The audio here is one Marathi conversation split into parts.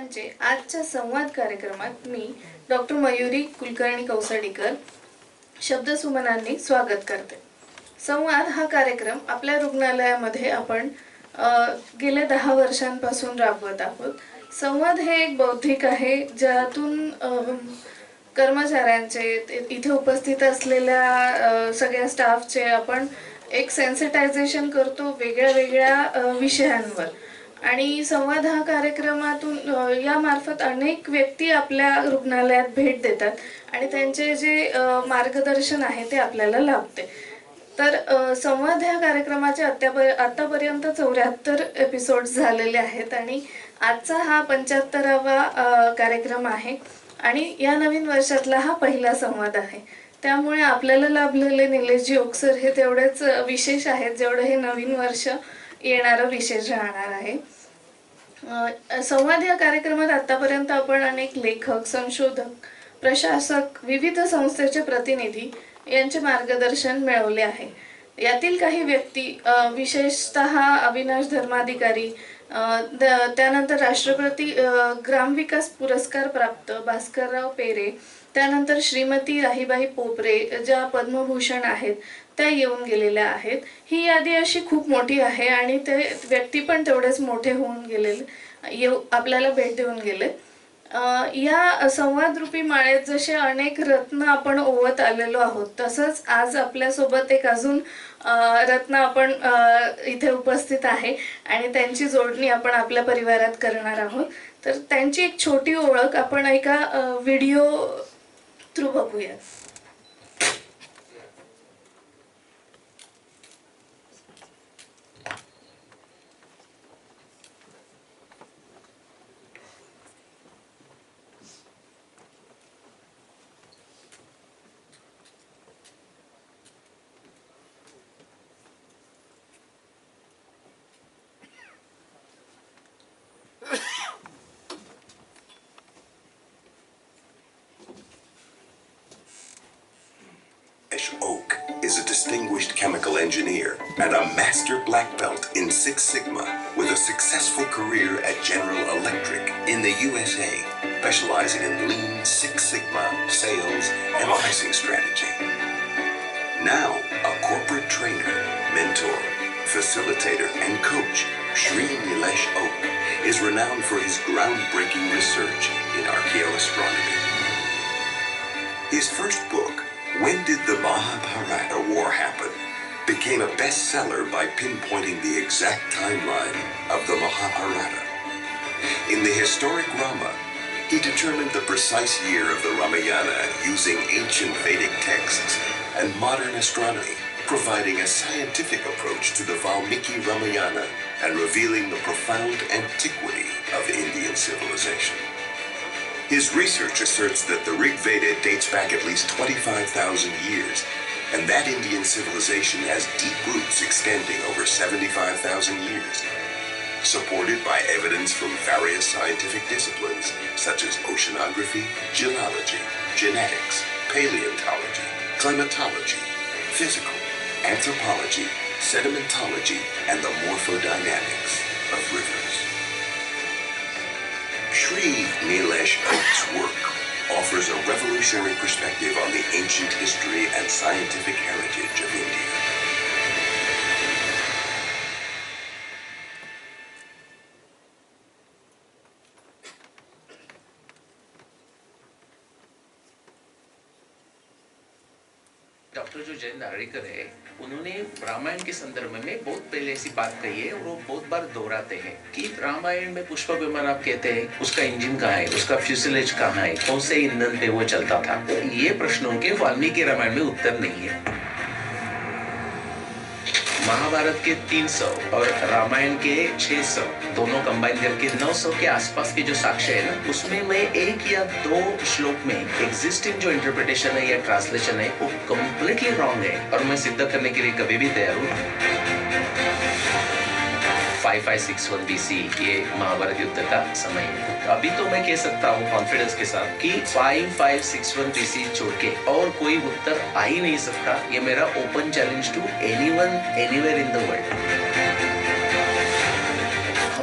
म्हणजे आजच्या संवाद कार्यक्रमात मी डॉक्टर मयुरी कुलकर्णी कौसडीकर शब्दसुमनांनी स्वागत करते। संवाद हा कार्यक्रम आपल्या रुग्णालयामध्ये आपण गेल्या 10 वर्षांपासून राबवत आहोत। संवाद हे एक बौद्धिक आहे ज्यातून कर्मचाऱ्यांचे इथे उपस्थित असलेल्या सगळ्या स्टाफचे आपण एक सेन्सिटायझेशन करतो वेगळ्या विषयांवर। आणि संवाद हा कार्यक्रमातून यामार्फत अनेक व्यक्ती आपल्या रुग्णालयात भेट देतात आणि त्यांचे जे मार्गदर्शन आहे ते आपल्याला लाभते। तर संवाद ह्या कार्यक्रमाचे आतापर्यंत 74 एपिसोड्स झालेले आहेत आणि आजचा हा 75वा कार्यक्रम आहे आणि या नवीन वर्षातला हा पहिला संवाद आहे। त्यामुळे आपल्याला लाभलेले निलेशजी ओकसर हे तेवढेच विशेष आहेत जेवढे हे नवीन वर्ष येणारं विशेष राहणार आहे। संवाद या कार्यक्रमात आतापर्यंत आपण अनेक लेखक, संशोधक, प्रशासक, विविध संस्थेचे प्रतिनिधी यांचे मार्गदर्शन मिळवले आहे। यातील काही व्यक्ती विशेषतः अविनाश धर्माधिकारी, त्यानंतर राष्ट्रपती ग्रामविकास पुरस्कार प्राप्त भास्करराव पेरे, त्यानंतर श्रीमती राहीबाई पोपरे ज्या पद्मभूषण आहेत त्या येऊन गेलेल्या आहेत। ही यादी अशी खूप मोठी आहे आणि ते व्यक्ती पण तेवढेच मोठे होऊन गेलेले आपल्याला भेट देऊन गेले। या संवाद रूपी माळेत जसे अनेक रत्न आपण ओवत आलेलो आहोत तसंच आज आपल्यासोबत एक अजून रत्न आपण इथे उपस्थित आहे आणि त्यांची जोडणी आपण आपल्या परिवारात करणार आहोत। तर त्यांची एक छोटी ओळख आपण एका व्हिडिओ थ्रू बघूया। Oak is a distinguished chemical engineer and a master black belt in Six Sigma with a successful career at General Electric in the USA, specializing in Lean Six Sigma sales and pricing strategy. Now, a corporate trainer, mentor, facilitator, and coach, Shri Nilesh Oak is renowned for his groundbreaking research in archaeoastronomy. His first book, When Did the Mahabharata War Happen?, became a bestseller by pinpointing the exact timeline of the Mahabharata. In the historic Rama, he determined the precise year of the Ramayana using ancient Vedic texts and modern astronomy, providing a scientific approach to the Valmiki Ramayana and revealing the profound antiquity of Indian civilization. His research asserts that the Rig Veda dates back at least 25,000 years, and that Indian civilization has deep roots extending over 75,000 years. Supported by evidence from various scientific disciplines such as oceanography, geology, genetics, paleontology, climatology, physical, anthropology, sedimentology, and the morphodynamics of rivers. Shri Nilesh Oak's work offers a revolutionary perspective on the ancient history and scientific heritage of India. Doctor जो जयंत नागरीकर है उन्होंने रामायण के संदर्भ में बहुत पहले ऐसी बात कही है और वो बहुत बार दोहराते हैं कि रामायण में पुष्पक विमान आप कहते हैं उसका इंजन कहाँ है, उसका फ्यूसलेज कहाँ है, कौन से ईंधन पे वो चलता था। ये प्रश्नों के वाल्मीकि रामायण में उत्तर नहीं है। महाभारत के 300 और रामायण के 600 दोनों कंबाइन करके 900 के आसपास के जो साक्ष्य है ना, उसमें मैं 1 या 2 श्लोक में एग्जिस्टिंग जो इंटरप्रिटेशन है या ट्रांसलेशन है वो कंप्लीटली रॉन्ग है और मैं सिद्ध करने के लिए कभी भी तैयार हूँ। 5561 BC ये महाभारत युद्ध का समय है। अभी तो मैं कह सकता हूँ कॉन्फिडेंस के साथ कि 5561 BC छोड़ के और कोई उत्तर आ ही नहीं सकता। ये मेरा open challenge to anyone anywhere in the world.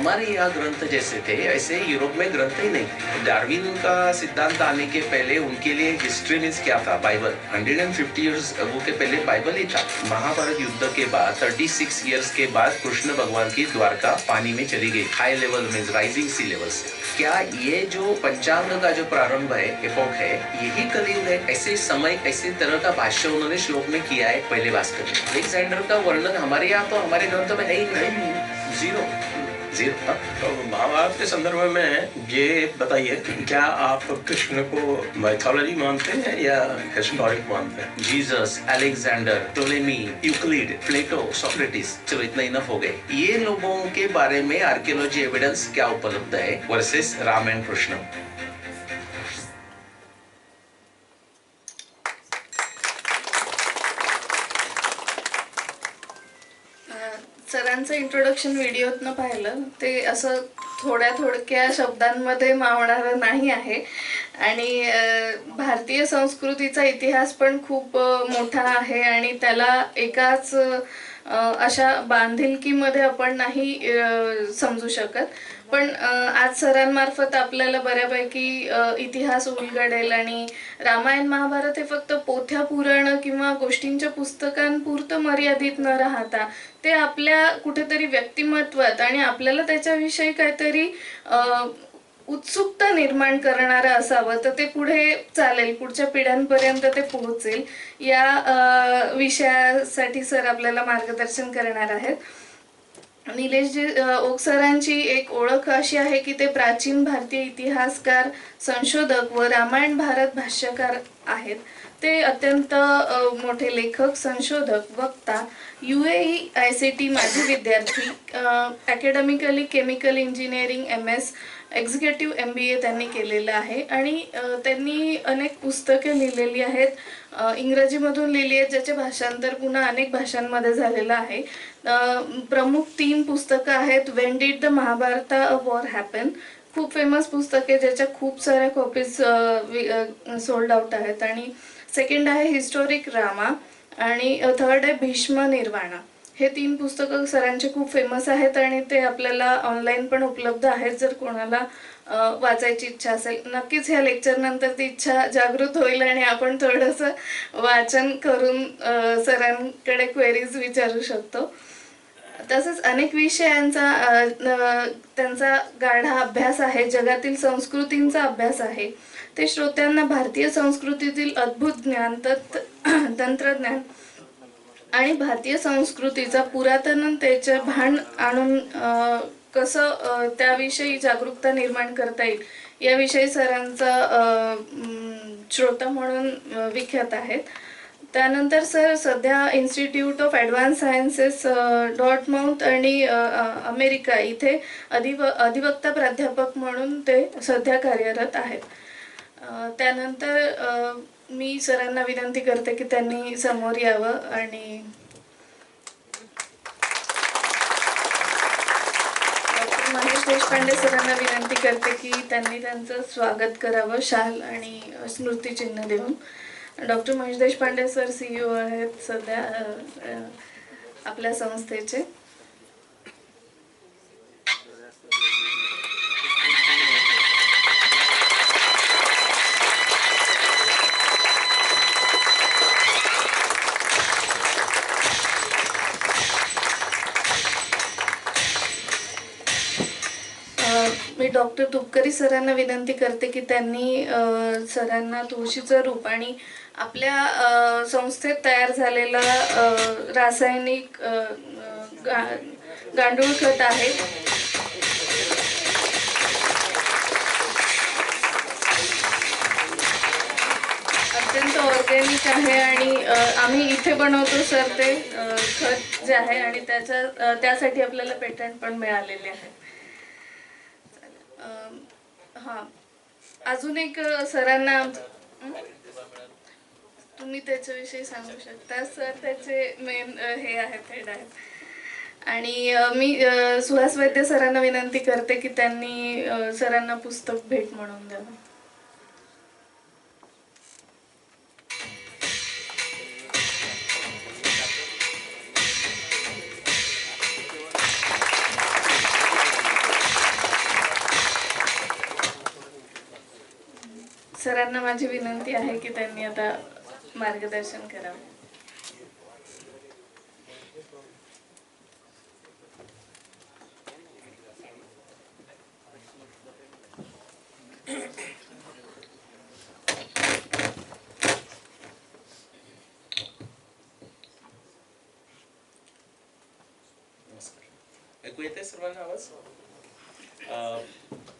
हमारे यहाँ ग्रंथ जैसे थे ऐसे यूरोप में ग्रंथ ही नहीं थे। डार्विन का सिद्धांत आने के पहले उनके लिए हिस्ट्री मीन्स क्या था? बाइबल। 150 ईयर्स वो के पहले बाइबल ही था। महाभारत युद्ध के बाद 36 ईयर्स के बाद कृष्ण भगवान की द्वारका पानी में चली गई, high level means rising sea level से। क्या ये जो पंचांग का जो प्रारंभ है, एपोक है, यही कलयुग है? ऐसे समय ऐसे तरह का भाष्य उन्होंने श्लोक में किया है पहले भास्कर में। अलेक्जेंडर का वर्णन हमारे यहाँ तो हमारे ग्रंथ में है ही नहीं, जीरो। तो महाभारत के संदर्भ में ये बताइए, क्या आप कृष्ण को माइथोलॉजी मानते हैं या हिस्टोरिक मानते हैं? जीसस, अलेक्जेंडर, टोलेमी, यूक्लिड, प्लेटो, सोक्रेटिस, चलो इतना इनफ हो गए। ये लोगों के बारे में आर्कियोलॉजी एविडेंस क्या उपलब्ध है वर्सेस राम एंड कृष्ण? सरांचं इंट्रोडक्शन व्हिडिओतनं पाहिलं ते असं थोड्या शब्दांमध्ये मावणारं नाही आहे आणि भारतीय संस्कृतीचा इतिहास पण खूप मोठा आहे आणि त्याला एकाच अशा बांधिलकीमध्ये आपण नाही समजू शकत. पण आज सरांमार्फत आपल्याला बऱ्यापैकी इतिहास उलगडेल आणि रामायण महाभारत हे फक्त पोथ्या पुराण किंवा गोष्टींच्या पुस्तकांपुरतं मर्यादित न राहता ते आपल्या कुठेतरी व्यक्तिमत्वात आणि आपल्याला त्याच्याविषयी काहीतरी उत्सुकता निर्माण करणारं असावं, तर ते पुढे चालेल, पुढच्या पिढ्यांपर्यंत ते पोहोचेल. या विषयासाठी सर आपल्याला मार्गदर्शन करणार आहेत. निलेशजी ओक सरांची एक ओळख अशी आहे की ते प्राचीन भारतीय इतिहासकार, संशोधक व रामायण भारत भाष्यकार आहेत. ते अत्यंत मोठे लेखक, संशोधक, वक्ता, UAE ICT माजी विद्यार्थी, academically chemical engineering MS, executive MBA त्यांनी केलेलं आहे आणि त्यांनी अनेक पुस्तके लिहिलेली आहेत. इंग्रजीमधून लिहिली आहेत, ज्याचे भाषांतर पुन्हा अनेक भाषांमध्ये झालेलं आहे. प्रमुख 3 पुस्तकं आहेत. When did the Mahabharata a war happen, खूप फेमस पुस्तक आहे ज्याच्या खूप साऱ्या कॉपीज सोल्ड आउट आहेत. आणि सेकंड आहे हिस्टोरिक रामा आणि थर्ड आहे भीष्म निर्वाणा. हे 3 पुस्तकं सरांचे खूप फेमस आहेत आणि ते आपल्याला ऑनलाईन पण उपलब्ध आहेत. जर कोणाला वाचायची इच्छा असेल, नक्कीच ह्या लेक्चर नंतर ती इच्छा जागृत होईल आणि आपण थोडंसं वाचन करून सरांकडे क्वेरीज विचारू शकतो. तसंच अनेक विषयांचा त्यांचा गाढा अभ्यास आहे, जगातील संस्कृतींचा अभ्यास आहे. ते श्रोत्यांना भारतीय संस्कृतीतील अद्भुत ज्ञान, तंत्रज्ञान आणि भारतीय संस्कृतीचा पुरातनतेचे भान आणून कसं त्याविषयी जागरूकता निर्माण करता येईल याविषयी सरांचा श्रोता म्हणून विख्यात आहेत. त्यानंतर सर सध्या इन्स्टिट्यूट ऑफ ॲडव्हान्स सायन्सेस डॉर्टमाउथ आणि अमेरिका इथे अधिवक्ता प्राध्यापक म्हणून ते सध्या कार्यरत आहेत. त्यानंतर मी सरांना विनंती करते की त्यांनी समोर यावं आणि डॉक्टर महेश देशपांडे सरांना विनंती करते की त्यांनी त्यांचं स्वागत करावं शाल आणि स्मृतिचिन्ह देऊन. Doctor Mahesh Deshpande sir CEO आहेत सध्या आपल्या संस्थेचे. मी डॉक्टर तुपकरी सरांना विनंती करते की त्यांनी सरांना तुळशीचं रूप आणि आपल्या संस्थेत तयार झालेला रासायनिक गांडूळ खत आहे अत्यंत ऑर्गॅनिक आहे आणि आम्ही इथे बनवतो सर ते खत जे आहे आणि त्यासाठी आपल्याला पेटंट पण मिळालेले आहे. हां, अजून एक सरांना तुम्ही त्याच्याविषयी सांगू शकता. सर त्याचे मेन हे आहेत, हेड आहेत. आणि मी सुहास वैद्य सरांना विनंती करते की त्यांनी सरांना पुस्तक भेट म्हणून द्यावं. सरांना माझी विनंती आहे की त्यांनी आता मार्गदर्शन करावं. ऐकू येते सर्वांना आवाज?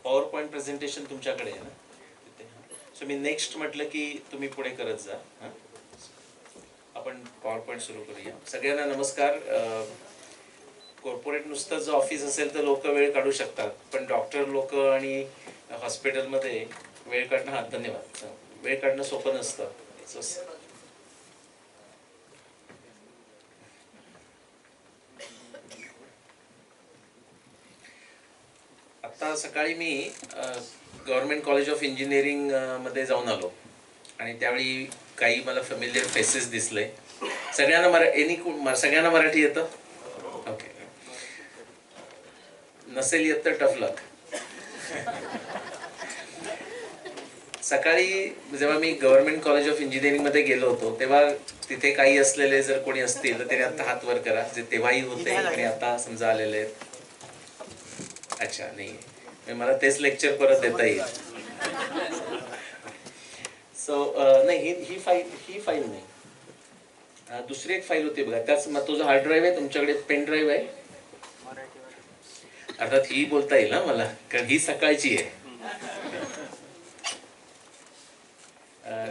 पॉवर पॉईंट प्रेझेंटेशन तुमच्याकडे आहे ना तिथे. सो मी नेक्स्ट म्हटलं की तुम्ही पुढे करत जा. हां, आपण पॉवर पॉईंट सुरू करूया. सगळ्यांना नमस्कार. कॉर्पोरेट नुसतं जर ऑफिस असेल तर लोक वेळ काढू शकतात, पण डॉक्टर लोक आणि हॉस्पिटलमध्ये वेळ काढणं, हा धन्यवाद, वेळ काढणं सोपं नसतं. आता सकाळी मी गव्हर्नमेंट कॉलेज ऑफ इंजिनिअरिंग मध्ये जाऊन आलो आणि त्यावेळी काही मला फॅमिलियर फेसेस दिसले. सगळ्यांना सगळ्यांना मराठी येतं? ओके. नसेल येत तर टफ लक. सकाळी जेव्हा मी गव्हर्नमेंट कॉलेज ऑफ इंजिनिअरिंग मध्ये गेलो होतो तेव्हा तिथे काही असलेले जर कोणी असतील तर त्यांनी आता हात वर करा, जे तेव्हाही होते आणि आता समजा आलेले आहेत. अच्छा, नाही, मला तेच लेक्चर परत देता येईल. सो नाही, ही फाईल नाही, दुसरी एक फाईल होती बघा. त्याच तो जो हार्ड ड्राईव्ह आहे, तुमच्याकडे पेन ड्राईव्ह आहे अर्थात ही बोलता येईल ना मला, कारण ही सकाळची आहे.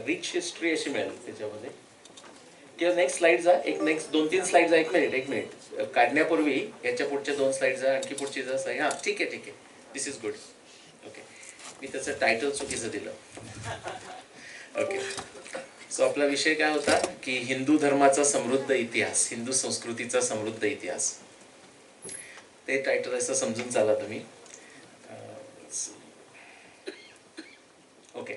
रिच हिस्ट्री अशी मिळेल त्याच्यामध्ये. किंवा नेक्स्ट स्लाइड जा, एक नेक्स्ट 2-3 स्लाइड जा. एक मिनिट काढण्यापूर्वी याच्या पुढच्या 2 स्लाइड जा, आणखी पुढची जा. हा, ठीक आहे, दिस इज गुड. ओके, मी त्याचं टायटल चुकीचं दिलं. ओके, सो आपला विषय काय होता की हिंदू धर्माचा समृद्ध इतिहास, हिंदू संस्कृतीचा समृद्ध इतिहास. ते टायटल असं समजून चाला तुम्ही. ओके,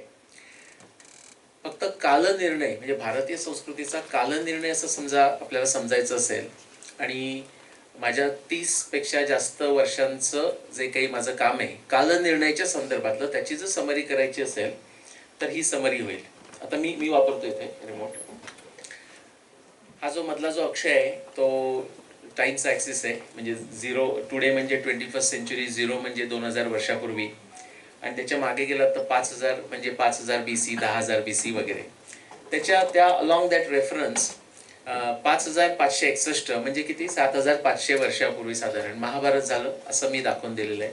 फक्त कालनिर्णय म्हणजे भारतीय संस्कृतीचा कालनिर्णय असं समजा आपल्याला समजायचं असेल, आणि माझ्या 30 पेक्षा जास्त वर्षांचं जे काही माझं काम आहे कालनिर्णयाच्या संदर्भातलं, त्याची जर समरी करायची असेल तर ही समरी होईल. आता मी वापरतो इथे रिमोट. हा जो मधला जो अक्षय आहे तो टाइम्स ॲक्सिस आहे, म्हणजे 0 टुडे म्हणजे 21st सेंचुरी, 0 म्हणजे 2000 वर्षापूर्वी, आणि त्याच्या मागे गेला तर 5000 म्हणजे 5000 BC, 10,000 BC वगैरे. त्या अलॉंग दॅट रेफरन्स 5561 म्हणजे किती, 7500 वर्षापूर्वी साधारण महाभारत झालं असं मी दाखवून दिलेलं आहे.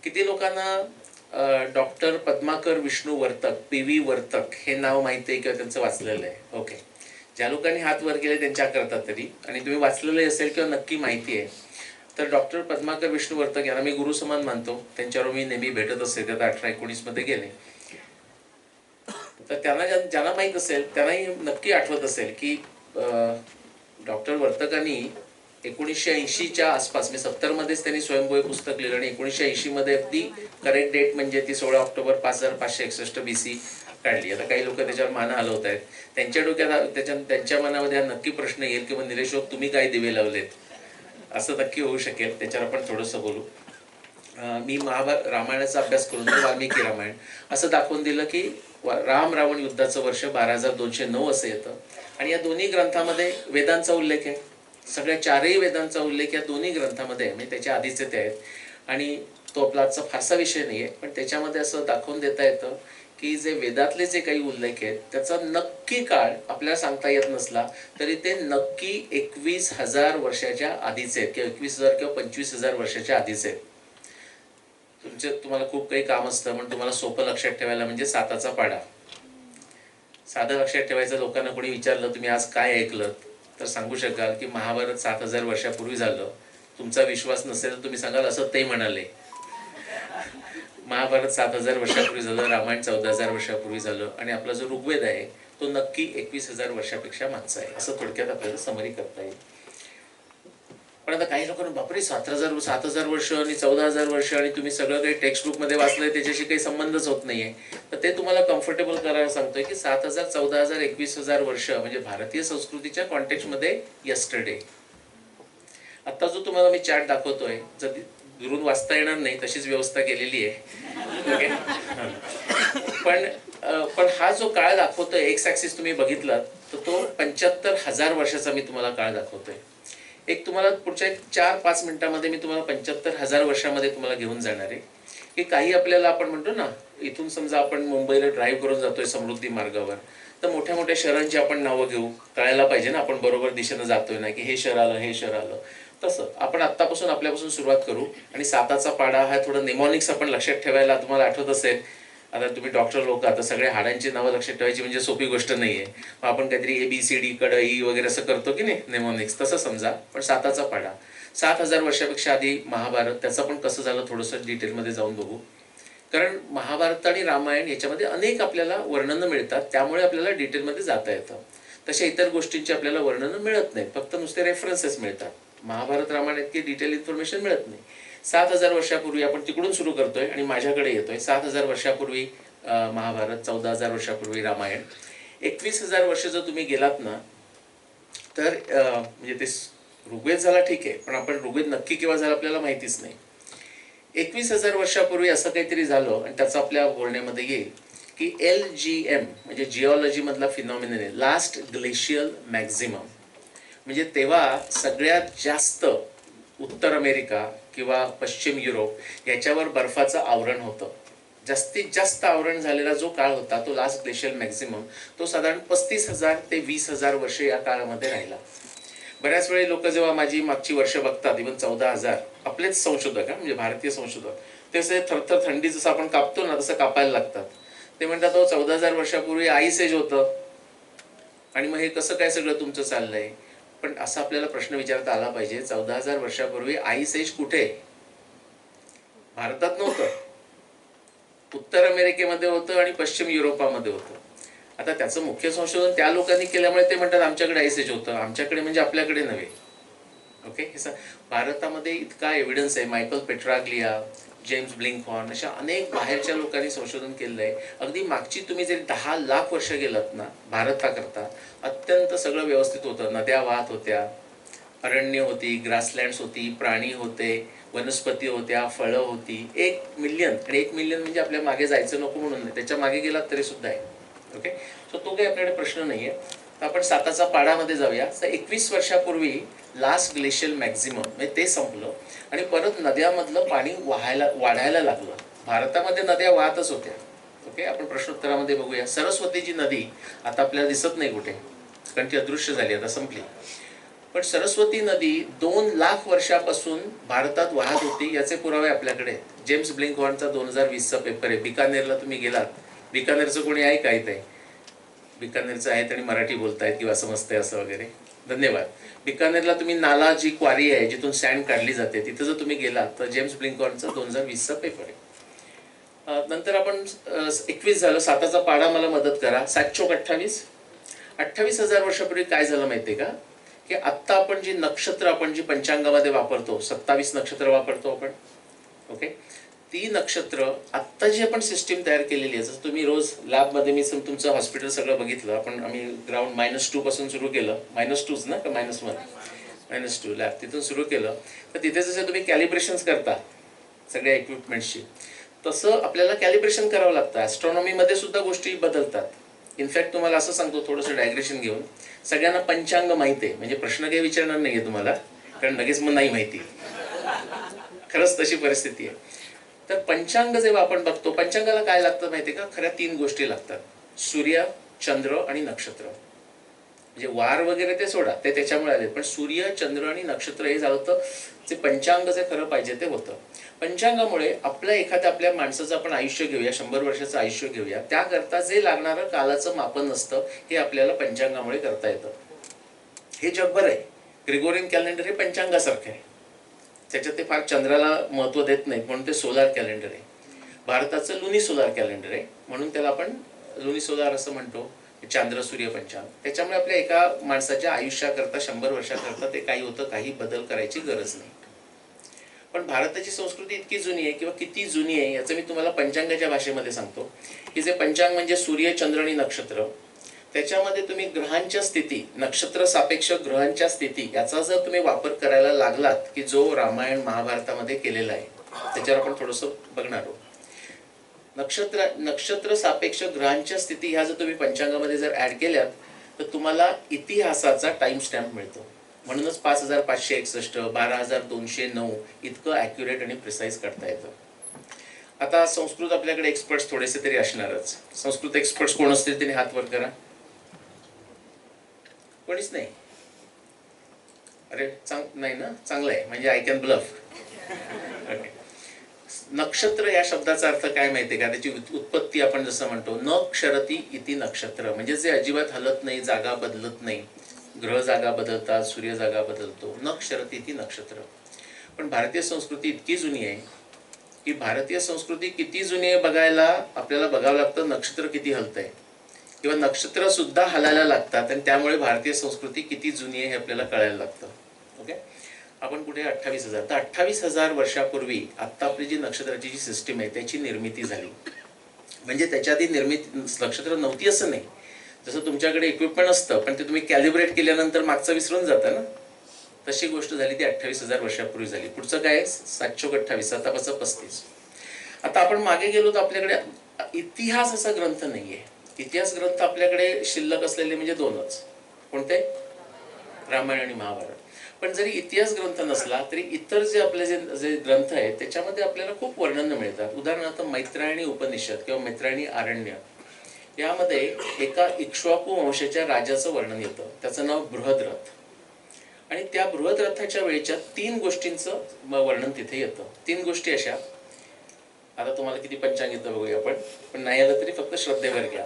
किती लोकांना डॉक्टर पद्माकर विष्णू वर्तक, PV वर्तक हे नाव माहिती आहे किंवा त्यांचं वाचलेलं आहे? ओके, ज्या लोकांनी हात वर केले त्यांच्या करतात तरी, आणि तुम्ही वाचलेलं असेल किंवा नक्की माहिती आहे, तर डॉक्टर पद्माकर विष्णू वर्तक यांना मी गुरु समान मानतो. त्यांच्यावर मी नेहमी भेटत असे. ते 1819 मध्ये गेले. तर त्यांना ज्यांना माहीत असेल त्यांनाही नक्की आठवत असेल की डॉक्टर वर्तकांनी 1980च्या आसपास, म्हणजे 70 मध्येच त्यांनी स्वयंभू हे पुस्तक लिहिलं, आणि 1980 मध्ये अगदी करेक्ट डेट म्हणजे ती 16 ऑक्टोबर 5561 BC काढली. आता काही लोक त्याच्यावर माना हलवत आहेत. त्यांच्या डोक्यात त्यांच्या मनामध्ये हा नक्की प्रश्न येईल की निलेशोक तुम्ही काय दिवे लावलेत, असं नक्की होऊ शकेल. त्याच्यावर आपण थोडंसं बोलू. मी रामायणाचा अभ्यास करून वाल्मिकी रामायण असं दाखवून दिलं की राम रावण युद्धाचं वर्ष 12209 असं येतं, आणि या दोन्ही ग्रंथामध्ये वेदांचा उल्लेख आहे. सगळ्या 4ही वेदांचा उल्लेख या दोन्ही ग्रंथामध्ये आहे, म्हणजे त्याच्या आधीचे ते आहेत. आणि तो आपला आजचा फारसा विषय नाही आहे, पण त्याच्यामध्ये असं दाखवून देता येतं की जे वेदातले जे काही उल्लेख आहेत त्याचा नक्की काळ आपल्याला सांगता येत नसला तरी ते नक्की 21,000 वर्षाच्या आधीचे आहेत, किंवा 21,000 किंवा 25,000 वर्षाच्या आधीचे आहेत. तुम्हाला खूप काही काम असतं, पण तुम्हाला सोपं लक्षात ठेवायला म्हणजे 7चा पाढा. साधं लक्षात ठेवायचं. लोकांना कोणी विचारलं तुम्ही आज काय ऐकलं तर सांगू शकाल की महाभारत 7000 वर्षापूर्वी झालं. तुमचा विश्वास नसेल तर तुम्ही सांगाल असं ते म्हणाले. महाभारत 7000 वर्षापूर्वी झालं, रामायण 14,000 वर्षापूर्वी झालं, आणि आपला जो ऋग्वेद आहे तो नक्की 21,000 वर्षापेक्षा मागचा आहे, असं थोडक्यात आपल्याला समरी करता येईल. पण आता काही लोकांना बापरे 7,000 वर्ष आणि 14,000 वर्ष, आणि तुम्ही सगळं काही टेक्स्ट बुक मध्ये वाचलंय त्याच्याशी काही संबंधच होत नाहीये. तर ते तुम्हाला कम्फर्टेबल करायला सांगतोय की 7,000, 14,000, 21,000 वर्ष म्हणजे भारतीय संस्कृतीच्या कॉन्टेक्स्ट मध्ये यस्टरडे. आता जो तुम्हाला मी चार्ट दाखवतोय, जर दुरून वाचता येणार नाही तशीच व्यवस्था केलेली आहे. ओके, पण हा जो काळ दाखवतोय एक्स ॲक्सिस तुम्ही बघितलात तर तो 75,000 वर्षाचा मी तुम्हाला काळ दाखवतोय. एक तुम्हाला पुढच्या 4-5 मिनिटामध्ये मी तुम्हाला 75,000 वर्षामध्ये तुम्हाला घेऊन जाणार आहे की काही आपल्याला आपण म्हणतो ना, इथून समजा आपण मुंबईला ड्राईव्ह करून जातोय समृद्धी मार्गावर, तर मोठ्या मोठ्या शहरांची आपण नावं घेऊ, कळायला पाहिजे ना आपण बरोबर दिशेनं जातोय ना, की हे शहर आलं हे शहर आलं. तसं आपण आत्तापासून आपल्यापासून सुरुवात करू. आणि 7चा पाढा हा थोडं नेमॉनिक्स आपण लक्षात ठेवायला, तुम्हाला आठवत असेल आता तुम्ही डॉक्टर लोक आता सगळ्या हाडांची नावं लक्षात ठेवायची म्हणजे सोपी गोष्ट नाहीये. मग आपण काहीतरी ABCD कडं ई वगैरे असं करतो की नाही नेमॉनिक्स, तसं समजा. पण 7चा पाढा 7,000 वर्षापेक्षा आधी महाभारत, त्याचं पण कसं झालं थोडंसं डिटेलमध्ये जाऊन बघू. कारण महाभारत आणि रामायण याच्यामध्ये अनेक आपल्याला वर्णनं मिळतात, त्यामुळे आपल्याला डिटेलमध्ये जाता येतं. तशा इतर गोष्टींची आपल्याला वर्णनं मिळत नाहीत, फक्त नुसते रेफरन्सेस मिळतात. महाभारत रामायण इतकी डिटेल इन्फॉर्मेशन मिळत नाही. 7,000 वर्षापूर्वी आपण तिकडून सुरू करतोय आणि माझ्याकडे येतोय. 7,000 वर्षापूर्वी महाभारत, 14,000 वर्षापूर्वी रामायण. 21,000 वर्ष जर तुम्ही गेलात ना, तर म्हणजे ते ऋग्वेद झाला ठीक आहे, पण आपण ऋग्वेद नक्की केव्हा झाला आपल्याला माहितीच नाही. 21,000 वर्षापूर्वी असं काहीतरी झालं आणि त्याचं आपल्या बोलण्यामध्ये येईल की LGM म्हणजे जिओलॉजी मधला फिनॉमिनन आहे, लास्ट ग्लेशियल मॅक्झिमम. म्हणजे तेव्हा सगळ्यात जास्त उत्तर अमेरिका किंवा पश्चिम युरोप याच्यावर बर्फाचं आवरण होतं. जास्तीत जास्त आवरण झालेला जो काळ होता तो लास्ट ग्लेशियल मॅक्झिमम, तो साधारण 35,000 ते 20,000 वर्ष या काळामध्ये राहिला. बऱ्याच वेळी लोक जेव्हा माझी मागची वर्ष बघतात, इव्हन 14,000, आपलेच संशोधक म्हणजे भारतीय संशोधक, ते असे थरथर थंडी जसं आपण कापतो ना तसं कापायला लागतात. ते म्हणतात 14,000 वर्षापूर्वी आईस एज होतं आणि मग हे कसं काय सगळं तुमचं चाललंय. पण असा आपल्याला प्रश्न विचारता आला पाहिजे, 14,000 वर्षापूर्वी आईस एज कुठे? भारतात नव्हतं, उत्तर अमेरिकेमध्ये होतं आणि पश्चिम युरोपामध्ये होतं. आता त्याचं मुख्य संशोधन त्या लोकांनी केल्यामुळे ते म्हणतात आमच्याकडे आईस एज होतं. आमच्याकडे म्हणजे आपल्याकडे नव्हे. ओके, भारतामध्ये इतका एव्हिडन्स आहे. मायकल पेट्राग्लिया, जेम्स ब्लिंकहॉर्न अशा अनेक बाहेरच्या लोकांनी संशोधन केलेलं आहे. अगदी मागची तुम्ही जरी 10 लाख वर्ष गेलात ना भारताकरता, अत्यंत सगळं व्यवस्थित होतं. नद्या वाहत होत्या, अरण्य होती, ग्रासलँड्स होती, प्राणी होते, वनस्पती होत्या, फळं होती. 1 मिलियन, आणि 1 मिलियन म्हणजे आपल्या मागे जायचं नको म्हणून नाही, त्याच्या मागे गेलात तरी सुद्धा आहे. ओके, सो तो काही आपल्याकडे प्रश्न नाहीये. तर आपण 7चा पाढामध्ये जाऊया. तर 21 वर्षापूर्वी लास्ट ग्लेशियल मॅक्झिमम म्हणजे ते संपलं आणि परत नद्यामधलं पाणी वाढायला लागलं. भारतामध्ये नद्या वाहतच होत्या. ओके, आपण प्रश्नोत्तरामध्ये बघूया. सरस्वतीची नदी आता आपल्याला दिसत नाही कुठे, कारण ती अदृश्य झाली, आता संपली. पण सरस्वती नदी 2 लाख वर्षापासून भारतात वाहत होती, याचे पुरावे आपल्याकडे. जेम्स ब्लिंकहॉर्नचा 2020चा पेपर आहे. बिकानेरला तुम्ही गेलात, बिकानेरचं कोणी आहे का इथे? बिकानेरचं आहेत आणि मराठी बोलतायत किंवा समजतंय असं वगैरे, धन्यवाद. बिकानेरला तुम्ही नाला जी क्वारी आहे जिथून सँड काढली जाते, तिथं जर तुम्ही गेलात तर जेम्स ब्लिंकहॉर्नचा 2020चा पेपर आहे. नंतर आपण 21 झालं. 7चा पाढा मला मदत करा. 7 चोक 28. 28,000 वर्षापूर्वी काय झालं माहितीये का, की आत्ता आपण जी नक्षत्र आपण जी पंचांगामध्ये वापरतो, 27 नक्षत्र वापरतो आपण. ओके, ती नक्षत्र आत्ता जी आपण सिस्टीम तयार केलेली आहे, जसं तुम्ही रोज लॅबमध्ये मी तुमचं हॉस्पिटल सगळं बघितलं. आम्ही ग्राउंड -2 पासून सुरू केलं. -2च ना का -1? -2 लॅब तिथून सुरू केलं. तर तिथे जसे तुम्ही कॅलिब्रेशन्स करता सगळ्या इक्विपमेंट्सची, तसं आपल्याला कॅलिब्रेशन करावं लागतं. ॲस्ट्रॉनॉमीमध्ये सुद्धा गोष्टी बदलतात. इनफॅक्ट तुम्हाला असं सांगतो थोडंसं डायग्रेशन घेऊन, सगळ्यांना पंचांग माहिती आहे, म्हणजे प्रश्न काही विचारणार नाहीये तुम्हाला, कारण लगेच मग नाही माहिती. खरंच तशी परिस्थिती आहे. तर पंचांग जेव्हा आपण बघतो, पंचांगाला काय लागतं माहितीये का, खऱ्या 3 गोष्टी लागतात: सूर्य, चंद्र आणि नक्षत्र. म्हणजे वार वगैरे ते सोडा, ते त्याच्यामुळे आले, पण सूर्य, चंद्र आणि नक्षत्र हे झालं तर जे पंचांग जे खरं पाहिजे ते होतं. पंचांगामुळे आपल्या माणसाचं आपण आयुष्य घेऊया, 100 वर्षाचं आयुष्य घेऊया, त्याकरता जे लागणारं कालाचं मापन असतं हे आपल्याला पंचांगामुळे करता येतं. हे जगभर आहे. ग्रेगोरियन कॅलेंडर हे पंचांगासारखं आहे, त्याच्यात ते फार चंद्राला महत्त्व देत नाहीत म्हणून ते सोलार कॅलेंडर आहे. भारताचं लुनी सोलार कॅलेंडर आहे म्हणून त्याला आपण लुनी सोलार असं म्हणतो, चांद्र सूर्य पंचांग. त्याच्यामुळे आपल्या एका माणसाच्या आयुष्याकरता 100 वर्षाकरता ते काही होतं, काही बदल करायची गरज नाही. पण भारताची संस्कृती इतकी जुनी आहे, किंवा किती जुनी आहे याचं मी तुम्हाला पंचांगाच्या भाषेमध्ये सांगतो. की जे पंचांग म्हणजे सूर्य, चंद्र आणि नक्षत्र, त्याच्यामध्ये तुम्ही ग्रहांच्या स्थिती, नक्षत्र सापेक्ष ग्रहांच्या स्थिती याचा जर तुम्ही वापर करायला लागलात, की जो रामायण महाभारतामध्ये केलेला आहे, त्याच्यावर आपण थोडंसं बघणार आहोत. नक्षत्र सापेक्ष ग्रहांच्या स्थिती ह्या जर तुम्ही पंचांगामध्ये जर ऍड केल्यात तर तुम्हाला इतिहासाचा टाइम स्टॅम्प मिळतो. म्हणूनच 5561, 12209 इतकं ॲक्युरेट आणि प्रिसाईज करता येतं. आता संस्कृत आपल्याकडे एक्सपर्ट्स थोडेसे तरी असणारच. संस्कृत एक्सपर्ट्स कोण असतील त्यांनी हात वर करा. कोणीच नाही? अरे नाही ना, चांगलं आहे, म्हणजे आय कॅन ब्लफ. ओके. नक्षत्र या शब्दाचा अर्थ काय माहितीये का? त्याची उत्पत्ती आपण जसं म्हणतो न क्षरती इति नक्षत्र, म्हणजे जे अजिबात हलत नाही, जागा बदलत नाही. ग्रह जागा बदलतात, सूर्य जागा बदलतो. न क्षरती इति नक्षत्र. पण भारतीय संस्कृती इतकी जुनी आहे की भारतीय संस्कृती किती जुनी आहे बघायला आपल्याला बघावं लागतं नक्षत्र किती हलतंय, किंवा नक्षत्र सुद्धा हलायला लागतात, आणि त्यामुळे भारतीय संस्कृती किती जुनी आहे हे आपल्याला कळायला लागतं. ओके. आपण कुठे 28,000, तर 28,000 वर्षापूर्वी आत्ता आपली जी नक्षत्राची जी सिस्टीम आहे त्याची निर्मिती झाली. म्हणजे त्याच्या आधी नक्षत्र नव्हती असं नाही. जसं तुमच्याकडे इक्विपमेंट असतं पण ते तुम्ही कॅलिब्रेट केल्यानंतर मागचं विसरून जाता ना, तशी गोष्ट झाली ती 28,000 वर्षापूर्वी झाली. पुढचं काय 728, 735. आता आपण मागे गेलो तर आपल्याकडे इतिहास असा ग्रंथ नाहीये. इतिहास ग्रंथ आपल्याकडे शिल्लक असलेले म्हणजे दोनच. कोणते? रामायण आणि महाभारत. पण जरी इतिहास ग्रंथ नसला तरी इतर जे आपले जे ग्रंथ आहेत त्याच्यामध्ये आपल्याला खूप वर्णन मिळतात. उदाहरणार्थ मैत्रायणी उपनिषद किंवा मैत्रायणी आरण्य यामध्ये एका इक्ष्वाकू वंशाच्या राजाचं वर्णन येतं. त्याचं नाव बृहद्रथ. आणि त्या बृहद्रथाच्या वेळेच्या 3 गोष्टींचं वर्णन तिथे येतं. 3 गोष्टी अशा, आता तुम्हाला किती पंचांग येतं बघूया आपण, पण नाही आलं तरी फक्त श्रद्धेवर घ्या.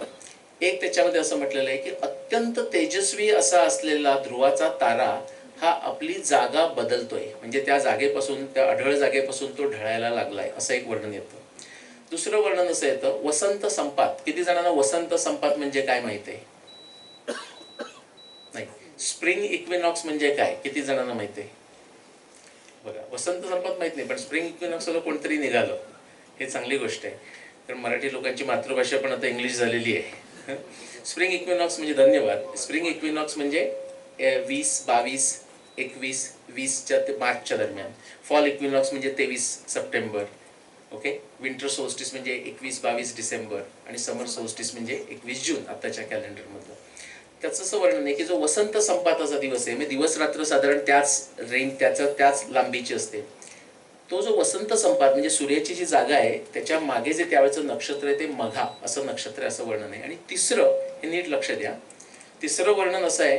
एक त्याच्यामध्ये असं म्हटलेलं आहे की अत्यंत तेजस्वी असा असलेला ध्रुवाचा तारा हा आपली जागा बदलतोय, म्हणजे त्या जागेपासून, त्या अढळ जागेपासून तो ढळायला लागलाय, असं एक वर्णन येतं. दुसरं वर्णन असं येतं वसंत संपात. किती जणांना वसंत संपात म्हणजे काय माहिती आहे? नाही. स्प्रिंग इक्विनॉक्स म्हणजे काय किती जणांना माहिती आहे? बघा, वसंत संपात माहित नाही, पण स्प्रिंग इक्विनॉक्सला कोणतरी निघालं, हे चांगली गोष्ट आहे. कारण मराठी लोकांची मातृभाषा पण आता इंग्लिश झालेली आहे. स्प्रिंग इक्विनॉक्स म्हणजे, धन्यवाद. स्प्रिंग इक्विनॉक्स म्हणजे 20, 22, 21, 20च्या ते मार्चच्या दरम्यान. फॉल इक्विनॉक्स म्हणजे 23 सप्टेंबर. ओके. विंटर सोल्स्टिस म्हणजे 21-22 डिसेंबर, आणि समर सोल्स्टिस म्हणजे 21 जून आताच्या कॅलेंडरमधलं. त्याचं असं वर्णन आहे की जो वसंत संपाताचा दिवस आहे, म्हणजे दिवस रात्र साधारण त्याच लांबीची असते. तो जो वसंत संपात म्हणजे सूर्याची जी जागा आहे त्याच्या मागे जे त्यावेळेचं नक्षत्र आहे ते मघा असं नक्षत्र आहे, असं वर्णन आहे. आणि तिसरं, हे नीट लक्ष द्या, तिसरं वर्णन असं आहे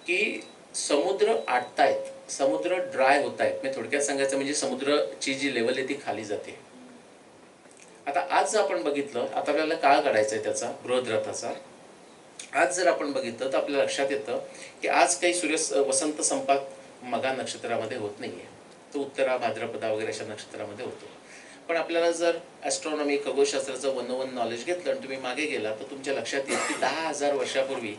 की समुद्र आटतायत, समुद्र ड्राय होत आहेत. म्हणजे थोडक्यात सांगायचं म्हणजे समुद्राची जी लेवल आहे ती खाली जाते. आता आज जर आपण बघितलं, आता आपल्याला काळ काढायचा आहे त्याचा बृहद्रथाचा. आज जर आपण बघितलं तर आपल्या लक्षात येतं की आज काही वसंत संपात मघा नक्षत्रामध्ये होत नाहीये. तो उत्तरा, भाद्रपदा वगैरे अशा नक्षत्रामध्ये होतो. पण आपल्याला जर ॲस्ट्रॉनॉमी, खगोलशास्त्राचं 101 नॉलेज घेतलं आणि तुम्ही मागे गेला तर तुमच्या लक्षात येईल की 10,000 वर्षापूर्वी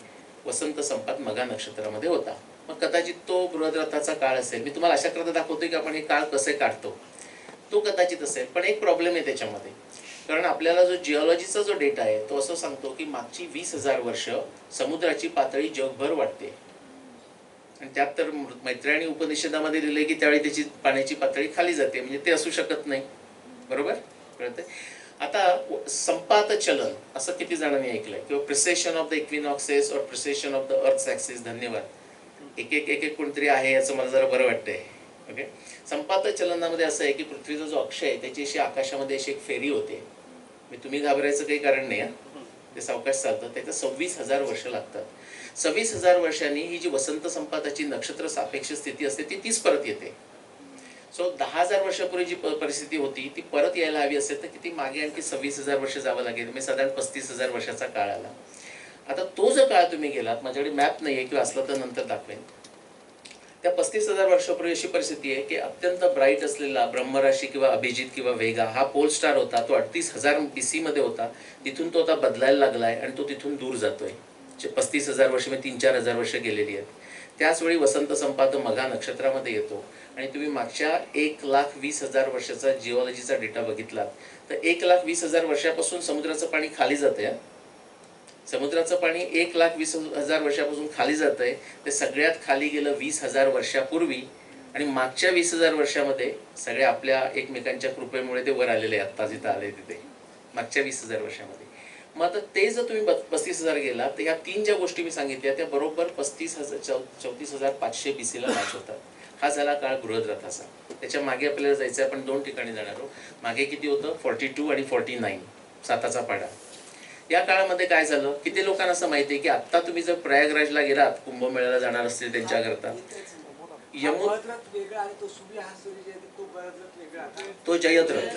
वसंत संपात मघा नक्षत्रामध्ये होता. मग कदाचित तो बृहद्रथाचा काळ असेल. मी तुम्हाला अशा करता दाखवतोय की आपण हे काळ कसे काढतो, तो कदाचित असेल. पण एक प्रॉब्लेम आहे त्याच्यामध्ये, कारण आपल्याला जो जिओलॉजीचा जो डेटा आहे तो असं सांगतो की मागची 20,000 वर्ष समुद्राची पातळी जगभर वाढते. आणि त्यात तर मैत्रायणी उपनिषदामध्ये लिहिलंय की त्यावेळी त्याची पाण्याची पातळी खाली जाते, म्हणजे ते असू शकत नाही. बरोबर कळतंय? आता संपात चलन असं किती जणांनी ऐकलंय, किंवा प्रिसेशन ऑफ द इक्विनॉक्सेस और precision of the earth axis. धन्यवाद. एक एक कोणतरी आहे याचं मला जरा बरं वाटतंय. ओके. संपात चलनामध्ये असं आहे की पृथ्वीचा जो अक्ष आहे त्याची अशी आकाशामध्ये अशी एक फेरी होते. तुम्ही घाबरायचं काही कारण नाही. ते सावकाश चालतं. त्याचं 26,000 वर्ष लागतात. 26,000 वर्षांनी ही जी वसंत संपाताची नक्षत्र सापेक्ष स्थिती असते ती 30 परत येते. सो 10,000 वर्षापूर्वी जी परिस्थिती होती ती परत यायला हवी असेल तर किती मागे आणखी 26,000 वर्ष जावं लागेल. म्हणजे साधारण 35,000 वर्षाचा काळ आला. आता तो जो काळ तुम्ही गेलात, माझ्याकडे मॅप नाही आहे किंवा असला तर नंतर दाखवेन. त्या 35,000 वर्षापूर्वी अशी परिस्थिती आहे की अत्यंत ब्राईट असलेला ब्रह्मराशी किंवा अभिजित किंवा वेगा हा पोल स्टार होता. तो 38,000 BC मध्ये होता. तिथून तो आता बदलायला लागलाय आणि तो तिथून दूर जातोय. 35,000 वर्ष म्हणजे 3-4 वर्ष गेलेली आहेत. त्याचवेळी वसंत संपात मघा नक्षत्रामध्ये येतो. आणि तुम्ही मागच्या 1,20,000 वर्षाचा जिओलॉजीचा डेटा बघितला तर 1,20,000 वर्षापासून समुद्राचं पाणी खाली जातंय. समुद्राचं पाणी 1,20,000 वर्षापासून खाली जातंय. ते सगळ्यात खाली गेलं 20,000 वर्षापूर्वी, आणि मागच्या 20,000 वर्षामध्ये सगळे आपल्या एकमेकांच्या कृपेमुळे ते वर आलेले आहेत. आता जिथं आले तिथे. मागच्या 20,000 वर्षामध्ये. मग आता ते जर तुम्ही 35,000 गेला तर ह्या 3 ज्या गोष्टी मी सांगितल्या त्या बरोबर 34,500 BC ला मॅच होतात. हा झाला काळ बृहद्रथाचा. त्याच्या मागे आपल्याला जायचं आहे, आपण 2 ठिकाणी जाणार आहोत. मागे किती होतं? 42 आणि 49, 7चा पाढा. या काळामध्ये काय झालं? किती लोकांना असं माहिती आहे की आता तुम्ही जर प्रयागराजला गेलात, कुंभमेळ्याला जाणार असतील त्यांच्याकरता, तो जयद्रथ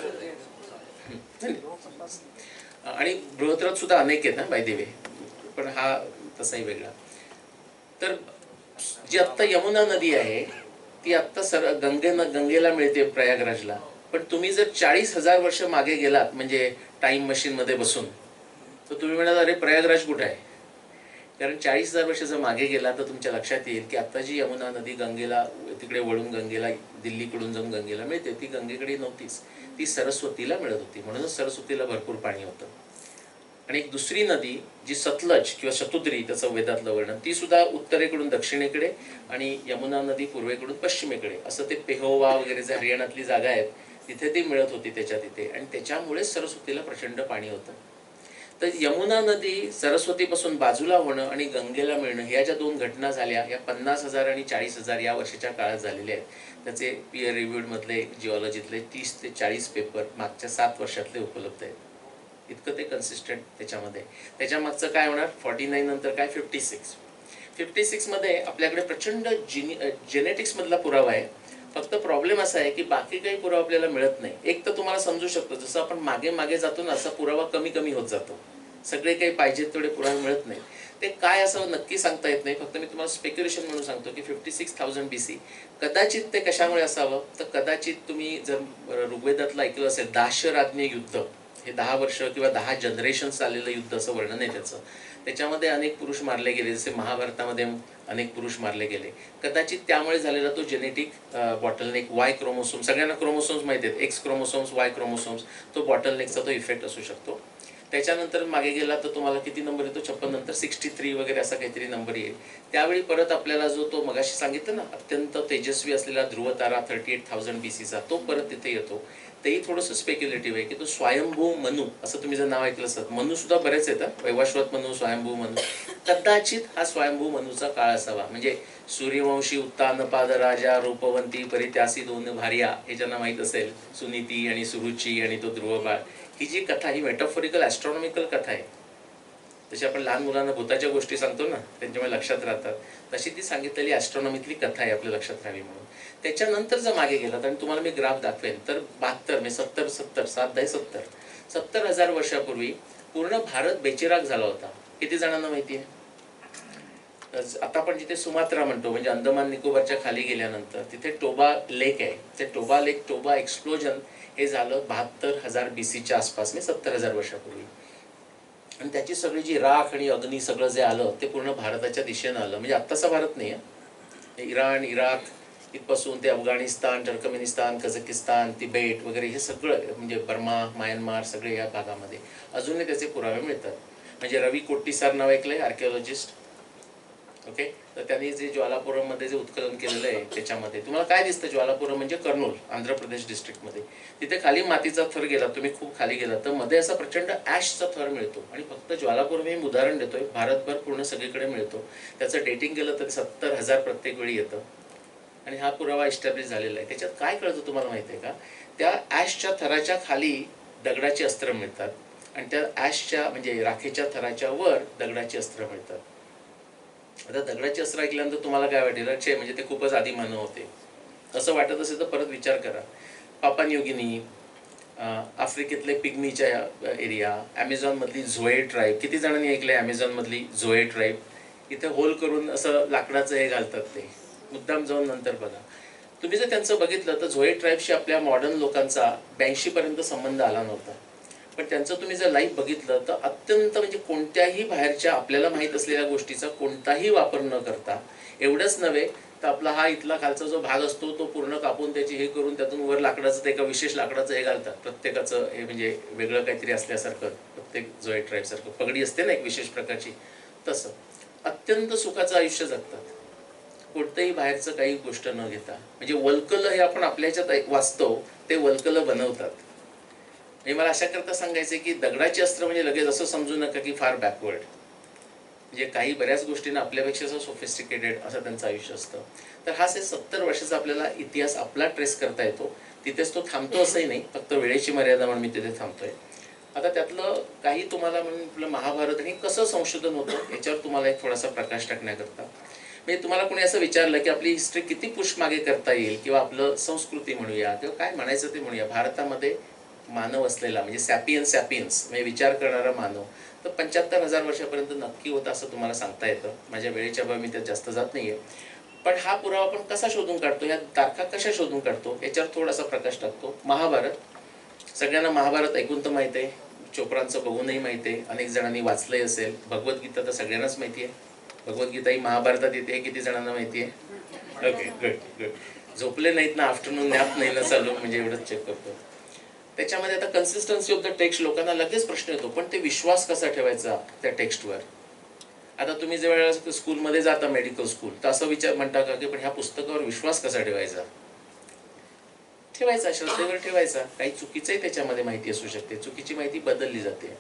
आणि बृहद्रथ सुद्धा अनेक आहेत ना बाय द वे, पण हा तसाही वेगळा. तर जी आत्ता यमुना नदी आहे ती आत्ता गंगेला मिळते प्रयागराजला. पण तुम्ही जर 40,000 वर्ष मागे गेलात म्हणजे टाइम मशीन मध्ये बसून, तर तुम्ही म्हणाल अरे प्रयागराज कुठे आहे? कारण 40,000 वर्ष जर मागे गेला तर तुमच्या लक्षात येईल की आता जी यमुना नदी गंगेला तिकडे वळून गंगेला, दिल्लीकडून जाऊन गंगेला मिळते, ती गंगेकडे नव्हतीच, ती सरस्वतीला मिळत होती. म्हणूनच सरस्वतीला भरपूर पाणी होतं. आणि एक दुसरी नदी जी सतलज किंवा शतुद्री, त्याचं वेदातलं वर्णन, ती सुद्धा उत्तरेकडून दक्षिणेकडे आणि यमुना नदी पूर्वेकडून पश्चिमेकडे, असं ते पेहोवा वगैरे जे हरियाणातली जागा आहेत तिथे ती मिळत होती त्याच्या तिथे. आणि त्याच्यामुळे सरस्वतीला प्रचंड पाणी होतं. तर यमुना नदी सरस्वतीपासून बाजूला होणं आणि गंगेला मिळणं ह्या ज्या 2 घटना झाल्या, या 50,000 आणि 40,000 या वर्षाच्या काळात झालेल्या आहेत. त्याचे पीअर रिव्ह्यूड मधले जिओलॉजीतले 30 ते 40 पेपर मागच्या 7 वर्षातले उपलब्ध आहेत. इतकं ते कन्सिस्टंट त्याच्यामध्ये. त्याच्या मागचं काय होणार? 49 नंतर काय? 56 मध्ये आपल्याकडे प्रचंड जेनेटिक्स मधला पुरावा आहे. फक्त प्रॉब्लेम असा आहे की बाकी काही पुरावा आपल्याला मिळत नाही. एक तर तुम्हाला समजू शकतो, जसं आपण मागे मागे जातो ना, असा पुरावा कमी कमी होत जातो. सगळे काही पाहिजेत तेवढे पुरावे मिळत नाही. ते काय असं नक्की सांगता येत नाही. फक्त मी तुम्हाला स्पेक्युलेशन म्हणून सांगतो की 56,000 BC कदाचित ते कशामुळे असावं, तर कदाचित तुम्ही जर ऋग्वेदातलं ऐकलं असेल, दाशराज्ञी युद्ध, हे 10 वर्ष किंवा 10 जनरेशन चाललेलं युद्ध असं वर्णन आहे त्याचं. त्याच्यामध्ये अनेक पुरुष मारले गेले, जसे महाभारतामध्ये अनेक पुरुष मारले गेले. कदाचित त्यामुळे झालेला तो जेनेटिक बॉटलनेक, वाय क्रोमोसोम, सगळ्यांना क्रोमोसोम्स माहिती आहेत, एक्स क्रोमोसोम्स, वाय क्रोमोसोम्स, तो बॉटलनेकचा तो इफेक्ट असू शकतो. त्याच्यानंतर मागे गेला तर तुम्हाला किती नंबर येतो? 56 नंतर 63 वगैरे असा काहीतरी नंबर येईल. त्यावेळी परत आपल्याला जो तो मगाशी सांगितलं ना अत्यंत तेजस्वी असलेला ध्रुवतारा 38,000 BCचा, तो परत तिथे येतो. तेही थोडंसं स्पेक्युलेटिव्ह आहे की तो स्वयंभू मनु, असं तुम्ही जर नाव ऐकलं असतं, मनु सुद्धा बरेच येतात, वैवस्वत मनु, स्वयंभू मनु. कदाचित हा स्वयंभू मनुचा काळ असावा. म्हणजे सूर्यवंशी उत्तानपाद राजा रूपवंती परित्यासी 2 भार्या, हे ज्यांना माहीत असेल, सुनीती आणि सुरुची आणि तो ध्रुवबाळ, ही जी कथा, ही मेटाफोरिकल ॲस्ट्रॉनॉमिकल कथा आहे. जशी आपण लहान मुलांना भूताच्या गोष्टी सांगतो ना, त्यांच्यामुळे लक्षात राहतात, तशी ती सांगितलेली ॲस्ट्रॉनॉमिकली कथा आहे आपल्या लक्षात राहावी म्हणून. त्याच्यानंतर जर मागे गेलात, आणि तुम्हाला मी ग्राफ दाखवेन, तर 72 म्हणजे 70,000 वर्षापूर्वी पूर्ण भारत बेचिराग झाला होता. किती जणांना माहिती आहे? आता आपण जिथे सुमात्रा म्हणतो, म्हणजे अंदमान निकोबारच्या खाली गेल्यानंतर तिथे टोबा लेक आहे. ते टोबा लेक, टोबा एक्सप्लोजन हे झालं 72,000 BCच्या आसपास, म्हणजे 70,000 वर्षापूर्वी. आणि त्याची सगळी जी राख आणि अग्नी सगळं जे आलं ते पूर्ण भारताच्या दिशेनं आलं. म्हणजे आत्ताचा भारत नाही आहे, इराण, इराक इथपासून ते अफगाणिस्तान, टर्कमेनिस्तान, कझाकिस्तान, तिबेट वगैरे हे सगळं, म्हणजे बर्मा, म्यानमार, सगळे या भागामध्ये अजूनही त्याचे पुरावे मिळतात. म्हणजे रवी कोट्टीसार नाव ऐकलंय, आर्किओलॉजिस्ट, ओके. तर त्यांनी जे ज्वालापुरममध्ये जे उत्खनन केलेलं आहे त्याच्यामध्ये तुम्हाला काय दिसतं? ज्वालापुरम म्हणजे कर्नूल, आंध्र प्रदेश डिस्ट्रिक्टमध्ये. तिथे खाली मातीचा थर गेला, तुम्ही खूप खाली गेला तर मध्ये असा प्रचंड ॲशचा थर मिळतो. आणि फक्त ज्वालापुरम हे उदाहरण देतोय, भारतभर पूर्ण सगळीकडे मिळतो. त्याचं डेटिंग केलं तर 70,000 प्रत्येक वेळी येतं. आणि हा पुरावा इस्टॅब्लिश झालेला आहे. त्याच्यात काय कळतं तुम्हाला माहिती आहे का? त्या ॲशच्या थराच्या खाली दगडाची अस्त्र मिळतात आणि त्या ॲशच्या म्हणजे राखेच्या थराच्या वर दगडाची अस्त्र मिळतात. आता दगडाची अस्त्र ऐकल्यानंतर तुम्हाला काय वाटेल? अच्छे, म्हणजे ते खूपच आधी मानव होते असं वाटत असेल तर परत विचार करा. पापा न्यू गिनी, आफ्रिकेतले पिग्मीच्या एरिया, ॲमेझॉनमधली झोए ट्राईब, किती जणांनी ऐकलंय ॲमेझॉनमधली झोए ट्राईब? इथे होल करून असं लाकडाचं हे घालतात, ते मुद्दाम जाऊन नंतर बघा. तुम्ही जर त्यांचं बघितलं तर झोए ट्राईबशी आपल्या मॉडर्न लोकांचा 82पर्यंत संबंध आला नव्हता. पण त्यांचं तुम्ही जर लाईव्ह बघितलं तर अत्यंत, म्हणजे कोणत्याही बाहेरच्या आपल्याला माहीत असलेल्या गोष्टीचा कोणताही वापर न करता, एवढंच नव्हे तर आपला हा इथला खालचा जो भाग असतो तो पूर्ण कापून त्याची हे करून त्यातून वर लाकडाचं, ते एका विशेष लाकडाचं हे घालतात. प्रत्येकाचं हे म्हणजे वेगळं काहीतरी असल्यासारखं, प्रत्येक झोए ट्राईबसारखं पगडी असते ना एक विशेष प्रकारची, तसं अत्यंत सुखाचं आयुष्य जगतात, कोणतंही बाहेरचं काही गोष्ट न घेता. म्हणजे वल्कल हे आपण आपल्या ह्याच्यात वाचतो, ते वल्कल बनवतात. म्हणजे मला अशा करता सांगायचं की दगडाची अस्त्र म्हणजे लगेच असं समजू नका की फार बॅकवर्ड, म्हणजे काही बऱ्याच गोष्टींना आपल्यापेक्षा असं सोफिस्टिकेटेड असं त्यांचं आयुष्य असतं. तर हा 70 वर्षाचा आपल्याला इतिहास आपला ट्रेस करता येतो. तिथेच तो थांबतो असंही नाही, फक्त वेळेची मर्यादा म्हणून मी तिथे थांबतोय. आता त्यातलं काही तुम्हाला म्हणून आपलं महाभारत आणि कसं संशोधन होतं याच्यावर तुम्हाला एक थोडासा प्रकाश टाकण्याकरता, म्हणजे तुम्हाला कोणी असं विचारलं की आपली हिस्ट्री किती पुश मागे करता येईल किंवा आपलं संस्कृती म्हणूया किंवा काय म्हणायचं ते म्हणूया, भारतामध्ये मानव असलेला म्हणजे सॅपियन्स म्हणजे विचार करणारा मानव तर 75,000 वर्षापर्यंत नक्की होता असं तुम्हाला सांगता येतं. माझ्या वेळेच्या अभावी मी त्यात जास्त जात नाहीये. पण हा पुरावा आपण कसा शोधून काढतो, ह्या तारखा कशा शोधून काढतो याच्यावर थोडासा प्रकाश टाकतो. महाभारत, सगळ्यांना महाभारत ऐकून तर माहिती आहे, चोपडांचं बघूनही माहिती आहे, अनेक जणांनी वाचलंय असेल. भगवद्गीता तर सगळ्यांनाच माहिती आहे, भगवद्गीता ही महाभारतात येते, किती जणांना माहिती आहे? Okay, good good. झोपले नाहीत ना, आफ्टरनून नॅप नाही ना चालू, म्हणजे एवढंच चेक करतो. त्याच्यामध्ये आता कन्सिस्टन्सी ऑफ द टेक्स्ट, लोकांना लगेच प्रश्न येतो, पण ते विश्वास कसा ठेवायचा त्या टेक्स्टवर. आता तुम्ही जेव्हा स्कूलमध्ये जाता, मेडिकल स्कूल, तर असं विचार म्हणता का की पण ह्या पुस्तकावर विश्वास कसा ठेवायचा? ठेवायचा, श्रद्धेवर ठेवायचा. काही चुकीचंही त्याच्यामध्ये माहिती असू शकते, चुकीची माहिती बदलली जाते.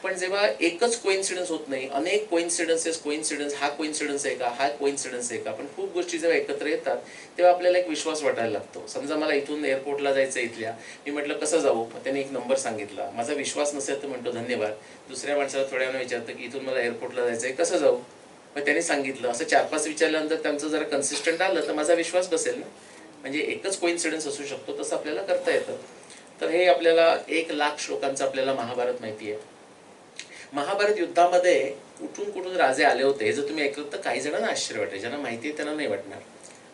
पण जेव्हा एकच कोइन्सिडन्स होत नाही, अनेक कोइन्सिडन्स, हा कोइन्सिडन्स आहे का, हा कोइन्सिडन्स आहे का, पण खूप गोष्टी जेव्हा एकत्र येतात तेव्हा आपल्याला एक विश्वास वाटायला लागतो. समजा मला इथून एअरपोर्टला जायचं इथल्या, मी म्हटलं कसं जाऊ, मग त्याने एक नंबर सांगितला, माझा विश्वास नसेल तर म्हणतो धन्यवाद. दुसऱ्या माणसाला थोड्या वेळानं विचारतं की इथून मला एअरपोर्टला जायचं आहे, कसं जाऊ, मग त्याने सांगितलं. असं 4-5 विचारल्यानंतर त्यांचं जरा कन्सिस्टंट आलं तर माझा विश्वास बसेल ना. म्हणजे एकच कोइन्सिडन्स असू शकतो, तसं आपल्याला करता येतं. तर हे आपल्याला 1,00,000 श्लोकांचं आपल्याला महाभारत माहिती आहे. महाभारत युद्धामध्ये कुठून कुठून राजे आले होते हे जर तुम्ही ऐकलं तर काही जणांना आश्चर्य वाटेल, ज्यांना माहिती आहे त्यांना नाही वाटणार.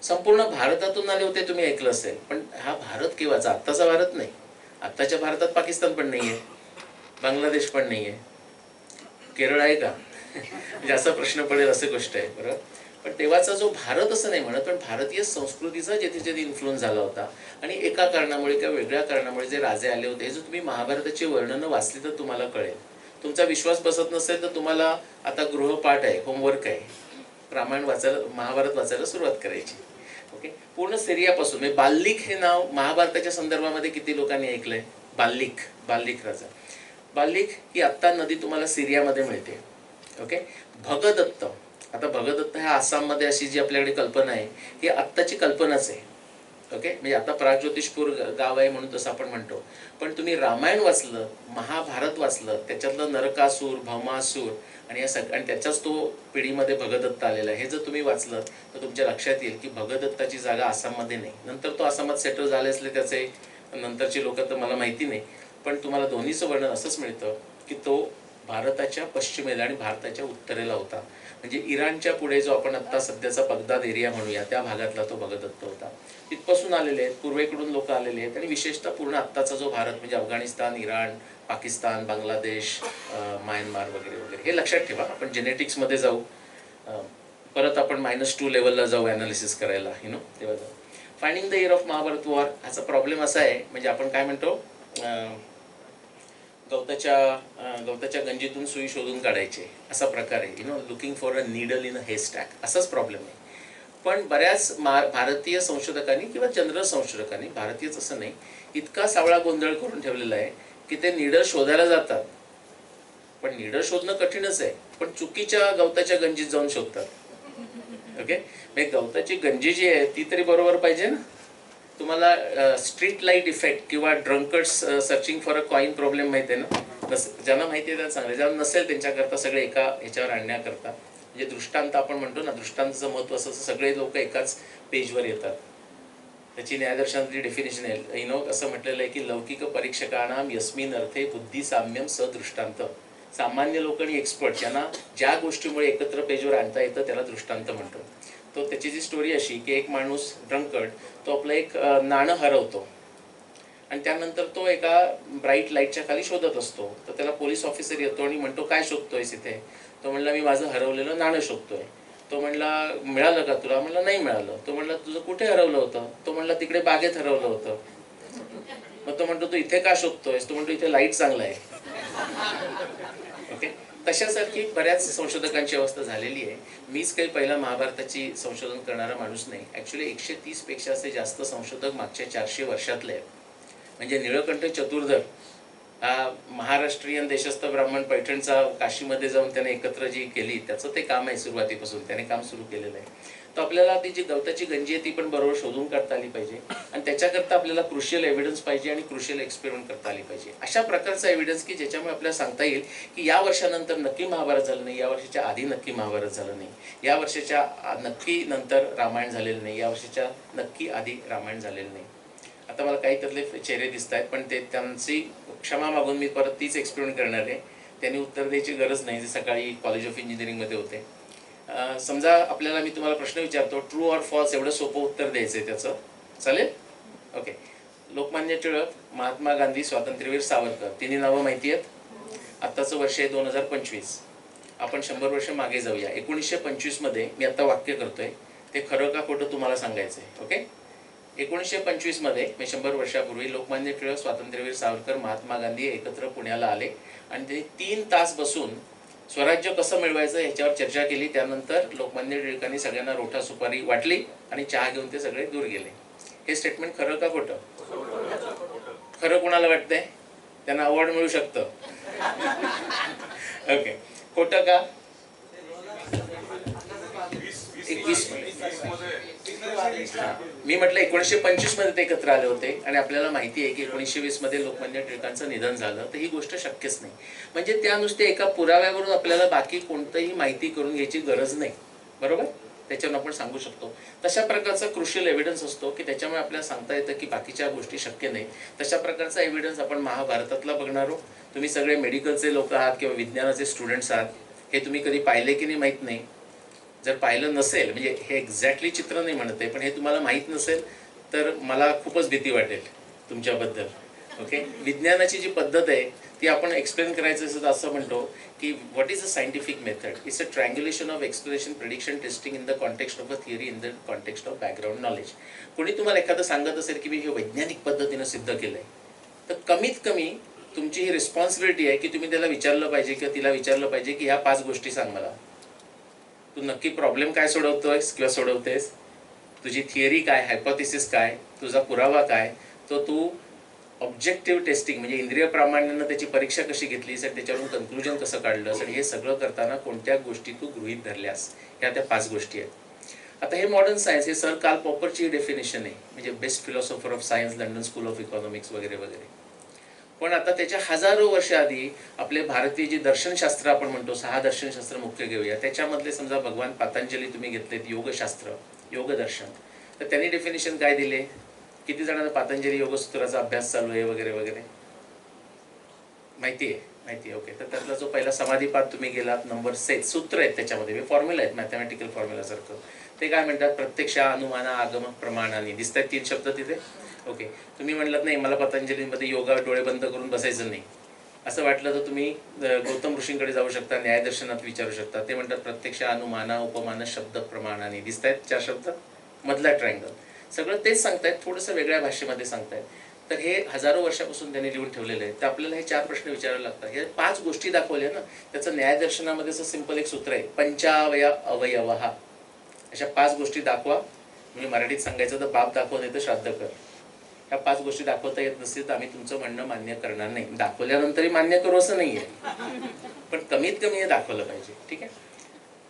संपूर्ण भारतातून आले होते, तुम्ही ऐकलं असेल. पण हा भारत केव्हाचा, आत्ताचा भारत नाही. आत्ताच्या भारतात पाकिस्तान पण नाहीये, बांगलादेश पण नाहीये, केरळ आहे का? म्हणजे असा प्रश्न पडेल, असं गोष्ट आहे, बरोबर. पण तेव्हाचा जो भारत असं नाही म्हणत, पण भारतीय संस्कृतीचा जेथे जेथे इन्फ्लुएन्स झाला होता आणि एका कारणामुळे किंवा वेगळ्या कारणामुळे जे राजे आले होते, हे जर तुम्ही महाभारताची वर्णनं वाचली तर तुम्हाला कळेल. तुमचा विश्वास बसत नसेल तर तुम्हाला आता गृहपाठ आहे, होमवर्क आहे, रामायण वाचायला, महाभारत वाचायला सुरुवात करायची. ओके, पूर्ण सिरियापासून, म्हणजे बाल्लिक हे नाव महाभारताच्या संदर्भामध्ये किती लोकांनी ऐकलंय? बाल्लिक राजा. बाल्लिक ही आत्ता नदी तुम्हाला सिरियामध्ये मिळते. ओके, भगदत्त, आता भगदत्त ह्या आसाममध्ये अशी जी आपल्याकडे कल्पना आहे ही आत्ताची कल्पनाच आहे. ओके, म्हणजे आता प्रागज्योतिषपूर गाव आहे म्हणून तसं आपण म्हणतो. पण तुम्ही रामायण वाचलं, महाभारत वाचलं, त्याच्यातलं नरकासूर, भौमासूर आणि आणि त्याच्याच तो पिढीमध्ये भगदत्त आलेला आहे, हे जर तुम्ही वाचलं तर तुमच्या लक्षात येईल की भगदत्ताची जागा आसाममध्ये नाही. नंतर तो आसामात सेटल झाले असले त्याचे नंतरची लोक तर मला माहिती नाही, पण तुम्हाला दोन्हीचं वर्णन असंच मिळतं की तो भारताच्या पश्चिमेला आणि भारताच्या उत्तरेला होता. म्हणजे इराणच्या पुढे जो आपण आता सध्याचा बगदाद एरिया म्हणूया, त्या भागातला तो भगदत्त होता. तिथपासून आलेले आहेत, पूर्वेकडून लोक आलेले आहेत आणि विशेषतः पूर्ण आत्ताचा जो भारत म्हणजे अफगाणिस्तान, इराण, पाकिस्तान, बांगलादेश, म्यानमार वगैरे वगैरे, हे लक्षात ठेवा. आपण जेनेटिक्समध्ये जाऊ, परत आपण -2 लेवलला जाऊ ॲनालिसिस करायला, तेव्हा जाऊ. Finding the year of Mahabharata war, ह्याचा प्रॉब्लेम असा आहे, म्हणजे आपण काय म्हणतो, गवताच्या गंजीतून सुई शोधून काढायचे असा प्रकार आहे, looking for a needle in a haystack, असाच प्रॉब्लेम आहे. पण बऱ्याच भारतीय संशोधकांनी किंवा जनरल संशोधकांनी, भारतीयच असं नाही, इतका सावळा गोंधळ करून ठेवलेला आहे की ते नीडल शोधायला जातात, पण नीडल शोधणं कठीणच आहे, पण चुकीच्या गवताच्या गंजीत जाऊन शोधतात. ओके, म्हणजे गवताची गंजी जी आहे ती तरी बरोबर पाहिजे ना. तुम्हाला स्ट्रीट लाईट इफेक्ट किंवा drunkards searching for a coin problem माहिती आहे ना. ज्यांना माहिती आहे त्यांना चांगलं, ज्यांना नसेल त्यांच्याकरता सगळे एका ह्याच्यावर आणण्याकरता, म्हणजे दृष्टांत आपण म्हणतो ना, दृष्टांताचं महत्त्व असं, सगळे लोक एकाच पेजवर येतात. त्याची न्यायदर्शनातली डेफिनेशन आहे, असं म्हटलेलं आहे की लौकिक परीक्षकानाम यस्मिन अर्थे बुद्धी साम्यम सदृष्टांत. सामान्य लोक आणि एक्सपर्ट यांना ज्या गोष्टीमुळे एकत्र पेजवर आणता येतं त्याला दृष्टांत म्हणतो. तो त्याची जी स्टोरी अशी की एक माणूस ड्रंकर्ड, तो आपलं एक नाणं हरवतो आणि त्यानंतर तो एका ब्राईट लाईटच्या खाली शोधत असतो. तर त्याला पोलीस ऑफिसर येतो आणि म्हणतो काय शोधतोयस इथे? तो म्हणला मी माझं हरवलेलं नाणं शोधतोय. तो म्हणला मिळालं का तुला? म्हणला नाही मिळालं. तो म्हणला तुझं कुठे हरवलं होतं? तो म्हणला तिकडे बागेत हरवलं होतं. मग तो म्हणतो तू इथे का शोधतोयस? तो म्हणतो इथे लाईट चांगला आहे. ओके, तशासारखी बऱ्याच संशोधकांची अवस्था झालेली आहे. मीच काही पहिला महाभारताची संशोधन करणारा माणूस नाही. ॲक्च्युली 130 पेक्षा जास्त संशोधक मागच्या 400 वर्षातले आहेत. म्हणजे निळकंठ चतुर्धर हा महाराष्ट्रीयन देशस्थ ब्राह्मण पैठणचा काशीमध्ये जाऊन त्याने एकत्र जी केली त्याचं ते काम आहे. सुरुवातीपासून त्याने काम सुरू केलेलं आहे. तर आपल्याला ती जी गवताची गंजी आहे ती पण बरोबर शोधून काढता आली पाहिजे आणि त्याच्याकरता आपल्याला क्रुशियल एव्हिडन्स पाहिजे आणि क्रुशियल एक्सपेरिमेंट करता आली पाहिजे. अशा प्रकारचा एव्हिडन्स की ज्याच्यामुळे आपल्याला सांगता येईल की या वर्षानंतर नक्की महाभारत झालं नाही, या वर्षाच्या आधी नक्की महाभारत झालं नाही, या वर्षाच्या नक्की नंतर रामायण झालेलं नाही, या वर्षाच्या नक्की आधी रामायण झालेलं नाही. आता मला काही त्यातले चेहरे दिसत आहेत पण ते त्यांची क्षमा मागून मी परत तीच एक्सपेरिमेंट करणार आहे. त्यांनी उत्तर द्यायची गरज नाही जे सकाळी कॉलेज ऑफ इंजिनिअरिंगमध्ये होते. समजा आपल्याला मी तुम्हाला प्रश्न विचारतो, ट्रू ऑर फॉल्स एवढं सोपं उत्तर द्यायचं आहे त्याचं, चालेल? ओके. लोकमान्य टिळक, महात्मा गांधी, स्वातंत्र्यवीर सावरकर तिन्ही नावं माहिती आहेत. आत्ताचं वर्ष आहे 2025. आपण 100 वर्ष मागे जाऊया. 1925 मध्ये मी आता वाक्य करतोय ते खरं का खोटं तुम्हाला सांगायचं आहे. ओके. 1925 मध्ये मी 100 वर्षापूर्वी लोकमान्य टिळक, स्वातंत्र्यवीर सावरकर, महात्मा गांधी एकत्र पुण्याला आले आणि ते 3 तास बसून स्वराज्य कसं मिळवायचं ह्याच्यावर चर्चा केली. त्यानंतर लोकमान्य टिळकांनी सगळ्यांना रोटा सुपारी वाटली आणि चहा घेऊन ते सगळे दूर गेले. हे स्टेटमेंट खरं का खोटं? खरं कोणाला वाटतंय? त्यांना अवॉर्ड मिळू शकतं. ओके. खोटं का? 21 मी म्हटलं 1925 मध्ये ते एकत्र आले होते आणि आपल्याला माहिती आहे की 1920 मध्ये लोकमान्य टिळकांचं निधन झालं. तर ही गोष्ट शक्यच नाही. म्हणजे त्या नुसते एका पुराव्यावरून आपल्याला बाकी कोणतंही माहिती करून घ्यायची गरज नाही. बरोबर? त्याच्यावर आपण सांगू शकतो. तशा प्रकारचा क्रुशियल एव्हिडन्स असतो की त्याच्यामुळे आपल्याला सांगता येतं की बाकीच्या गोष्टी शक्य नाही. तशा प्रकारचा एव्हिडन्स आपण महाभारतातला बघणार आहोत. तुम्ही सगळे मेडिकलचे लोक आहात किंवा विज्ञानाचे स्टुडंट्स आहात. हे तुम्ही कधी पाहिले की नाही माहीत नाही. जर पाहिलं नसेल, म्हणजे हे एक्झॅक्टली चित्र नाही म्हणत आहे पण हे तुम्हाला माहीत नसेल तर मला खूपच भीती वाटेल तुमच्याबद्दल. ओके. विज्ञानाची जी पद्धत आहे ती आपण एक्सप्लेन करायचं असेल तर असं म्हणतो की what is a scientific method? It's a triangulation of explanation prediction testing in the context of a theory in the context of background knowledge. कोणी तुम्हाला एखादं सांगत असेल की मी हे वैज्ञानिक पद्धतीनं सिद्ध केलं आहे तर कमीत कमी तुमची ही रिस्पॉन्सिबिलिटी आहे की तुम्ही त्याला विचारलं पाहिजे किंवा तिला विचारलं पाहिजे की ह्या 5 गोष्टी सांग मला. तू नक्की प्रॉब्लेम काय सोडवतोयस किंवा सोडवतेस, तुझी थिअरी काय, हायपोथेसिस काय, तुझा पुरावा काय, तो तू ऑब्जेक्टिव्ह टेस्टिंग म्हणजे इंद्रिय प्रामाण्यानं त्याची परीक्षा कशी घेतलीस आणि त्याच्यावरून कन्क्लुजन कसं काढलंस आणि हे सगळं करताना कोणत्या गोष्टी तू गृहीत धरल्यास, ह्या त्या 5 गोष्टी आहेत. आता हे मॉडर्न सायन्स, हे सर कार्ल पॉपरची डेफिनेशन आहे, म्हणजे best philosopher of science, London school of economics वगैरे वगैरे. पण आता त्याच्या हजारो वर्ष आधी आपले भारतीय जे दर्शनशास्त्र आपण म्हणतो, 6 दर्शनशास्त्र मुख्य घेऊया, त्याच्यामधले समजा भगवान पतंजली तुम्ही घेतलेत, योगशास्त्र, योगदर्शन, तर त्यांनी डेफिनेशन काय दिले? किती जणांना पतंजली योगसूत्राचा अभ्यास चालू आहे वगैरे वगैरे माहिती आहे? माहिती आहे. ओके. तर त्यातला जो पहिला समाधीपाद तुम्ही गेलात, नंबर 6 सूत्र आहेत त्याच्यामध्ये, फॉर्म्युला आहेत मॅथमॅटिकल फॉर्म्युलासारखं. ते काय म्हणतात? प्रत्यक्ष, अनुमान, आगम, प्रमाणाने. दिसत आहेत 3 शब्द तिथे. ओके. तुम्ही म्हणलात नाही मला पतंजलीमध्ये योगा डोळे बंद करून बसायचं नाही, असं वाटलं तर तुम्ही गौतम ऋषींकडे जाऊ शकता, न्यायदर्शनात विचारू शकता. ते म्हणतात प्रत्यक्ष, अनुमाना, उपमान, शब्द, प्रमाणाने. दिसत आहेत 4 शब्द, मधला ट्रायंगल. सगळं तेच सांगतायत, थोडंसं वेगळ्या भाषेमध्ये सांगतायत. तर हे हजारो वर्षापासून त्यांनी लिहून ठेवलेलं आहे. तर आपल्याला हे 4 प्रश्न विचारावे लागतात. हे 5 गोष्टी दाखवल्या ना, त्याचं न्यायदर्शनामध्ये असं सिंपल एक सूत्र आहे, पंचावय अवयवः. अशा 5 गोष्टी दाखवा, म्हणजे मराठीत सांगायचं तर बाप दाखव नाही तर श्राद्ध कर. ह्या 5 गोष्टी दाखवता येत नसतील तर आम्ही तुमचं म्हणणं मान्य करणार नाही. दाखवल्यानंतरही मान्य करू असं नाही आहे, पण कमीत कमी हे दाखवलं पाहिजे. ठीक आहे.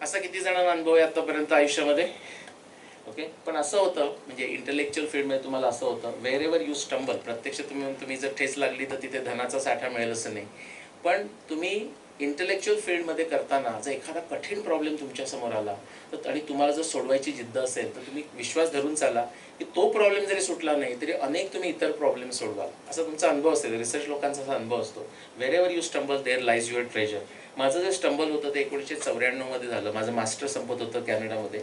असा किती जणांना अनुभव आहे आतापर्यंत आयुष्यामध्ये? ओके. पण असं होतं, म्हणजे इंटेलेक्च्युअल फील्डमध्ये तुम्हाला असं होतं, वेअर एव्हर यू स्टंबल, प्रत्यक्ष तुम्ही जर ठेच लागली तर तिथे धनाचा साठा मिळेल असं नाही. पण तुम्ही इंटेलेक्च्युअल फील्डमध्ये करताना जर एखादा कठीण प्रॉब्लेम तुमच्या समोर आला तर आणि तुम्हाला जर सोडवायची जिद्द असेल तर तुम्ही विश्वास धरून चाला की तो प्रॉब्लेम जरी सुटला नाही तरी अनेक तुम्ही इतर प्रॉब्लेम सोडवाल, असा तुमचा अनुभव असेल. रिसर्च लोकांचा असा अनुभव असतो. Wherever you stumble there lies your treasure. माझं जे स्टंबल होतं ते 1994 मध्ये झालं. माझं मास्टर संपत होतं कॅनडामध्ये.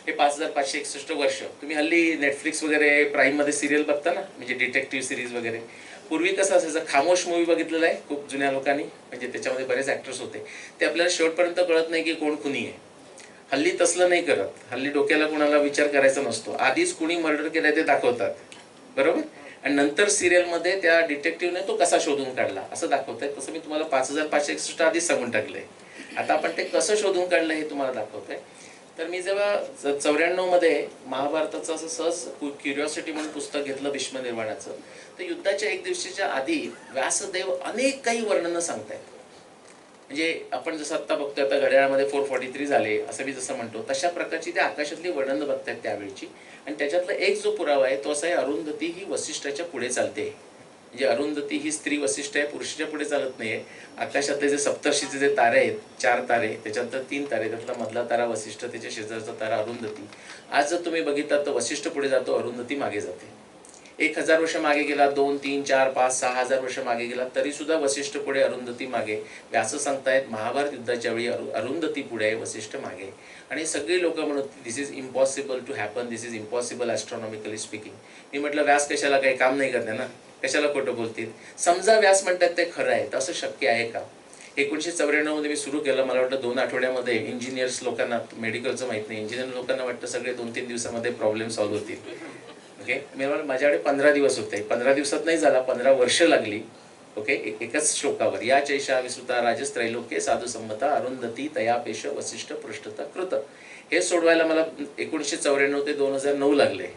हे 5561 वर्ष. तुम्ही हल्ली नेटफ्लिक्स वगैरे प्राईममध्ये सिरियल बघता ना, म्हणजे डिटेक्टिव्ह सिरीज वगैरे. पूर्वी कसं असायचं, खामोश मूवी बघितलेला आहे खूप जुन्या लोकांनी, म्हणजे त्याच्यामध्ये बरेच ॲक्टर्स होते. ते आपल्याला शेवटपर्यंत कळत नाही की कोण खुनी आहे. हल्ली तसलं नाही करत. हल्ली डोक्याला कोणाला विचार करायचा नसतो. आधीच कुणी मर्डर केलाय ते दाखवतात, बरोबर, आणि नंतर सिरियलमध्ये त्या डिटेक्टिव्हने तो कसा शोधून काढला असं दाखवताय. तसं मी तुम्हाला 5561 आधीच सांगून टाकलंय. आता आपण ते कसं शोधून काढलं हे तुम्हाला दाखवतोय. तर मी जेव्हा 94 मध्ये महाभारताचं असं सहज क्युरिओसिटी म्हणून पुस्तक घेतलं भीष्मनिर्वाणाचं, तर युद्धाच्या एक दिवशीच्या आधी व्यासदेव अनेक काही वर्णनं सांगतायत. म्हणजे आपण जसं आत्ता बघतोय, आता घड्याळामध्ये 443 झाले असं मी जसं म्हणतो, तशा प्रकारची त्या आकाशातली वर्णनं बघतायत त्यावेळची. आणि त्याच्यातला एक जो पुरावा आहे तो असा आहे, अरुंधती ही वसिष्ठाच्या पुढे चालते. म्हणजे अरुंधती ही स्त्री वसिष्ठ आहे, पुरुषाच्या पुढे चालत नाहीये. आकाशातले जे सप्तर्षीचे जे तारे आहेत, 4 तारे, त्याच्यानंतर 3 तारे, त्यातला मधला तारा वसिष्ठ, त्याच्या शेजारचा तारा अरुंधती. आज जर तुम्ही बघितलात तर वसिष्ठ पुढे जातो, अरुंधती मागे जाते. 1000 वर्ष मागे गेला, 2, 3, 4, 5, 6000 वर्ष मागे गेला, तरी सुद्धा वसिष्ठ पुढे, अरुंधती मागे. व्यास सांगतायत महाभारत युद्धाच्या वेळी अरुंधती पुढे आहे, वसिष्ठ मागे. आणि सगळी लोक म्हणत this is impossible to happen, this is impossible astronomically speaking. मी म्हटलं व्यास कशाला, काही काम नाही करते ना, कशाला खोटं बोलतील. समजा व्यास म्हणतात ते खरं आहे, तर असं शक्य आहे का? 1994 मध्ये मी सुरू केलं. मला वाटतं 2 आठवड्यामध्ये इंजिनियर्स लोकांना, मेडिकलचं माहित नाही, इंजिनियर लोकांना वाटतं सगळे 2-3 दिवसामध्ये प्रॉब्लेम सॉल्व्ह होतील. ओके, माझ्याकडे 15 दिवस होते. 15 दिवसात नाही झाला, 15 वर्ष लागली. ओके, एकच श्लोकावर, या चैषा विसुता राजस्त्रैलोक्ये साधू संमता अरुंधती तयापेश वसिष्ठ पृष्ठता कृत. हे सोडवायला मला 1994 ते 2009 लागले.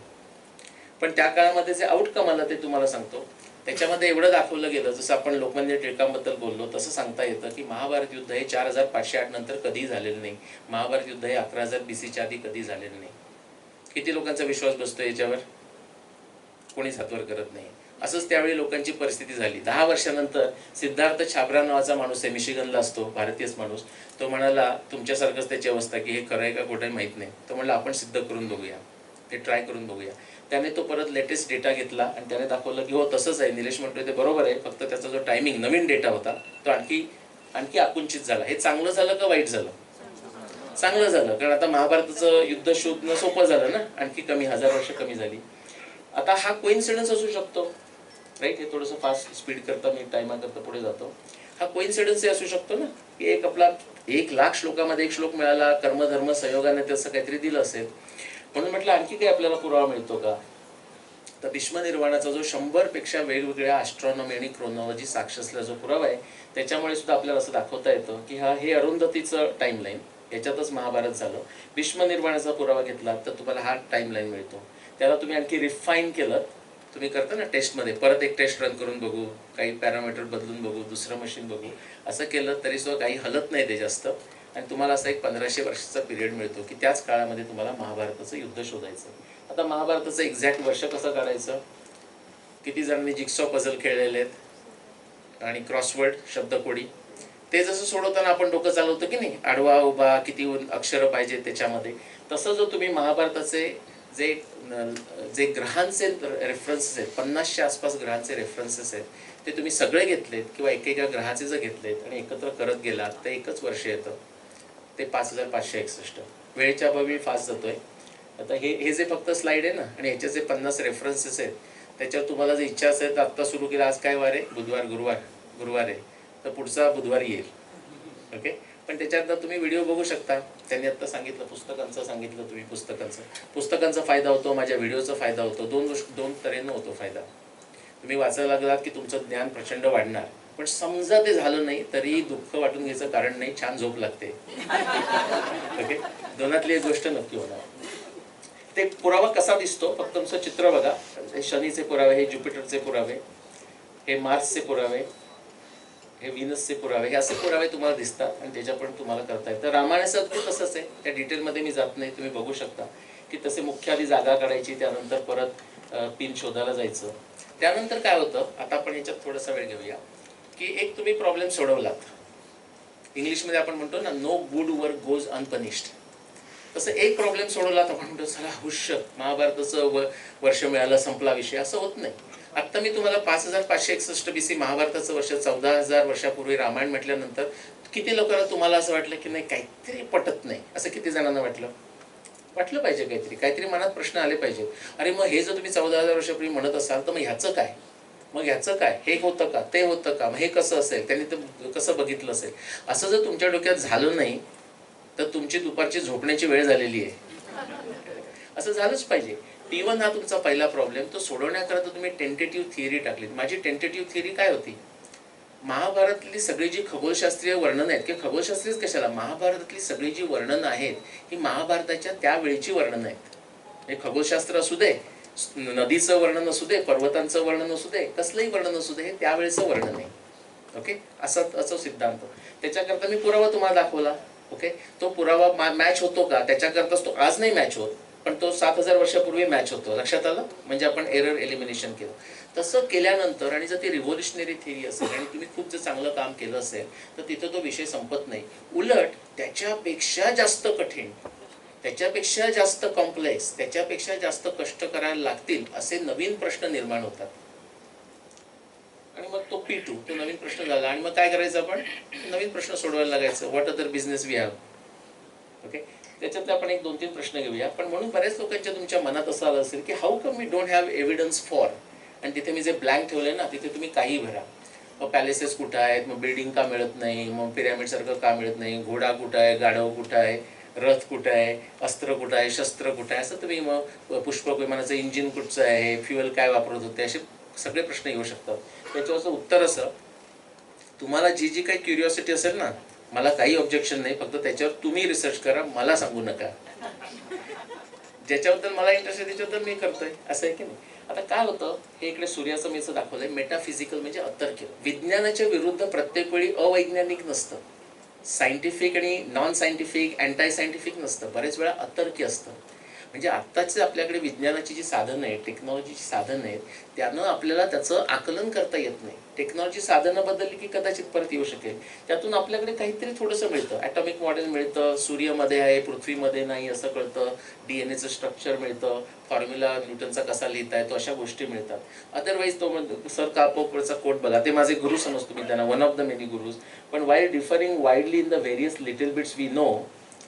पण त्या काळामध्ये जे आउटकम आलं ते तुम्हाला सांगतो. त्याच्यामध्ये एवढं दाखवलं गेलं, जसं आपण लोकमान्य टिळकांबद्दल बोललो तसं सांगता येतं की महाभारत युद्ध हे 4508 नंतर कधी झालेलं नाही. महाभारत युद्ध हे 11000 BCच्या आधी कधी झालेलं नाही. किती लोकांचा विश्वास बसतो याच्यावर? कोणीच हातवर करत नाही. असंच त्यावेळी लोकांची परिस्थिती झाली. 10 वर्षानंतर सिद्धार्थ छाबरा नावाचा माणूस आहे, मिशिगनला असतो, भारतीयच माणूस. तो म्हणाला, तुमच्यासारखंच त्याची अवस्था की हे खरं आहे का खोटं आहे माहीत नाही. तो म्हणला आपण सिद्ध करून बघूया, ते ट्राय करून बघूया. त्याने तो परत लेटेस्ट डेटा घेतला आणि त्याने दाखवलं की हो तसंच आहे, निलेश म्हणतोय ते बरोबर आहे, फक्त त्याचा जो टायमिंग नवीन डेटा होता तो आणखी आकुंचित झाला. हे चांगलं झालं का वाईट झालं? चांगलं झालं, कारण आता महाभारताचं युद्ध शोधणं सोपं झालं ना, आणखी कमी 1000 वर्ष कमी झाली. आता हा कोइन्सिडन्स असू शकतो, राईट? हे थोडंसं फास्ट स्पीड करता मी टायमा करता पुढे जातो. हा कोइन्सिडन्स असू शकतो ना, की एक आपला 1,00,000 श्लोकामध्ये एक श्लोक मिळाला, कर्मधर्म संयोगाने तसं काहीतरी दिलं असेल. म्हणून म्हटलं आणखी काही आपल्याला पुरावा मिळतो का? तर भीष्मनिर्वाणाचा जो 100 पेक्षा वेगवेगळ्या ॲस्ट्रॉनॉमी आणि क्रोनॉलॉजी साक्ष असलेला जो पुरावा आहे, त्याच्यामुळे सुद्धा आपल्याला असं दाखवता येतं की हे अरुंधतीचं टाईमलाईन, याच्यातच महाभारत झालं. भीष्मनिर्वाणाचा पुरावा घेतला तर तुम्हाला हा टाईमलाईन मिळतो. त्याला तुम्ही आणखी रिफाईन केलं, तुम्ही करता ना टेस्टमध्ये, परत एक टेस्ट रन करून बघू, काही पॅरामीटर बदलून बघू, दुसरं मशीन बघू, असं केलं तरी सुद्धा काही हलत नाही ते जास्त. आणि तुम्हाला असा एक 1500 वर्षाचा पिरियड मिळतो की त्याच काळामध्ये तुम्हाला महाभारताचं युद्ध शोधायचं. आता महाभारताचं एक्झॅक्ट वर्ष कसं काढायचं? किती जणांनी जिक्सॉ पझल खेळलेले आहेत आणि क्रॉसवर्ड शब्दकोडी, ते जसं सोडवताना आपण डोकं चालवतो की नाही, आडवा उभा किती अक्षरं पाहिजे त्याच्यामध्ये, तसं जो तुम्ही महाभारताचे जे ग्रहांचे रेफरन्सेस आहेत, 50च्या आसपास ग्रहांचे रेफरन्सेस आहेत, ते तुम्ही सगळे घेतलेत किंवा एकेका ग्रहाचे जर घेतलेत आणि एकत्र करत गेलात तर एकच वर्ष येतं, ते 5561. वेळेच्या अभावी फास्ट जातोय. आता हे जे फक्त स्लाइड आहे ना, आणि ह्याचे जे 50 रेफरन्सेस आहेत, त्याच्यावर तुम्हाला जर इच्छा असेल तर आत्ता सुरू केलं, आज काय वार आहे? गुरुवार आहे, तर पुढचा बुधवारी येईल. ओके, पण त्याच्यात तुम्ही व्हिडिओ बघू शकता. त्यांनी आत्ता सांगितलं पुस्तकांचं, सांगितलं तुम्ही पुस्तकांचा फायदा होतो, माझ्या व्हिडिओचा फायदा होतो. दोन तऱ्हेनं होतो फायदा. तुम्ही वाचायला लागलात की तुमचं ज्ञान प्रचंड वाढणार. पण समजा ते झालं नाही तरी दुःख वाटून घ्यायचं कारण नाही, छान झोप लागते. ओके, दोनातली एक गोष्ट नक्की होणार. ते पुरावा कसा दिसतो फक्त तुमचं चित्र बघा. हे शनीचे पुरावे, हे ज्युपिटरचे पुरावे, हे मार्सचे पुरावे, हे व्हीनसचे पुरावे, हे असे पुरावे तुम्हाला दिसतात आणि त्याच्या पण तुम्हाला करता येतं. रामायणाचं अगदी तसंच आहे. त्या डिटेलमध्ये मी जात नाही, तुम्ही बघू शकता की तसे मुख्य आधी जागा काढायची, त्यानंतर परत पिन शोधायला जायचं. त्यानंतर काय होतं, आता आपण याच्यात थोडासा वेळ घेऊया की एक तुम्ही प्रॉब्लेम सोडवलात. इंग्लिशमध्ये आपण म्हणतो ना, नो गुड वर्क गोज अनपनिश्ड. तसं एक प्रॉब्लेम सोडवला तर आपण म्हणतो चला हुश, महाभारताचं वर्ष मिळालं, संपला विषय. असं होत नाही. आत्ता मी तुम्हाला 5561 BC महाभारताचं वर्ष, 14,000 वर्षापूर्वी रामायण म्हटल्यानंतर किती लोकांना तुम्हाला असं वाटलं की नाही काहीतरी पटत नाही? असं किती जणांना वाटलं पाहिजे? काहीतरी मनात प्रश्न आले पाहिजे. अरे मग हे जर तुम्ही 14,000 वर्षापूर्वी म्हणत असाल तर मग ह्याचं काय? हे होतं का? ते होतं का? मग हे कसं असेल? त्यांनी तर कसं बघितलं असेल? असं जर तुमच्या डोक्यात झालं नाही तर तुमची दुपारची झोपण्याची वेळ झालेली आहे. असं झालंच पाहिजे. T1 हा तुमचा पहिला प्रॉब्लेम. तो सोडवण्याकरता तुम्ही टेंटेटिव्ह थिअरी टाकली. माझी टेंटेटिव्ह थिअरी काय होती? महाभारतातली सगळी जी खगोलशास्त्रीय वर्णनं आहेत, किंवा खगोलशास्त्रीयच कशाला, महाभारतातली सगळी जी वर्णनं आहेत ही महाभारताच्या त्यावेळीची वर्णनं आहेत. हे खगोलशास्त्र असू दे, नदीचं वर्णन असू दे, पर्वतांचं वर्णन असू दे, कसलंही वर्णन असू दे, हे त्यावेळेचं वर्णन आहे. ओके, असं सिद्धांत. त्याच्याकरता मी पुरावा तुम्हाला दाखवला. ओके, तो पुरावा मॅच होतो का, त्याच्याकरताच तो आज नाही मॅच होत, पण तो 7000 वर्षापूर्वी मॅच होतो. लक्षात आलं? म्हणजे आपण एरर एलिमिनेशन केलं. तसं केल्यानंतर आणि जर ती रिव्होल्युशनरी थिअरी असेल आणि तुम्ही खूप जर चांगलं काम केलं असेल तर तिथं तो विषय संपत नाही. उलट त्याच्यापेक्षा जास्त कठीण, त्याच्यापेक्षा जास्त कॉम्प्लेक्स, त्याच्यापेक्षा जास्त कष्ट करायला लागतील असे नवीन प्रश्न निर्माण होतात. आणि मग तो P2 तो नवीन प्रश्न झाला आणि मग काय करायचं, आपण नवीन प्रश्न सोडवायला लागायचं. What other business we have. Okay, त्याच्यात आपण एक 2-3 प्रश्न घेऊया. पण म्हणून बऱ्याच लोकांच्या तुमच्या मनात असं आलं असेल की how come we don't have evidence for, आणि तिथे मी जे ब्लँक ठेवले ना तिथे तुम्ही काही भरा. मग पॅलेसेस कुठं आहेत, मग बिल्डिंग का मिळत नाही, मग पिरॅमिड सारखं का मिळत नाही, घोडा कुठं आहे, गाढव कुठं आहे, रथ कुठं आहे, अस्त्र कुठं आहे, शस्त्र कुठं आहे, असं तुम्ही मग पुष्पक विमानाचं इंजिन कुठचं आहे, फ्युएल काय वापरत होते, असे सगळे प्रश्न येऊ शकतात. त्याच्यावरचं उत्तर असं, तुम्हाला जी जी काही क्युरिओसिटी असेल ना, मला काही ऑब्जेक्शन नाही, फक्त त्याच्यावर तुम्ही रिसर्च करा, मला सांगू नका. ज्याच्याबद्दल मला इंटरेस्ट आहे त्याच्याबद्दल मी करतोय, असं आहे की नाही. आता काय होतं, हे इकडे सूर्याचं मी असं दाखवलंय, मेटाफिजिकल म्हणजे अतर्क्य. विज्ञानाच्या विरुद्ध प्रत्येक वेळी अवैज्ञानिक नसतं, सायंटिफिक आणि नॉन सायंटिफिक, अँटाय सायंटिफिक नसतं, बरेच वेळा अतर्क्य असतं. म्हणजे आत्ताचे आपल्याकडे विज्ञानाची जी साधनं आहेत, टेक्नॉलॉजीची साधनं आहेत, त्यानं आपल्याला त्याचं आकलन करता येत नाही. टेक्नॉलॉजी साधनं बदलली की कदाचित परत येऊ शकेल. त्यातून आपल्याकडे काहीतरी थोडंसं मिळतं, ॲटॉमिक मॉडेल मिळतं, सूर्यमध्ये आहे पृथ्वीमध्ये नाही असं कळतं, DNA चं स्ट्रक्चर मिळतं, फॉर्म्युला न्यूटनचा कसा लिहिता येतो, अशा गोष्टी मिळतात. अदरवाईज तो सर कापोकरचा कोट बघा, ते माझे गुरु समजतो मी त्यांना, one of the many gurus. पण why differing widely in the various little bits we know,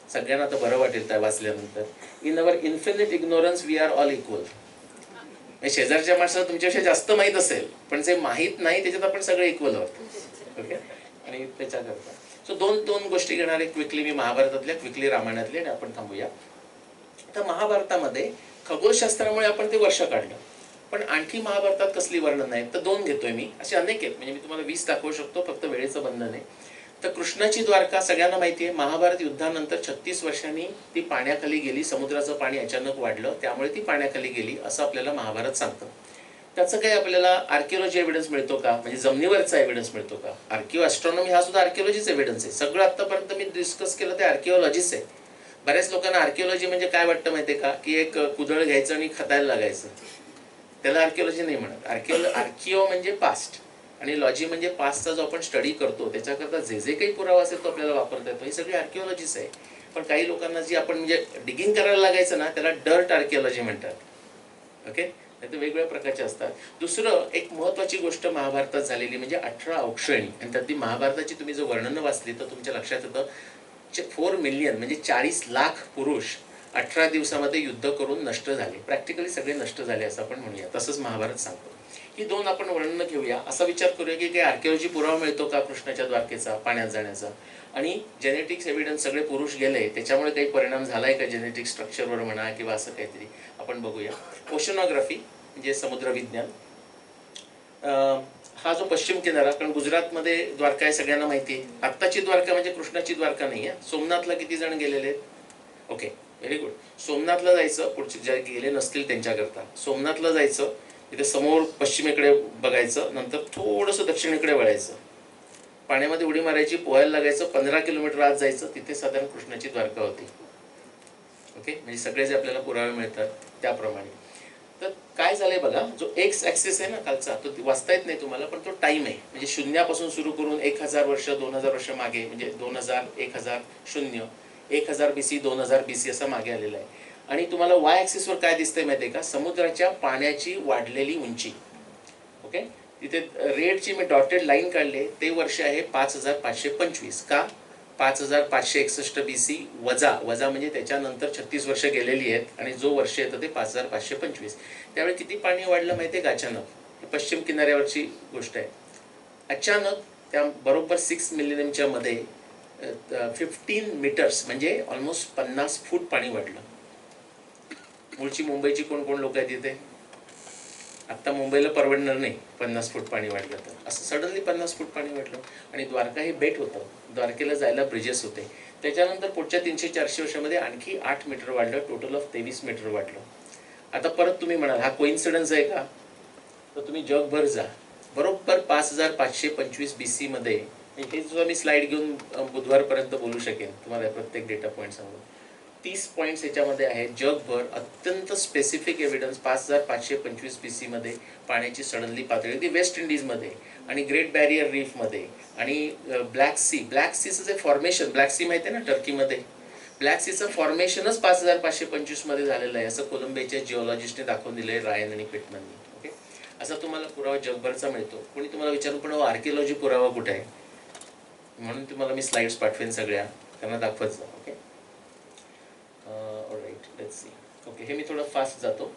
सगळ्यांना आता बरं वाटेल त्या वाचल्यानंतर, in our infinite ignorance we are all equal. शेजारच्या माणसाला तुमच्यापेक्षा जास्त माहीत असेल, पण जे माहीत नाही त्याच्यात आपण सगळे इक्वल आहोत. ओके, आणि त्याच्याकरता सो दोन गोष्टी घेणार आहे क्विकली मी, महाभारतातल्या, क्विकली रामायणातल्या, आणि आपण थांबूया. तर महाभारतामध्ये खगोलशास्त्रामुळे आपण ते वर्ष काढलं, पण आणखी महाभारतात कसली वर्णन आहेत तर 2 घेतोय मी, असे अनेक आहेत, म्हणजे मी तुम्हाला 20 दाखवू शकतो, फक्त वेळेचं बंधन आहे. तर कृष्णाची द्वारका सगळ्यांना माहिती आहे, महाभारत युद्धानंतर 36 वर्षांनी ती पाण्याखाली गेली, समुद्राचं पाणी अचानक वाढलं, त्यामुळे ती पाण्याखाली गेली असं आपल्याला महाभारत सांगतं. त्याचं काही आपल्याला आर्किओलॉजी एव्हिडन्स मिळतो का, म्हणजे जमिनीवरचा एव्हिडन्स मिळतो का. ॲस्ट्रॉनॉमी हा सुद्धा आर्किओलॉजीच एव्हिडन्स आहे. सगळं आत्तापर्यंत मी डिस्कस केलं ते आर्किओलॉजीच आहे. बऱ्याच लोकांना आर्किओलॉजी म्हणजे काय वाटतं माहिती आहे का, की एक कुदळ घ्यायचं आणि खतायला लागायचं, त्याला आर्किओलॉजी नाही म्हणत. आर्किओ म्हणजे पास्ट आणि लॉजी म्हणजे पास्टचा जो आपण स्टडी करतो, त्याच्याकरता जे जे काही पुरावा असेल तो आपल्याला वापरता येतो. ही सगळी आर्किओलॉजीच आहे. पण काही लोकांना जी आपण म्हणजे डिगिंग करायला लागायचं ना, त्याला डर्ट आर्किओलॉजी म्हणतात. ओके, ते वेगवेगळ्या प्रकारचे असतात. दुसरं एक महत्त्वाची गोष्ट महाभारतात झालेली म्हणजे 18 औक्षणी, आणि त्यातली महाभारताची तुम्ही जर वर्णनं वाचली तर तुमच्या लक्षात येतं 4 मिलियन म्हणजे 40 लाख पुरुष 18 दिवसामध्ये युद्ध करून नष्ट झाले, प्रॅक्टिकली सगळे नष्ट झाले असं आपण म्हणूया. तसंच महाभारत सांगतो. ही 2 आपण वर्णनं घेऊया, असा विचार करूया की काही आर्किओलॉजी पुरावा मिळतो का कृष्णाच्या द्वारकेचा, पाण्यात जाण्याचा, आणि जेनेटिक्स एव्हिडन्स सगळे पुरुष गेले त्याच्यामुळे काही परिणाम झालाय का जेनेटिक स्ट्रक्चरवर म्हणा किंवा असं काहीतरी आपण बघूया. ओशनोग्राफी म्हणजे समुद्रविज्ञान, हा जो पश्चिम किनारा, कारण गुजरातमध्ये द्वारका आहे सगळ्यांना माहिती आहे. आत्ताची द्वारका म्हणजे कृष्णाची द्वारका नाही आहे. सोमनाथला किती जण गेलेले आहेत? Okay, very good. सोमनाथला जायचं, पुढचे जे गेले नसतील त्यांच्याकरता, सोमनाथला जायचं, तिथे समोर पश्चिमेकडे बघायचं, नंतर थोडंसं दक्षिणेकडे वळायचं, पाण्यामध्ये उडी मारायची, पोहायला लागायचं, 15 किलोमीटर आत जायचं, तिथे साधारण कृष्णाची द्वारका होती. ओके, म्हणजे सगळे जे आपल्याला पुरावे मिळतात त्याप्रमाणे. तर काय झालंय बघा, जो एक्स ॲक्सिस आहे ना खालचा, तो वाचता येत नाही तुम्हाला, पण तो टाइम आहे. म्हणजे शून्यापासून सुरू करून 1000 वर्ष 2000 वर्ष मागे, म्हणजे 2000 1000 0 1000 BC 2000 BC असा मागे आलेला आहे. आणि तुम्हाला वाय ॲक्सिसवर काय दिसतंय माहिती आहे का, समुद्राच्या पाण्याची वाढलेली उंची. ओके, तिथे रेडची मी डॉटेड लाईन काढले, ते वर्ष आहे 5525. का 5561 BC वजा म्हणजे त्याच्यानंतर 36 वर्ष गेलेली आहेत, आणि जो वर्ष येतं ते 5525. त्यावेळी किती पाणी वाढलं माहिती आहे का अचानक? ही पश्चिम किनाऱ्यावरची गोष्ट आहे. अचानक त्या बरोबर 6 मिलियनच्या मध्ये 15 मीटर्स म्हणजे ऑलमोस्ट 50 फूट पाणी वाढलं. मूळची मुंबईची कोण कोण लोक आहेत तिथे? आत्ता मुंबईला परवडणार नाही 50 फूट पाणी वाढलं तर. असं सडनली 50 फूट पाणी वाढलं. आणि द्वारका हे बेट होतं, द्वारकेला जायला ब्रिजेस होते. त्याच्यानंतर पुढच्या 300-400 वर्षामध्ये आणखी 8 मीटर वाढलं, टोटल ऑफ 23 मीटर वाढलं. आता परत तुम्ही म्हणाल हा कोइन्सिडन्स आहे का? तर तुम्ही जगभर जा, बरोबर 5525 BC मध्ये, हे सुद्धा मी स्लाइड घेऊन बुधवारपर्यंत बोलू शकेन तुम्हाला प्रत्येक डेटा पॉईंट सांगून. 30 पॉईंट्स याच्यामध्ये आहेत जगभर, अत्यंत स्पेसिफिक एव्हिडन्स. 5525 BC मध्ये पाण्याची सडनली पातळी होती वेस्ट इंडिजमध्ये आणि ग्रेट बॅरियर रीफमध्ये आणि ब्लॅक सीचं जे फॉर्मेशन, ब्लॅक सी माहिती आहे ना टर्कीमध्ये, ब्लॅक सीचं फॉर्मेशनच 5525 मध्ये झालेलं आहे, असं कोलंबियाच्या जिओलॉजिस्टने दाखवून दिलंय, रायन आणि पिटमननी. ओके, असा तुम्हाला पुरावा जगभरचा मिळतो. कोणी तुम्हाला विचारून पण आर्किओलॉजी पुरावा कुठे आहे, म्हणून तुम्हाला मी स्लाइड्स पाठवेन सगळ्या, त्यांना दाखवत जा. Okay, all right, let's see. Okay, हे मी थोडं फास्ट जातो,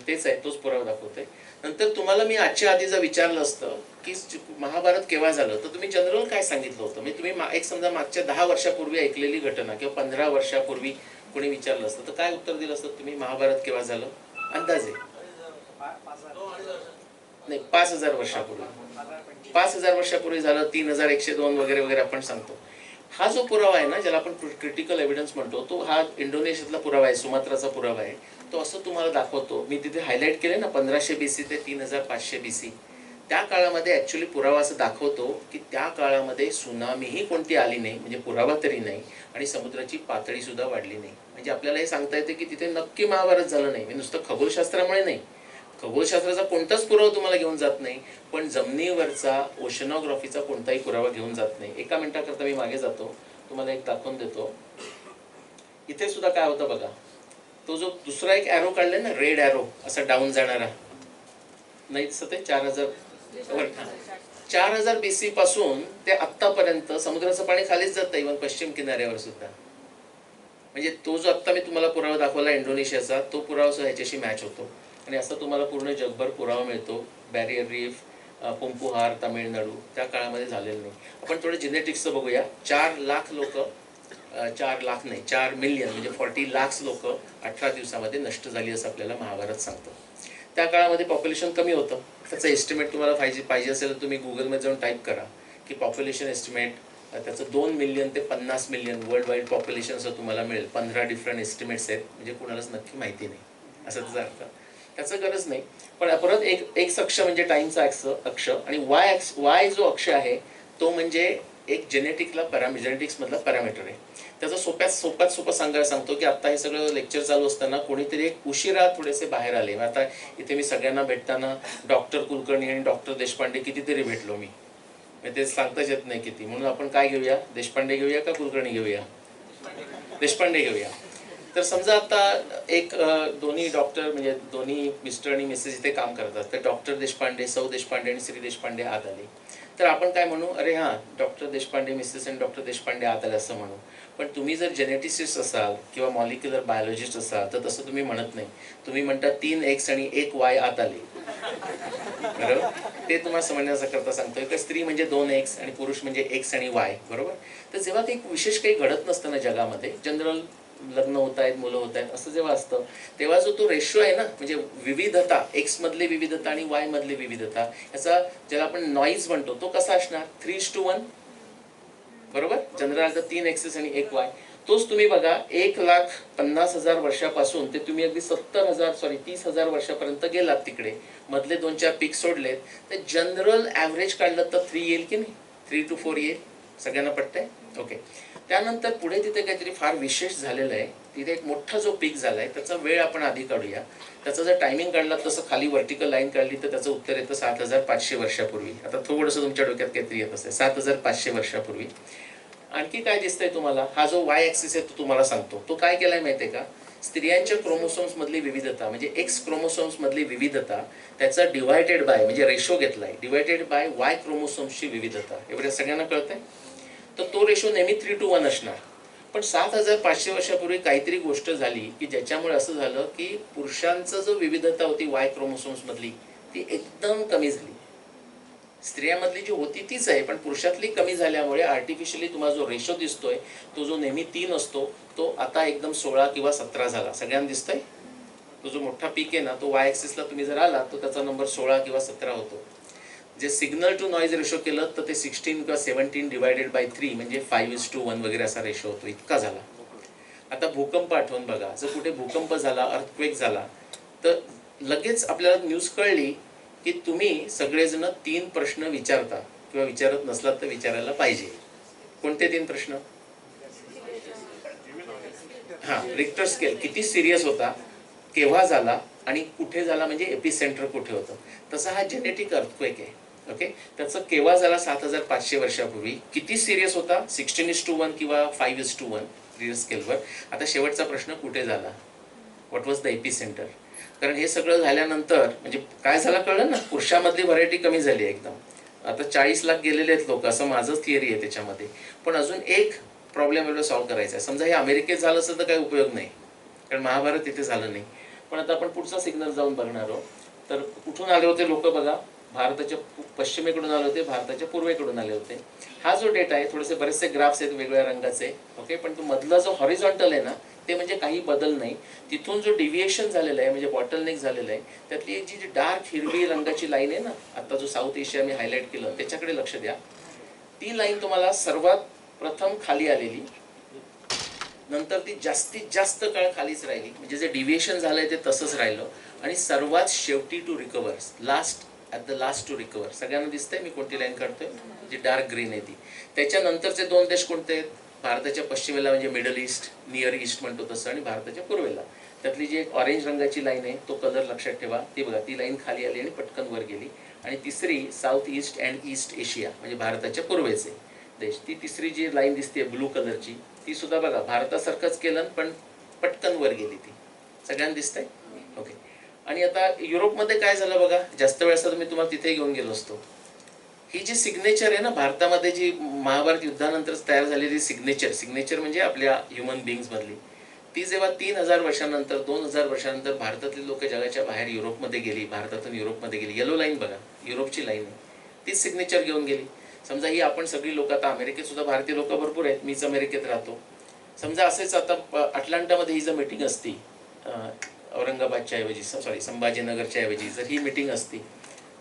तेच आहे, तोच पुरावा दाखवतोय. नंतर तुम्हाला मी आजच्या आधी जर विचारलं असतं की महाभारत केव्हा झालं, तर तुम्ही जनरल काय सांगितलं होतं. मी तुम्ही एक समजा मागच्या 10 वर्षापूर्वी ऐकलेली घटना किंवा 15 वर्षापूर्वी कोणी विचारलं असतं तर काय उत्तर दिलं असतं तुम्ही? महाभारत केव्हा झालं अंदाजे? नाही, 5000 वर्षापूर्वी. 5000 वर्षापूर्वी झालं, 3102 वगैरे वगैरे आपण सांगतो. हा जो पुरावा आहे ना, ज्याला आपण क्रिटिकल एव्हिडन्स म्हणतो, तो हा इंडोनेशियातला पुरावा आहे, सुमात्राचा पुरावा आहे. तो असं तुम्हाला दाखवतो. मी तिथे हायलाईट केले ना 1500 BC ते 3500 BC, त्या काळामध्ये ऍक्च्युली पुरावा असं दाखवतो की त्या काळामध्ये सुनामीही कोणती आली नाही, म्हणजे पुरावा तरी नाही, आणि समुद्राची पातळी सुद्धा वाढली नाही. म्हणजे आपल्याला हे सांगता येते की तिथे नक्की महाभारत झालं नाही. नुसतं खगोलशास्त्रामुळे नाही, खगोलशास्त्राचा कोणताच पुरावा तुम्हाला घेऊन जात नाही, पण जमिनीवरचा ओशनोग्राफीचा कोणताही पुरावा घेऊन जात नाही. एका मिनिटाकरता मी मागे जातो, तुम्हाला एक दाखवून देतो. इथे सुद्धा काय होतं बघा, तो जो दुसरा एक ॲरो काढलाय ना, रेड ॲरो असा डाऊन जाणारा, नाही दिसत आहे? 4000 BC पासून ते आत्तापर्यंत समुद्राचं पाणी खालीच जातं, इव्हन पश्चिम किनाऱ्यावर सुद्धा. म्हणजे तो जो आत्ता मी तुम्हाला पुरावा दाखवला इंडोनेशियाचा, तो पुरावा सुद्धा ह्याच्याशी मॅच होतो. आणि असं तुम्हाला पूर्ण जगभर पुरावा मिळतो. बॅरियर रीफ, पंपुहार, तामिळनाडू त्या काळामध्ये झालेलं नाही. आपण थोडं जेनेटिक्सचं बघूया. 4 लाख लोक, 4 लाख नाही 4 मिलियन म्हणजे 40 लाख लोक 18 दिवसामध्ये नष्ट झाली असं आपल्याला महाभारत सांगतं. त्या काळामध्ये पॉप्युलेशन कमी होतं. त्याचं एस्टिमेट तुम्हाला पाहिजे असेल तर तुम्ही गुगलमध्ये जाऊन टाईप करा की पॉप्युलेशन एस्टिमेट, त्याचं 2 मिलियन ते 50 मिलियन वर्ल्ड वाईड पॉप्युलेशन असं तुम्हाला मिळेल. 15 डिफरंट एस्टिमेट्स आहेत, म्हणजे कुणालाच नक्की माहिती नाही असं त्याचा अर्थ. त्याचं गरज नाही. पण परत एक अक्ष म्हणजे टाईमचा अक्ष, आणि वाय जो अक्ष आहे तो म्हणजे एक जेनेटिक्स मधला पॅरामीटर आहे. त्याचा सोपा सांगायला सांगतो की आता हे सगळं लेक्चर चालू असताना कोणीतरी एक उशिरा थोडेसे बाहेर आले. आता इथे मी सगळ्यांना भेटताना डॉक्टर कुलकर्णी आणि डॉक्टर देशपांडे कितीतरी भेटलो मी, ते सांगताच येत नाही किती. म्हणून आपण काय घेऊया, देशपांडे घेऊया का कुलकर्णी घेऊया? देशपांडे घेऊया. तर समजा आता एक दोन्ही डॉक्टर म्हणजे दोन्ही मिस्टर आणि मिसेस इथे काम करतात, तर डॉक्टर देशपांडे, सौ देशपांडे आणि श्री देशपांडे आत आले. तर आपण काय म्हणू, अरे हां डॉक्टर देशपांडे मिसेस आणि डॉक्टर देशपांडे आत आले असं म्हणू. पण तुम्ही जर जेनेटिसिस्ट असाल किंवा मॉलिक्युलर बायोलॉजिस्ट असाल तर तसं तुम्ही म्हणत नाही. तुम्ही म्हणता 3 X आणि 1 Y आत आले. बरोबर, ते तुम्हाला समजण्याकरता सांगतोय की स्त्री म्हणजे 2 X आणि पुरुष म्हणजे X आणि Y. बरोबर. तर जेव्हा काही विशेष काही घडत नसतं ना जगामध्ये, जनरल लग्न होत आहेत, मुलं होत आहेत, असं जेव्हा असतं तेव्हा जो तो रेशो आहे ना, म्हणजे विविधता, एक्स मधली विविधता आणि वाय मधली विविधता, याचा ज्याला आपण नॉईज म्हणतो, तो कसा असणार? 3:1. बरोबर. जनरल 3 X आणि 1 Y. तोच तुम्ही बघा 1,50,000 वर्षापासून ते तुम्ही अगदी 30,000 वर्षापर्यंत गेलात तिकडे, मधले 2-4 पीक सोडलेत, तर जनरल ॲव्हरेज काढलं तर 3 येईल की नाही? 3 to 4 येईल. सगळ्यांना पटतंय? ओके. त्यानंतर पुढे तिथे काहीतरी फार विशेष झालेलं आहे. तिथे एक मोठा जो पीक झालाय त्याचा वेळ आपण आधी काढूया. त्याचा जर टायमिंग काढला तसं खाली व्हर्टिकल लाईन काढली तर त्याचं उत्तर येतं 7,500 वर्षापूर्वी. आता थोडंसं तुमच्या डोक्यात काहीतरी येत असेल. 7,500 वर्षापूर्वी. आणखी काय दिसतंय तुम्हाला? हा जो वाय ॲक्सिस आहे तो तुम्हाला सांगतो. तो काय केलाय माहितीये का? स्त्रियांच्या क्रोमोसोम्स मधली विविधता म्हणजे एक्स क्रोमोसोम्स मधली विविधता, त्याचा डिवायडेड बाय म्हणजे रेशो घेतलाय, डिवायडेड बाय वाय क्रोमोसोम्सची विविधता. एवढ्या सगळ्यांना कळतंय? तर तो रेशो नेहमी 3:1 असणार. पण 7,500 वर्षापूर्वी काहीतरी गोष्ट झाली की ज्याच्यामुळे असं झालं की पुरुषांचं जो विविधता होती वाय क्रोमोसोम्स मधली ती एकदम कमी झाली. स्त्रियांमधली जी होती तीच आहे, पण पुरुषातली कमी झाल्यामुळे आर्टिफिशियली तुम्हाला जो रेशो दिसतोय तो जो नेहमी 3 असतो तो आता एकदम 16 किंवा 17 झाला. सगळ्यांना दिसतंय? तो जो मोठा पीक आहे ना तो वाय ॲक्सिसला तुम्ही जर आला तो त्याचा नंबर 16 किंवा 17 होतो. जे सिग्नल टू नॉईज रेशो केलं तर ते 16 किंवा 17 डिवायडेड बाय 3 म्हणजे 5:1 वगैरे असा रेशो होतो, इतका झाला. आता भूकंप आठवून बघा, जर कुठे भूकंप झाला, अर्थक्वेक झाला, तर लगेच आपल्याला न्यूज कळली की तुम्ही सगळेजण 3 प्रश्न विचारता किंवा विचारत नसलात तर विचारायला पाहिजे. कोणते 3 प्रश्न? हां, रिक्टर स्केल किती सिरियस होता, केव्हा झाला आणि कुठे झाला, म्हणजे एपिसेंटर कुठे होतं. तसा हा जेनेटिक अर्थक्वेक आहे. ओके, त्याचं केव्हा झाला 7500 वर्षापूर्वी, किती सिरियस होता 16:1 किंवा 5:1 रिक्टर स्केलवर. आता शेवटचा प्रश्न कुठे झाला, व्हॉट वॉज द एपिसेंटर. कारण हे सगळं झाल्यानंतर म्हणजे काय झालं कळलं ना, पुरुषामधली व्हरायटी कमी झाली एकदम. आता 40 लाख गेलेले आहेत लोक, असं माझंच थिअरी आहे त्याच्यामध्ये. पण अजून एक प्रॉब्लेम एवढं सॉल्व्ह करायचा आहे. समजा हे अमेरिकेत झालं असेल तर काही उपयोग नाही, कारण महाभारत तिथे झालं नाही. पण आता आपण पुढचा सिग्नल जाऊन बघणार आहोत. तर कुठून आले होते लोक बघा, भारताच्या पश्चिमेकडून आले होते, भारताच्या पूर्वेकडून आले होते. हा जो डेटा आहे, थोडेसे बरेचसे ग्राफ्स आहेत वेगवेगळ्या रंगाचे. ओके, पण तो मधला जो हॉरिझॉन्टल आहे ना, ते म्हणजे काही बदल नाही. तिथून जो डिव्हिएशन झालेला आहे, म्हणजे बॉटलनेक झालेलं आहे, त्यातली एक जी डार्क हिरवी रंगाची लाईन आहे ना, आता जो साऊथ एशिया मी हायलाईट केलं त्याच्याकडे लक्ष द्या. ती लाईन तुम्हाला सर्वात प्रथम खाली आलेली, नंतर ती जास्तीत जास्त काळ खालीच राहिली, म्हणजे जे डिव्हिएशन झालंय ते तसंच राहिलं, आणि सर्वात शेवटी to recover, at the last to recover. सगळ्यांना दिसतंय मी कोणती लाईन काढतोय, जी डार्क ग्रीन आहे ती. त्याच्यानंतरचे 2 देश कोणते आहेत, भारताच्या पश्चिमेला म्हणजे मिडल ईस्ट, नियर ईस्ट म्हणतो तसं, आणि भारताच्या पूर्वेला त्यातली जी एक ऑरेंज रंगाची लाईन आहे, तो कलर लक्षात ठेवा, ती बघा, ती लाईन खाली आली आणि पटकन वर गेली. आणि तिसरी south east and east Asia म्हणजे भारताच्या पूर्वेचे देश, ती तिसरी जी लाईन दिसते ब्लू कलरची, ती सुद्धा बघा भारतासारखंच केलं पण पटकन वर गेली. ती सगळ्यांना दिसतंय. ओके, आणि आता युरोपमध्ये काय झालं बघा, जास्त वेळेस मी तुम्हाला तिथे घेऊन गेलो असतो. ही जी सिग्नेचर आहे ना भारतामध्ये, जी महाभारत युद्धानंतर तयार झालेली सिग्नेचर म्हणजे आपल्या ह्युमन बिंग्स मधली, ती जेव्हा 3000 वर्षानंतर 2000 वर्षानंतर भारतातली लोक जगाच्या बाहेर युरोपमध्ये गेली, भारतातून युरोपमध्ये गेली, येलो लाईन बघा, युरोपची लाईन आहे, तीच सिग्नेचर घेऊन गेली. समजा ही आपण सगळी लोक, आता अमेरिकेत सुद्धा भारतीय लोक भरपूर आहेत, मीच अमेरिकेत राहतो. समजा असेच आता अटलांटामध्ये ही जर मीटिंग असती, औरंगाबादच्या ऐवजी संभाजीनगरच्या ऐवजी जर ही मीटिंग असती,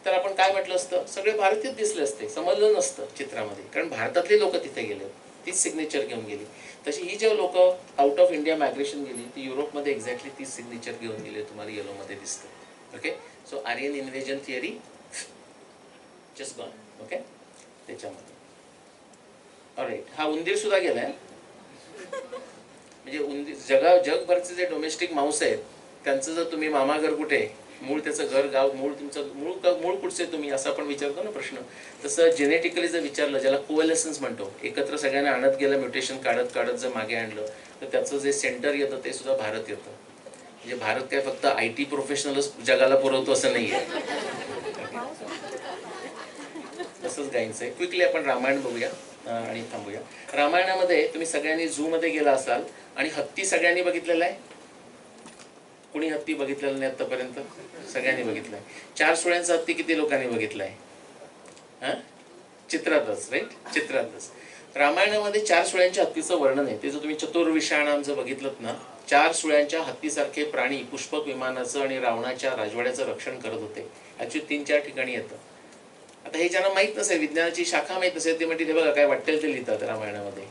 तर आपण काय म्हटलं असतं, सगळे भारतीय दिसले असते, समजलं नसतं चित्रामध्ये, कारण भारतातले लोक तिथे गेले, तीच सिग्नेचर घेऊन गेली. तशी ही जेव्हा लोक आउट ऑफ इंडिया मायग्रेशन गेली, ती युरोपमध्ये एक्झॅक्टली तीच सिग्नेचर घेऊन गेली, तुम्हाला येलोमध्ये दिसतं. Okay, so Aryan invasion theory just gone. Okay, त्याच्यामध्ये ऑलराईट, हा उंदीर सुद्धा गेलाय. म्हणजे उंदीर जगभरचे जे डोमेस्टिक माऊस आहेत, त्यांचं जर तुम्ही मामाघर कुठे, मूळ त्याचं घर, गाव, तुमचं मूळ कुठचे तुम्ही, असं आपण विचारतो ना प्रश्न, तसं जेनेटिकली जर विचारलं, ज्याला कोएलेसन्स म्हणतो, एकत्र सगळ्यांना आणत गेलं, म्युटेशन काढत काढत जर मागे आणलं, तर त्याचं जे सेंटर येतं ते सुद्धा भारत येतं. म्हणजे भारत काय फक्त IT प्रोफेशनलच जगाला पुरवतो असं नाही आहे. तसंच गायींचं आहे. क्विकली आपण रामायण बघूया आणि थांबूया. रामायणामध्ये तुम्ही सगळ्यांनी झू मध्ये गेला असाल आणि हत्ती सगळ्यांनी बघितलेला आहे. कुणी हत्ती बघितलेलं नाही आतापर्यंत? सगळ्यांनी बघितलाय. 4 सुळ्यांचा हत्ती किती लोकांनी बघितलाय? चित्रातच, राईट, चित्रातच. रामायणामध्ये 4 सुळ्यांच्या हत्तीचं वर्णन आहे. ते जर तुम्ही चतुर्विषाणाम जर बघितलं ना, 4 सुळ्यांच्या हत्तीसारखे प्राणी पुष्पक विमानाचं आणि रावणाच्या राजवाड्याचं रक्षण करत होते. ऍक्च्युली 3-4 ठिकाणी येतं. आता हे ज्यांना माहित नसेल, विज्ञानाची शाखा माहित नसेल, ते म्हणते ते बघा काय वाटेल ते लिहितात रामायणामध्ये,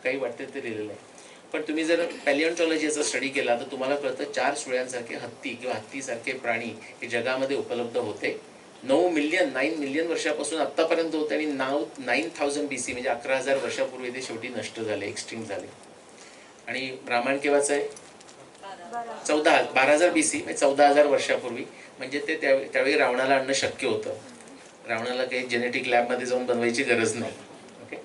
काही वाटेल ते लिहिलेलं आहे. पण तुम्ही जर पॅलिओन्टॉलॉजीचा स्टडी केला तर तुम्हाला कळतं 4 सुळ्यांसारखे हत्ती किंवा हत्तीसारखे प्राणी हे जगामध्ये उपलब्ध होते. 9 मिलियन वर्षापासून आतापर्यंत होते, आणि 9000 BC म्हणजे 11,000 वर्षापूर्वी ते शेवटी नष्ट झाले, एक्सटिंक्ट झाले. आणि रामायण केव्हाचं आहे? 12,000 BC म्हणजे 14,000 वर्षापूर्वी. म्हणजे ते त्यावेळी रावणाला आणणं शक्य होतं. रावणाला काही जेनेटिक लॅबमध्ये जाऊन बनवायची गरज नाही. ओके,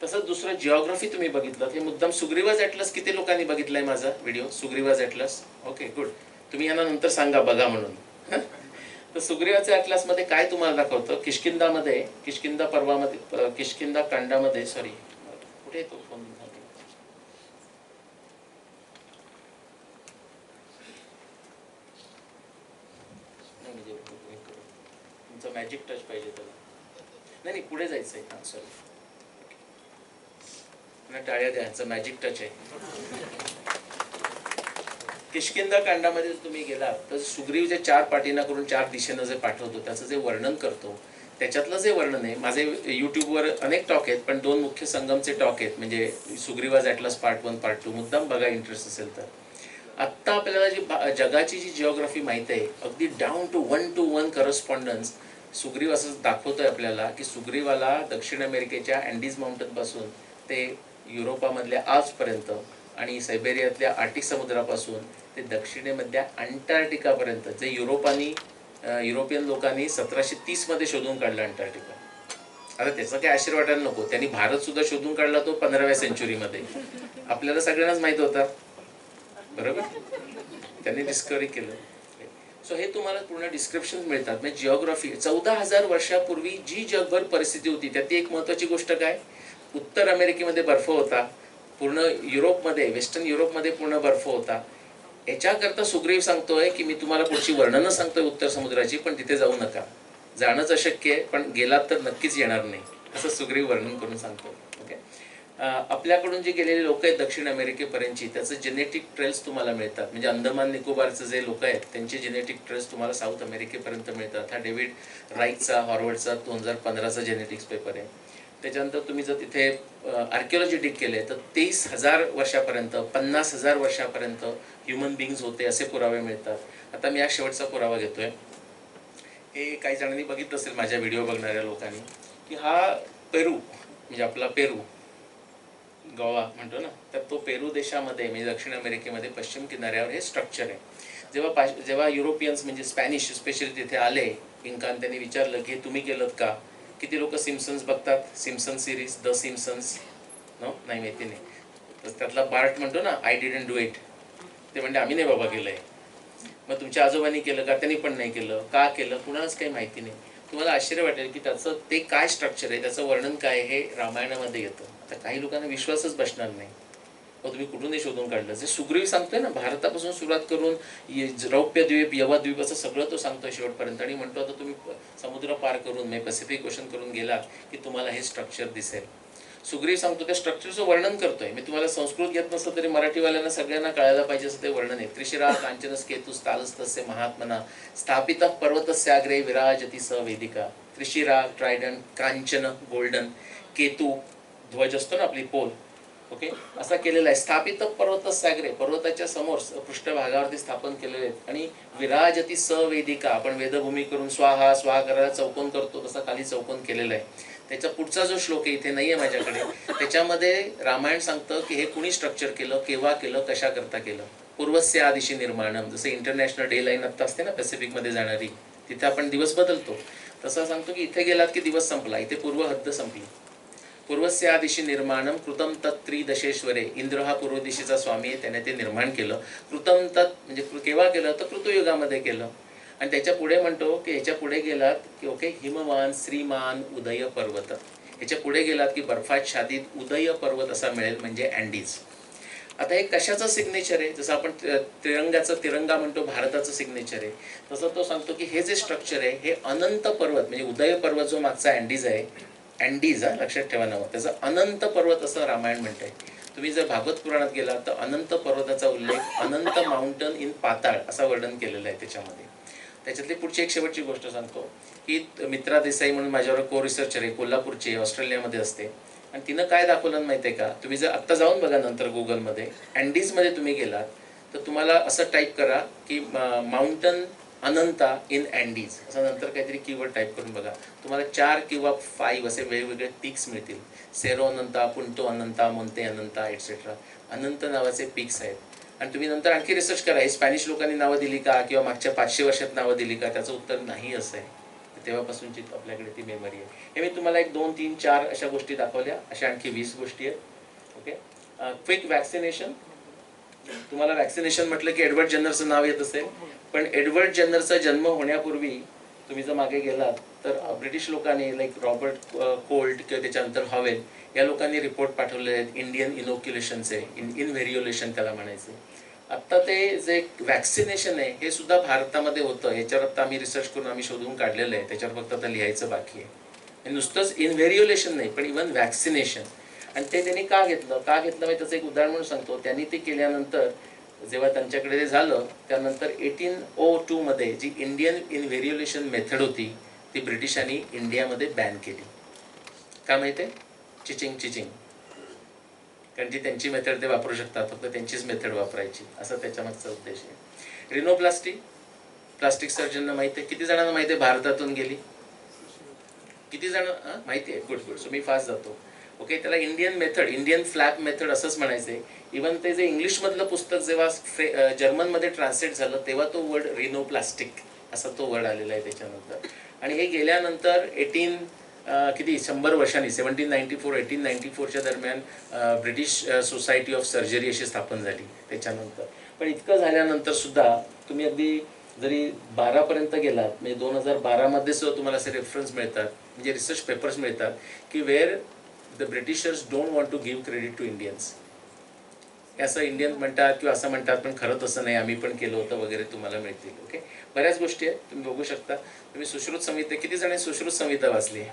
तसंच दुसरं जिओग्राफी तुम्ही बघितलं, हे मुद्दाम सुग्रीवाज ॲटलस किती लोकांनी बघितलाय माझा व्हिडिओ सुग्रीवाज ॲटलस? Okay, good. तुम्ही यांना नंतर सांगा बघा म्हणून. तर सुग्रीवाच्या ॲटलसमध्ये काय तुम्हाला दाखवतं, किष्किंधामध्ये, किष्किंधा पर्वामध्ये, किष्किंधा कांडामध्ये, सॉरी कुठे तो फोन, तुमचा मॅजिक टच पाहिजे त्याला. नाही पुढे जायचंय. हां सॉरी, टाळ्या द्या, ह्याचं मॅजिक टच आहे. किष्किंधा कांडामध्ये जर तुम्ही गेलात तर सुग्रीव जे 4 पाठींना करून 4 दिशेनं जे पाठवतो त्याचं जे वर्णन करतो, त्याच्यातलं जे वर्णन आहे, माझे यूट्यूबवर अनेक टॉक आहेत, पण 2 मुख्य संगमचे टॉक आहेत, म्हणजे सुग्रीवाज ॲटलस पार्ट 1 पार्ट 2, मुद्दाम बघा इंटरेस्ट असेल तर. आत्ता आपल्याला जी जगाची जी जिओग्राफी माहीत आहे, अगदी down to 1-to-1 correspondence Sugriva असं दाखवतोय आपल्याला की सुग्रीवाला दक्षिण अमेरिकेच्या अँडीज माउंटनपासून ते युरोपामधल्या आजपर्यंत आणि सायबेरियातल्या आर्टिक समुद्रापासून ते दक्षिणेमधल्या अंटार्क्टिकापर्यंत जे युरोपियन लोकांनी 1730 मध्ये शोधून काढलं अंटार्क्टिका. आता त्याचं काही आश्चर्य वाटायला नको, त्यांनी भारत सुद्धा शोधून काढला तो 15व्या सेंचुरीमध्ये. आपल्याला सगळ्यांनाच माहित होता, बरोबर. त्यांनी डिस्कवरी केलं. सो हे तुम्हाला पूर्ण डिस्क्रिप्शन मिळतात. म्हणजे जिओग्राफी 14,000 वर्षापूर्वी जी जगभर परिस्थिती होती त्यातली एक महत्वाची गोष्ट काय, उत्तर अमेरिकेमध्ये बर्फ होता, पूर्ण युरोपमध्ये, वेस्टर्न युरोपमध्ये पूर्ण बर्फ होता. याच्याकरता सुग्रीव सांगतोय की मी तुम्हाला पुढची वर्णनं सांगतोय उत्तर समुद्राची, पण तिथे जाऊ नका, जाणंच अशक्य आहे, पण गेलात तर नक्कीच येणार नाही, असं सुग्रीव वर्णन करून सांगतो. ओके. आपल्याकडून जे गेलेले लोक आहेत दक्षिण अमेरिकेपर्यंतची, त्याचं जेनेटिक ट्रेल्स तुम्हाला मिळतात. म्हणजे अंदमान निकोबारचे जे लोक आहेत त्यांचे जेनेटिक ट्रेल्स तुम्हाला साऊथ अमेरिकेपर्यंत मिळतात. हा डेव्हिड राईटचा हार्वर्डचा 2015चा जेनेटिक्स पेपर आहे. त्याच्यानंतर तुम्ही जर तिथे आर्किओलॉजी डिग केले तर 23,000 वर्षापर्यंत, 50,000 वर्षापर्यंत ह्युमन बिंग्स होते असे पुरावे मिळतात. आता मी हा शेवटचा पुरावा घेतोय. हे काही जणांनी बघितलं असेल माझ्या व्हिडिओ बघणाऱ्या लोकांनी, की हा पेरू म्हणजे आपला पेरू गोवा म्हणतो ना, तर तो पेरू देशामध्ये म्हणजे दक्षिण अमेरिकेमध्ये पश्चिम किनाऱ्यावर हे स्ट्रक्चर आहे. जेव्हा युरोपियन्स म्हणजे स्पॅनिश स्पेशली तिथे आले इंकान, त्यांनी विचारलं की तुम्ही केलं का. किती लोक सिम्पसन्स बघतात, सिम्पसन सिरीज, द सिम्पसन्स? नाही, माहिती नाही. तर त्यातला बार्ट म्हणतो ना, आय डिडंट डू इट, ते म्हणजे आम्ही नाही बाबा केलंय. मग तुमच्या आजोबांनी केलं का, त्यांनी पण नाही केलं. का केलं, कुणालाच काही माहिती नाही. तुम्हाला आश्चर्य वाटेल की त्याचं ते काय स्ट्रक्चर आहे, त्याचं वर्णन काय, हे रामायणामध्ये येतं. आता काही लोकांना विश्वासच बसणार नाही, मग तुम्ही कुठूनही शोधून काढलं. जे सुग्रीव सांगतोय ना, भारतापासून सुरुवात करून रौप्यद्वीप, यवाद्वीप असं सगळं तो सांगतोय शेवटपर्यंत. आणि म्हणतो आता तुम्ही समुद्र पार करून म्हणजे पॅसिफिक ओशन करून गेला की तुम्हाला हे स्ट्रक्चर दिसेल. सुग्रीव सांगतो त्या स्ट्रक्चरचं वर्णन करतोय. मी तुम्हाला संस्कृत घेत नसलं तरी मराठीवाल्यांना सगळ्यांना कळायला पाहिजे असं ते वर्णन आहे. त्रिशिरा कांचनस केतुस तालस्तस्य महात्मना स्थापितः पर्वतस्याग्रे विराजती स वेदिका. त्रिशिरा ट्रायडंट, कांचन गोल्डन, केतू ध्वज असतो ना आपली पोल, ओके, असा केलेला आहे. स्थापित पर्वतस्याग्रे, पर्वताच्या समोर पृष्ठभागावरती स्थापन केलेले आहेत. आणि विराजती स वेदिका, आपण वेदभूमी करून स्वाहा स्वाहा करायला चौकोन करतो तसा खाली चौकोन केलेला आहे. त्याचा पुढचा जो श्लोक आहे, इथे नाही आहे माझ्याकडे, त्याच्यामध्ये रामायण सांगतं की हे कुणी स्ट्रक्चर केलं, केव्हा केलं, कशा करता केलं. पूर्वस्य आदिशी निर्माणम, जसं इंटरनॅशनल डे लाईन आत्ता असते ना पॅसिफिकमध्ये जाणारी, तिथे आपण दिवस बदलतो, तसं सांगतो की इथे गेलात की दिवस संपला, इथे पूर्व हद्द संपली. पूर्वस्य आदिशी निर्माणम कृतम तत् त्रिदशेश्वरे, इंद्र हा पूर्व दिशेचा स्वामी आहे, त्याने ते निर्माण केलं. कृतम तत् म्हणजे केव्हा केलं, तर कृतयुगामध्ये केलं. आणि त्याच्या पुढे म्हणतो की ह्याच्या पुढे गेलात की ओके, हिमवान श्रीमान उदय पर्वत, ह्याच्या पुढे गेलात की बर्फाच्छादित उदय पर्वत असा मिळेल, म्हणजे अँडीज. आता हे कशाचं सिग्नेचर आहे, जसं आपण तिरंगा म्हणतो भारताचं सिग्नेचर आहे, तसं तो सांगतो की हे जे स्ट्रक्चर आहे हे अनंत पर्वत म्हणजे उदय पर्वत जो मागचा अँडीज आहे, अँडीज हा लक्षात ठेवा नावं, त्याचं अनंत पर्वत असं रामायण म्हणतंय. तुम्ही जर भागवत पुराणात गेला तर अनंत पर्वताचा उल्लेख अनंत माउंटन इन पाताळ असा वर्णन केलेलं आहे त्याच्यामध्ये. त्याच्यातली पुढची एक शेवटची गोष्ट सांगतो की मित्रा देसाई म्हणून माझ्यावर को रिसर्चर आहे, कोल्हापूरची, ऑस्ट्रेलियामध्ये असते. आणि तिनं काय दाखवलं माहिती आहे का, तुम्ही जर आत्ता जाऊन बघा नंतर गुगलमध्ये, अँडीजमध्ये तुम्ही गेलात तर तुम्हाला असं टाईप करा की माउंटन अनंता इन अँडीज, असं नंतर काहीतरी कीवर्ड टाईप करून बघा, तुम्हाला 4 किंवा 5 असे वेगवेगळे पीक्स मिळतील. सेरो अनंता, पुंटो अनंता, मोंते अनंता एक्सेट्रा, अनंत नावाचे पीक्स आहेत. आणि तुम्ही नंतर आणखी रिसर्च करा, हे स्पॅनिश लोकांनी नावं दिली का किंवा मागच्या 500 वर्षात नावं दिली का, त्याचं उत्तर नाही असं आहे. तेव्हापासूनची आपल्याकडे ती मेमरी आहे. हे मी तुम्हाला 1, 2, 3, 4 अशा गोष्टी दाखवल्या, अशा आणखी 20 गोष्टी आहेत. ओके. Quick vaccination. तुम्हाला वॅक्सिनेशन म्हटलं की एडवर्ड जेनरचं नाव येत असेल, पण एडवर्ड जेनरचा जन्म होण्यापूर्वी तुम्ही जर मागे गेलात तर ब्रिटिश लोकांनी लाईक रॉबर्ट कोल्ट किंवा त्याच्यानंतर हॉवेल या लोकांनी रिपोर्ट पाठवले आहेत इंडियन इनोक्युलेशनचे, इनव्हेरिओलेशन त्याला म्हणायचे. आत्ता ते जे वॅक्सिनेशन आहे हे सुद्धा भारतामध्ये होतं. याच्यावर आता आम्ही रिसर्च करून आम्ही शोधून काढलेलं आहे, त्याच्यावर फक्त आता लिहायचं बाकी आहे. नुसतंच इनव्हेरिओलेशन नाही पण इव्हन वॅक्सिनेशन. आणि ते त्यांनी का घेतलं म्हणजे त्याचं एक उदाहरण म्हणून सांगतो. त्यांनी ते केल्यानंतर जेव्हा त्यांच्याकडे ते झालं त्यानंतर 1802 मध्ये जी इंडियन इनव्हेरिएशन मेथड होती ती ब्रिटिशांनी इंडियामध्ये बॅन केली. का माहिती आहे? चिचिंग. कारण ती त्यांची मेथड ते वापरू शकतात, फक्त त्यांचीच मेथड वापरायची, असा त्याच्यामागचा उद्देश आहे. रिनोप्लास्टी, प्लास्टिक सर्जनना माहिती आहे? किती जणांना माहिती आहे भारतातून गेली? किती जण माहिती आहे? गुड. सो मी फास्ट जातो. ओके, त्याला Indian method, Indian flap method असंच म्हणायचंय. इवन ते जे इंग्लिशमधलं पुस्तक जेव्हा जर्मनमध्ये ट्रान्सलेट झालं तेव्हा तो वर्ड रिनोप्लास्टिक असा तो वर्ड आलेला आहे त्याच्यानंतर. आणि हे गेल्यानंतर 100 वर्षांनी 1894च्या दरम्यान ब्रिटिश सोसायटी ऑफ सर्जरी अशी स्थापन झाली त्याच्यानंतर. पण इतकं झाल्यानंतर सुद्धा तुम्ही अगदी जरी 12पर्यंत गेलात, म्हणजे 2012 मध्ये सुद्धा तुम्हाला असे रेफरन्स मिळतात, म्हणजे रिसर्च पेपर्स मिळतात की where the Britishers don't want to give credit to Indians. असं इंडियन म्हणतात किंवा असं म्हणतात, पण खरंच असं नाही, आम्ही पण केलं होतं वगैरे तुम्हाला मिळतील. ओके, बऱ्याच गोष्टी आहेत तुम्ही बघू शकता. तुम्ही सुश्रुत संहिता, किती जणांनी सुश्रुत संहिता वाचली आहे?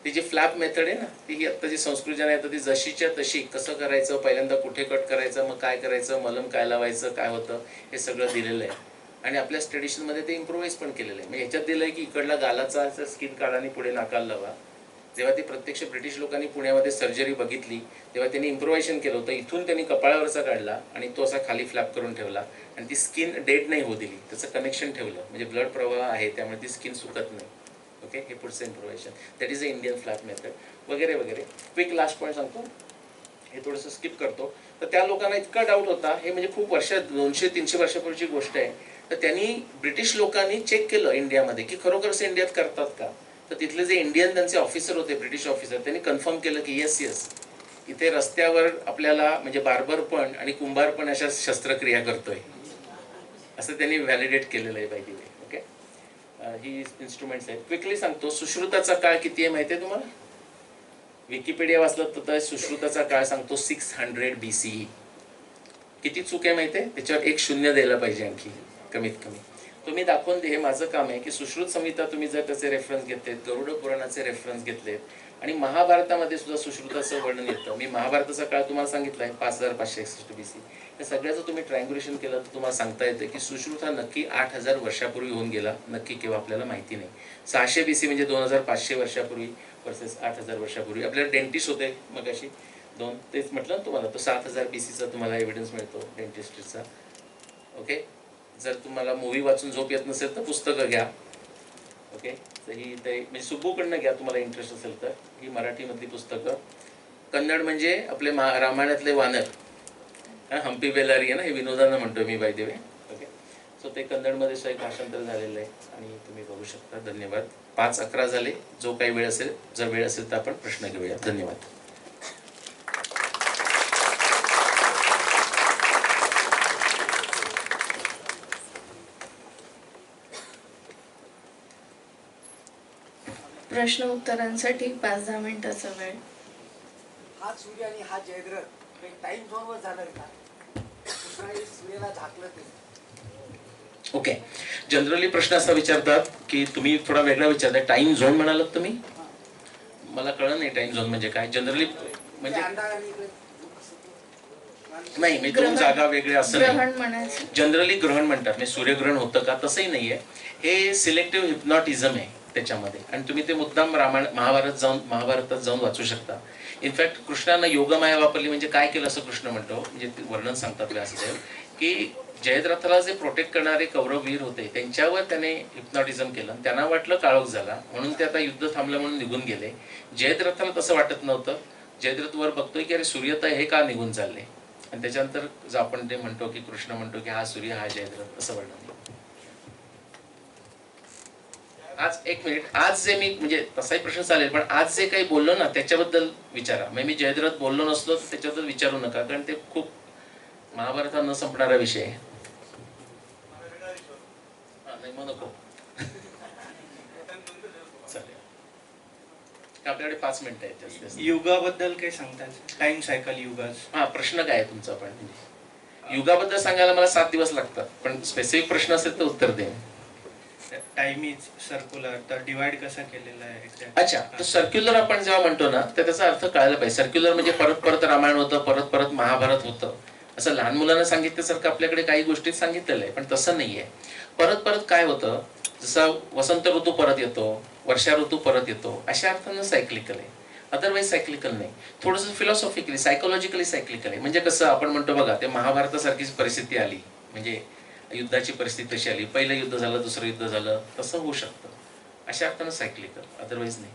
ती जी फ्लॅप मेथड आहे ना, ती आता जी संस्कृती आहे ती जशीच्या तशी कसं करायचं, पहिल्यांदा कुठे कट करायचं, मग काय करायचं, मलम काय लावायचं, काय होतं, हे सगळं दिलेलं आहे. आणि आपल्या ट्रेडिशनमध्ये ते इम्प्रोव्हाइज पण केलेलं आहे. म्हणजे ह्याच्यात दिलं आहे की इकडला गालाचा स्किन काढा आणि पुढे नाकाला लावा. जेव्हा ती प्रत्यक्ष ब्रिटिश लोकांनी पुण्यामध्ये सर्जरी बघितली तेव्हा त्यांनी इम्प्रोव्हायझेशन केलं होतं. इथून त्यांनी कपाळावरचा काढला आणि तो असा खाली फ्लॅप करून ठेवला आणि ती स्किन डेड नाही होऊ दिली, त्याचं कनेक्शन ठेवलं, म्हणजे ब्लड प्रवाह आहे त्यामुळे ती स्किन सुकत नाही. ओके, हे पुढचं improvisation, that is a Indian flap method वगैरे वगैरे. क्विक लास्ट पॉईंट सांगतो, हे थोडंसं स्किप करतो. तर त्या लोकांना इतका डाऊट होता, हे म्हणजे खूप 200-300 वर्षापूर्वीची गोष्ट आहे. तर त्यांनी ब्रिटिश लोकांनी चेक केलं इंडियामध्ये की खरोखरच इंडियात करतात का. तर तिथले जे इंडियन त्यांचे ऑफिसर होते, ब्रिटिश ऑफिसर, त्यांनी कन्फर्म केलं की येस इथे रस्त्यावर आपल्याला म्हणजे बार्बर पण आणि कुंभार पण अशा शस्त्रक्रिया करतोय, असं त्यांनी व्हॅलिडेट केलेलं आहे bye the way. Okay, he instruments आहेत. क्विकली सांगतो, सुश्रुताचा काळ किती आहे माहिती आहे तुम्हाला? विकिपीडिया वाचलं तर सुश्रुताचा काळ सांगतो 600 BCE. किती चूक आहे माहिती आहे? त्याच्यावर 1 शून्य द्यायला पाहिजे आणखी, कमीत कमी. तुम्ही दाखवून दे, हे माझं काम आहे की सुश्रुत संहिता तुम्ही जर त्याचे रेफरन्स घेतलेत, गरुड पुराणाचे रेफरन्स घेतलेत आणि महाभारतामध्ये सुद्धा सुश्रुताचं वर्णन येतं. मी महाभारताचा काळ तुम्हाला सांगितला आहे 5561 BC. या सगळ्याचं तुम्ही ट्रायंग्युलेशन केलं तर तुम्हाला सांगता येतं की सुश्रुत हा नक्की 8000 वर्षापूर्वी होऊन गेला, नक्की केव्हा आपल्याला माहिती नाही. 600 BC म्हणजे 2500 वर्षापूर्वी वर्सेस 8000 वर्षापूर्वी. आपल्याला डेंटिस्ट होते मगाशी 2, तेच म्हटलं ना तुम्हाला, तो 7000 BCचा तुम्हाला एव्हिडन्स मिळतो डेंटिस्ट्रीचा. ओके, जर तुम्हाला मूवी वाचून झोप येत नसेल तर पुस्तकं घ्या. ओके, तर ही ते म्हणजे सुब्बूकडनं घ्या तुम्हाला इंटरेस्ट असेल तर. ही मराठीमधली पुस्तकं. कन्नड म्हणजे आपले रामायणातले वानर, हम्पी बेलारी आहे ना, हे विनोदानं म्हणतो मी by the way. Okay, so ते कन्नडमध्ये एक भाषांतर झालेलं आहे आणि तुम्ही बघू शकता. धन्यवाद. 5:11 झाले. जो काही वेळ असेल, जर वेळ असेल तर आपण प्रश्न घेऊया. धन्यवाद. प्रश्न उत्तरांसाठी 5-10 मिनिटाचा वेळ. हा सूर्य आणि हा जयद्रथ टाइम झोनवर झालं का? दुसऱ्या सूर्याला झाकलं ते. ओके, जनरली प्रश्न असा विचारतात की तुम्ही थोडा वेगळा विचारताय. टाइम झोन म्हणालात तुम्ही? मला कळलं नाही टाइम झोन म्हणजे काय. जनरली म्हणजे नाही, मी 2 जागा वेगळ्या असं ग्रहण म्हणायचं. जनरली ग्रहण म्हणतात, म्हणजे सूर्यग्रहण होतं का, तसंही नाहीये. हे सिलेक्टिव्ह हिप्नॉटिझम आहे त्याच्यामध्ये, आणि तुम्ही ते मुद्दाम महाभारतात जाऊन वाचू शकता. इनफॅक्ट कृष्णानं योगमाया वापरली म्हणजे काय केलं असं कृष्ण म्हणतो, म्हणजे वर्णन सांगतात व्यासदेव की जयद्रथाला जे प्रोटेक्ट करणारे कौरववीर होते त्यांच्यावर त्याने हिप्नॉटिझम केलं. त्यांना वाटलं काळोख झाला म्हणून ते आता युद्ध थांबलं म्हणून निघून गेले. जयद्रथाला तसं वाटत नव्हतं. जयद्रथ वर बघतोय की अरे सूर्य तर हे का निघून चालले, आणि त्याच्यानंतर आपण ते म्हणतो की कृष्ण म्हणतो की हा सूर्य हा जयद्रथ, असं वर्णन. आज 1 मिनिट, आज जे मी म्हणजे तसाही प्रश्न चालेल, पण आज जे काही बोललो ना त्याच्याबद्दल विचारा. म्हणजे मी जयद्रथ बोललो नसलो तर त्याच्याबद्दल विचारू नका, कारण ते खूप महाभारतात न संपणारा विषय आहे. नाही मग नको चालेल, आपल्याकडे 5 मिनिटं आहेत जास्त. युगाबद्दल काही सांगतात? Time cycle yugas. हा, प्रश्न काय आहे तुमचा? पण युगाबद्दल सांगायला मला 7 दिवस लागतात, पण स्पेसिफिक प्रश्न असेल तर उत्तर देईन. टाइम इज सर्क्युलर, तर डिवाइड कसा केलेला आहे? अच्छा, तर सर्क्युलर आपण जेव्हा म्हणतो ना तर त्याचा अर्थ कळायला पाहिजे. सर्क्युलर म्हणजे परत परत रामायण होतं, परत परत महाभारत होतं. असं लहान मुलांना सांगितल्यासारखं आपल्याकडे काही गोष्टीत सांगितलेलं आहे, पण तसं नाहीये. परत परत काय होतं, जसं वसंत ऋतू परत येतो, वर्षा ऋतू परत येतो, अशा अर्थानं सायक्लिकल आहे, अदरवाईज सायक्लिकल नाही. थोडंसं फिलॉसॉफिकली सायकोलॉजिकली सायक्लिकल आहे. म्हणजे कसं आपण म्हणतो बघा, ते महाभारतासारखीच परिस्थिती आली, म्हणजे युद्धाची परिस्थिती तशी आली, पहिलं युद्ध झालं, दुसरं युद्ध झालं, तसं होऊ शकतं. अशा अर्थानं सायक्लिकल, अदरवाईज नाही.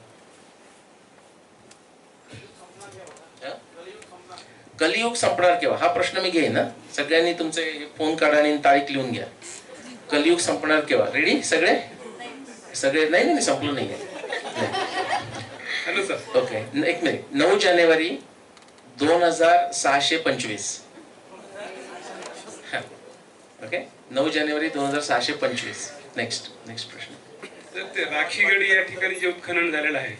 कलियुग संपणार केव्हा हा प्रश्न मी घेईन ना. सगळ्यांनी तुमचे फोन काढा आणि तारीख लिहून घ्या. कलियुग संपणार केव्हा? रेडी सगळे? सगळे नाही नाही संपलं नाहीये. Hello sir. ओके, एक मिनिट. 9 जानेवारी 2625. ओके, 9 जानेवारी 2625. नेक्स्ट प्रश्न. तर ते राखीगडी या ठिकाणी जे उत्खनन झालेलं आहे,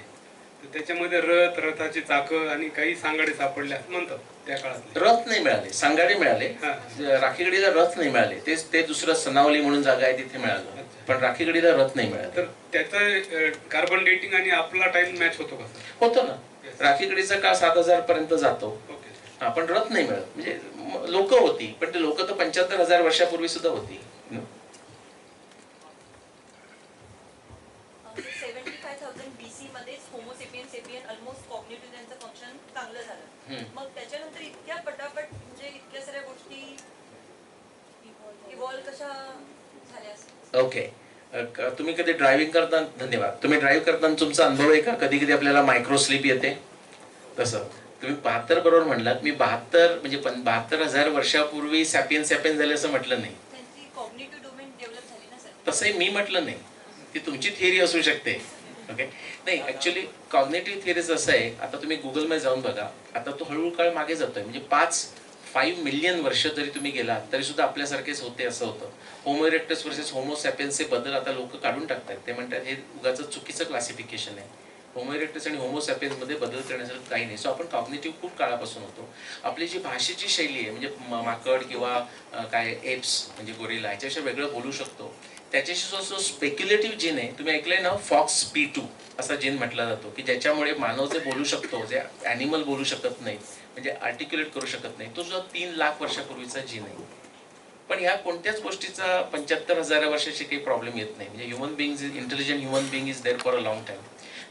तर त्याच्यामध्ये रथ, रथाची चाकं आणि काही सांगाडे सापडले असं म्हणतात त्या काळात. रथ नाही मिळाले, सांगाडे मिळाले. हा. राखीगडीला रथ नाही मिळाले. ते दुसरं सनावली म्हणून जागा आहे तिथे मिळालं, पण राखीगडीला रथ नाही मिळाले. तर त्याचं कार्बन डेटिंग आणि आपला टाइम मॅच होतो का सर? होतो ना. राखीगडीचा काळ 7000 पर्यंत जातो. ओके. हा, पण रथ नाही मिळत. म्हणजे लोक होती, पण ते लोक तर 75,000 वर्षापूर्वी सुद्धा होती. 75,000 BC मध्येच होमो सेपियन ऑलमोस्ट कॉग्निटिव्ह त्यांचं फंक्शन चांगलं झालं. मग त्याच्यानंतर इतक्या पटापट म्हणजे इतक्या साऱ्या गोष्टी इव्हॉल्व कशा झाल्या असतील? ओके. तुम्ही कधी ड्रायव्हिंग करता? धन्यवाद. तुम्ही ड्राईव्ह करताना तुमचा अनुभव आहे का? कधी कधी आपल्याला मायक्रो स्लीप येते. तसं तुम्ही 72 बरोबर म्हणलात. मी 72 म्हणजे 72,000 वर्षापूर्वी सॅपियन झाले असं म्हटलं नाही. त्यांची कॉग्निटिव्ह डोमेन डेव्हलप झाली ना सर? तसंही मी म्हटलं नाही. ती तुमची थिअरी असू शकते. ओके, नाही ऍक्च्युली कॉग्नेटिव्ह थिअरीज असं आहे. आता तुम्ही गुगलमध्ये जाऊन बघा. आता तो हळूहळू काळ मागे जातोय. म्हणजे 5 मिलियन वर्ष जरी तुम्ही गेलात तरी सुद्धा आपल्यासारखेच होते असं होतं. होमो इरेक्टस वर्सेस होमो सॅपियन्सचे बदल आता लोक काढून टाकतात. ते म्हणतात हे उगाच चुकीचं क्लासिफिकेशन आहे. होमो इरेक्टस आणि होमो सॅपियन्स मध्ये बदल करण्यासारखं काही नाही. सो आपण कॉग्नेटिव्ह खूप काळापासून होतो. आपली जी भाषेची शैली आहे, म्हणजे माकड किंवा काय एप्स म्हणजे गोरिला ह्याच्याशी वेगळं बोलू शकतो. त्याच्याशी जो स्पेक्युलेटिव्ह जीन आहे, तुम्ही ऐकलंय ना, फॉक्स P2 असा जीन म्हटला जातो, की ज्याच्यामुळे मानव जे बोलू शकतो, जे ॲनिमल बोलू शकत नाही, म्हणजे आर्टिक्युलेट करू शकत नाही, तो सुद्धा 3 लाख वर्षापूर्वीचा जीन आहे. पण ह्या कोणत्याच गोष्टीचा 75,000 वर्षाची काही प्रॉब्लेम येत नाही. म्हणजे human being intelligent human being is there for a long time.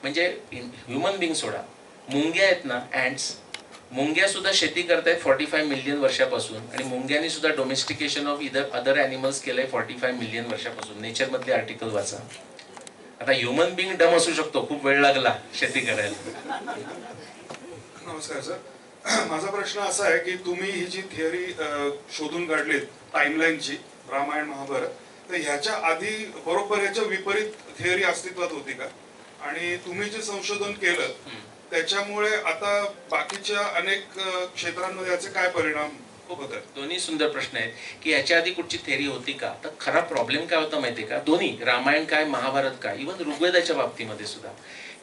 म्हणजे ह्युमन बिंग सोडा, मुंग्या आहेत ना, ॲन्ट्स, मुंग्या सुद्धा शेती करतायत 45 मिलियन वर्षापासून. आणि मुंग्यांनी सुद्धा डोमेस्टिकेशन ऑफ अदर ॲनिमल्स केलंय 45 मिलियन वर्षापासून. नेचरमधले आर्टिकल वाचा. आता ह्युमन बिंग डम असू शकतो, खूप वेळ लागला शेती करायला. नमस्कार सर. माझा प्रश्न असा आहे की तुम्ही ही जी थिअरी शोधून काढलीत टाइमलाईनची, रामायण महाभारत, तर ह्याच्या आधी बरोबर ह्याच्या विपरीत थिअरी अस्तित्वात होती का? आणि तुम्ही जे संशोधन केलं त्याच्यामुळे आता बाकीच्या अनेक क्षेत्रांमध्ये याचे काय परिणाम होत आहेत? दोन्ही सुंदर प्रश्न आहेत की याच्या आधी कुठची थेरी होती का. तर खरा प्रॉब्लेम काय होता माहितीये का, दोन्ही रामायण काय महाभारत काय, इव्हन ऋग्वेदाच्या बाबतीमध्ये सुद्धा,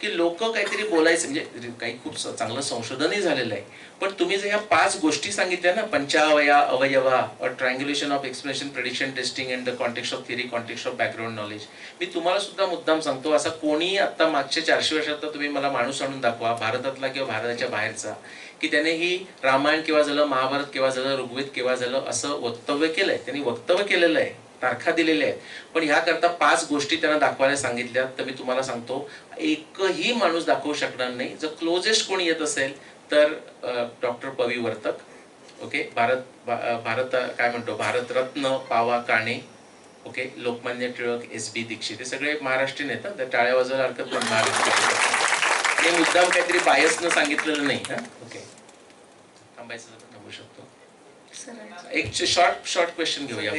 की लोक काहीतरी बोलायचं, म्हणजे काही खूप चांगलं संशोधनही झालेलं आहे. पण तुम्ही जर ह्या 5 गोष्टी सांगितल्या ना, पंचावया, अवयवा, triangulation of explanation, prediction, testing and the context of theory, context of background knowledge, मी तुम्हाला सुद्धा मुद्दाम सांगतो, असा कोणी आता मागच्या 400 वर्षात तुम्ही मला माणूस आणून दाखवा भारतातला किंवा भारताच्या बाहेरचा, की त्याने ही रामायण केव्हा झालं, महाभारत केव्हा झालं, ऋग्वेद केव्हा झालं असं वक्तव्य केलंय. त्यांनी वक्तव्य केलेलं आहे, तारखा दिलेल्या आहेत. पण ह्याकरता 5 गोष्टी त्यांना दाखवायला सांगितल्या तर मी तुम्हाला सांगतो एकही माणूस दाखवू शकणार नाही. जर क्लोजेस्ट कोणी येत असेल तर डॉक्टर पवी वर्तक. ओके, भारत काय म्हणतो, भारतरत्न पावा काणे. ओके, लोकमान्य टिळक, SB दीक्षित, हे सगळे महाराष्ट्रीयन आहेत. तर टाळ्या वाजवायला हरकत नाही. महाराष्ट्र हे मुद्दाम काहीतरी बायसनं सांगितलेलं नाही. हा, ओके, थांबायचं थांबू शकतो. एक शॉर्ट क्वेश्चन घेऊया.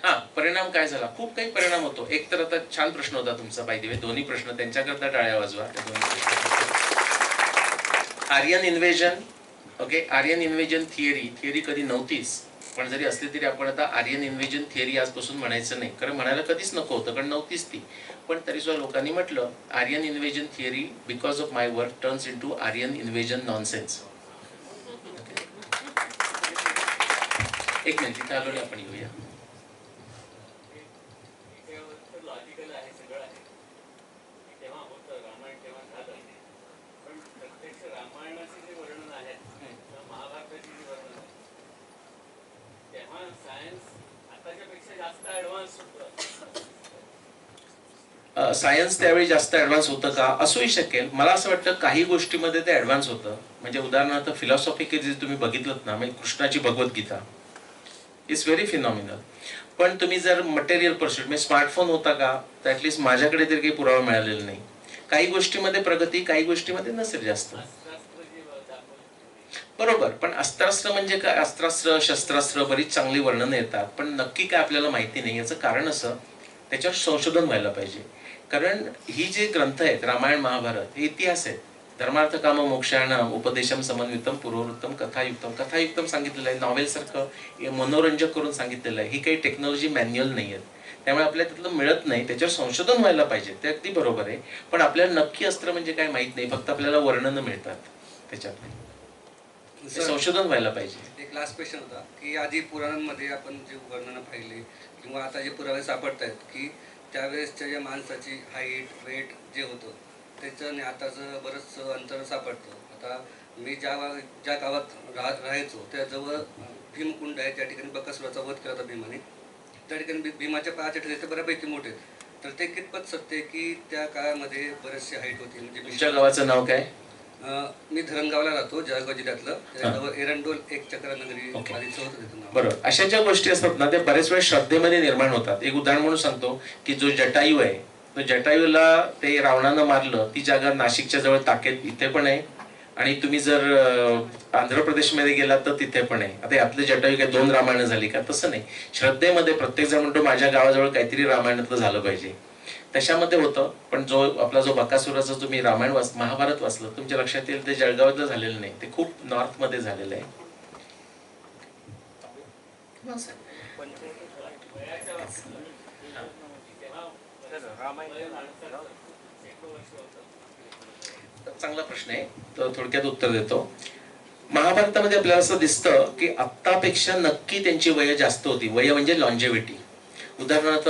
हा, परिणाम काय झाला, खूप काही परिणाम होतो. एक तर आता छान प्रश्न होता तुमचा, बाय द वे, दोन्ही प्रश्न त्यांच्याकरता टाळ्या वाजवा. Aryan invasion. Okay, Aryan invasion theory कधी नव्हतीच, पण जरी असली तरी आपण आता आर्यन इन्व्हेजन थिअरी आजपासून म्हणायचं नाही, कारण म्हणायला कधीच नको होतं, कारण नव्हतीच ती. पण तरी सुद्धा लोकांनी म्हटलं Aryan invasion theory because of my work turns into Aryan invasion nonsense. एक मिनिट, इथे आलो आपण येऊया. सायन्स त्यावेळी जास्त ऍडव्हान्स होतं का? असूही शकेल. मला असं वाटतं काही गोष्टीमध्ये ते ऍडव्हान्स होतं. म्हणजे उदाहरणार्थ फिलॉसॉफिकल जे तुम्ही बघितलं ना, म्हणजे कृष्णाची भगवद्गीता इज व्हेरी फिनॉमिनल. पण तुम्ही जर मटेरियल पर्स्युट म्हणजे स्मार्टफोन होता का, तर ऍटलिस्ट माझ्याकडे तरी काही पुरावा मिळालेला नाही. काही गोष्टीमध्ये प्रगती, काही गोष्टीमध्ये नसेल जास्त. बरोबर, पण अस्त्रास्त्र म्हणजे काय? अस्त्रास्त्र, शस्त्रास्त्र बरीच चांगली वर्णनं येतात, पण नक्की काय आपल्याला माहिती नाही. याचं कारण असं, त्याच्यावर संशोधन व्हायला पाहिजे. कारण ही जे ग्रंथ आहेत, रामायण महाभारत, हे इतिहास आहेत. धर्मार्थ काम मोक्षाणाम उपदेशम समन्वितम पूर्ववृत्तम कथायुक्तम. कथायुक्तम सांगितलेलं आहे, नॉवेल सारखं मनोरंजक करून सांगितलेलं आहे. ही काही टेक्नॉलॉजी मॅन्युअल नाही आहेत, त्यामुळे आपल्याला त्यातलं मिळत नाही. त्याच्यावर संशोधन व्हायला पाहिजे, ते अगदी बरोबर आहे. पण आपल्याला नक्की अस्त्र म्हणजे काय माहित नाही, फक्त आपल्याला वर्णनं मिळतात त्याच्यात. संशोधन व्हायला पाहिजे. एक लास्ट क्वेश्चन होता की आधी पुराणांमध्ये आपण जे वर्णनं पाहिली किंवा आता जे पुरावे सापडत आहेत की त्यावेळेसच्या ज्या माणसाची हाईट वेट जे होतं त्याचं आणि आताचं बरंच अंतर सापडतं. आता मी ज्या गावात राहायचो त्याजवळ भीमकुंड आहे, त्या ठिकाणी बकासुराचा वध केला होता भीमाने. त्या ठिकाणी भीमाच्या पायाचे ठरे ते बऱ्यापैकी मोठे आहेत. तर ते कितपत सत्य की त्या काळामध्ये बरेचसे हाईट होती? म्हणजे तुमच्या गावाचं नाव काय? मी धरणगावला राहतो, जळगाव जिल्ह्यातलं. त्याजवळ एरंडोल एक चक्रनगरी आधीचं होतं तिथं नाव. बरोबर. अशा ज्या गोष्टी असतात ना, ते बरेच वेळ श्रद्धेमध्ये निर्माण होतात. एक उदाहरण म्हणून सांगतो की जो जटायू आहे, तो जटायूला ते रावणानं मारलं, ती जागा नाशिकच्या जवळ ताकेत इथे पण आहे, आणि तुम्ही जर आंध्र प्रदेशमध्ये गेलात तर तिथे पण आहे. आता यातले जटायू काय 2 रामायणं झाली का? तसं नाही. श्रद्धेमध्ये प्रत्येक जण म्हणतो माझ्या गावाजवळ काहीतरी रामायणातलं झालं पाहिजे, तशामध्ये होतं. पण जो बकासुराचं तुम्ही रामायण महाभारत वाचलं, तुमच्या लक्षात येईल ते जळगावातलं झालेलं नाही, ते खूप नॉर्थ मध्ये झालेलं आहे. चांगला प्रश्न आहे, तर थोडक्यात उत्तर देतो. महाभारतामध्ये आपल्याला असं दिसतं की आत्तापेक्षा नक्की त्यांची वय जास्त होती. वय म्हणजे लॉन्जेव्हिटी. उदाहरणार्थ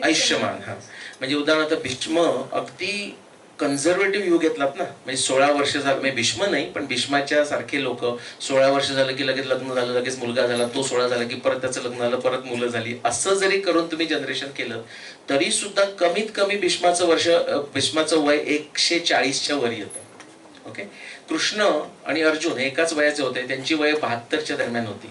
आयुष्यमान. हा म्हणजे उदाहरणार्थ भीष्म अगदी कन्झर्वेटिव्ह व्ह्यू घेतलात ना, म्हणजे 16 वर्ष झालं, म्हणजे भीष्म नाही पण भीष्माच्या सारखे लोक 16 वर्ष झालं की लगेच लग्न झालं, लगेच मुलगा झाला, तो 16 झाला की परत त्याचं लग्न झालं, परत मुलं झाली. असं जरी करून तुम्ही जनरेशन केलं तरी सुद्धा कमीत कमी भीष्माचं वय 140च्या वर येतं. ओके. कृष्ण आणि अर्जुन एकाच वयाचे होते, त्यांची वय 72च्या दरम्यान होती.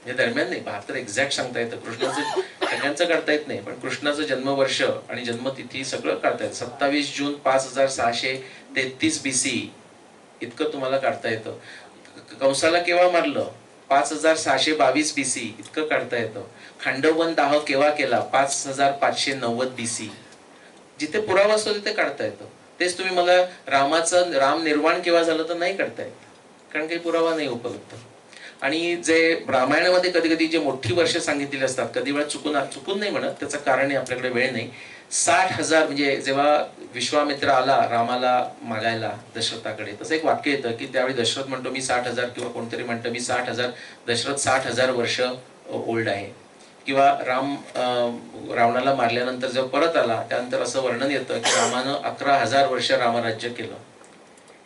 म्हणजे दरम्यान नाही, 72 एक्झॅक्ट सांगता येतं. कृष्णाचं सगळ्यांचं काढता येत नाही, पण कृष्णाचं जन्मवर्ष आणि जन्मतिथी सगळं काढता येतं. 27 जून 5633 BC इतकं तुम्हाला काढता येतं. कंसाला केव्हा मारलं? 5622 BC इतकं काढता येतं. खांडवन दाह केव्हा केला? 5590 BC. जिथे पुरावा असतो तिथे काढता येतं. तेच तुम्ही मला राम निर्वाण केव्हा झालं तर नाही काढता येत, कारण काही पुरावा नाही उपलब्ध. आणि जे रामायणामध्ये कधी कधी जे मोठी वर्ष सांगितलेली असतात, कधी वेळा चुकून नाही म्हणत, त्याचं कारण आहे आपल्याकडे वेळ नाही. 60,000 म्हणजे जेव्हा विश्वामित्र आला रामाला मागायला दशरथाकडे, तसं एक वाक्य येतं की त्यावेळी दशरथ म्हणतो मी 60,000, किंवा कोणतरी म्हणतं मी 60,000. दशरथ 60,000 वर्ष ओल्ड आहे. किंवा रावणाला मारल्यानंतर जेव्हा परत आला त्यानंतर असं वर्णन येतं की रामानं 11,000 वर्ष रामराज्य केलं.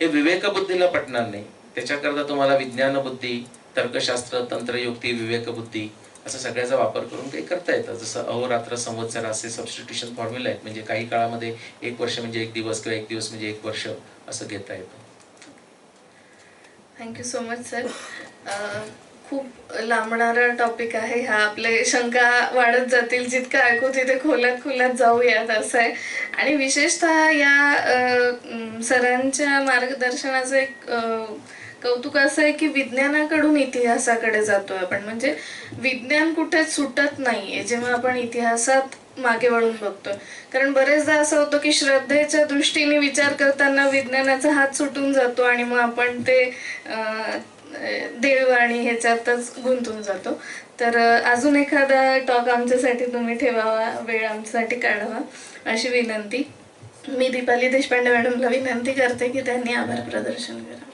हे विवेकबुद्धीला पटणार नाही. त्याच्याकरता तुम्हाला विज्ञान बुद्धी, तर्कशास्त्र, तंत्रयुक्ती, विवेकबुद्धी असं सगळ्याचा वापर करून काही करता येतं. जसं अहोरात्र संवत्सर असे सबस्टिट्यूशन फॉर्म्युला आहेत. म्हणजे काही काळामध्ये 1 वर्ष म्हणजे 1 दिवस, किंवा 1 दिवस म्हणजे 1 वर्ष असं घेता येतं. Thank you so much sir. खूप लांबणारा टॉपिक आहे हा. आपले शंका वाढत जातील, जितकं ऐकू तिथे खोलात जाऊयात असं आहे. आणि विशेषतः या सरांच्या मार्गदर्शनाचं एक कौतुक असं आहे की विज्ञानाकडून इतिहासाकडे जातोय आपण. म्हणजे विज्ञान कुठेच सुटत नाहीये जेव्हा आपण इतिहासात मागे वळून बघतोय. कारण बरेचदा असं होतं की श्रद्धेच्या दृष्टीने विचार करताना विज्ञानाचा हात सुटून जातो आणि मग आपण ते देव आणि ह्याच्यातच गुंतून जातो. तर अजून एखादा टॉक आमच्यासाठी तुम्ही ठेवावा, वेळ आमच्यासाठी काढावा अशी विनंती. मी दीपाली देशपांडे मॅडमला विनंती करते की त्यांनी आभार प्रदर्शन करावं.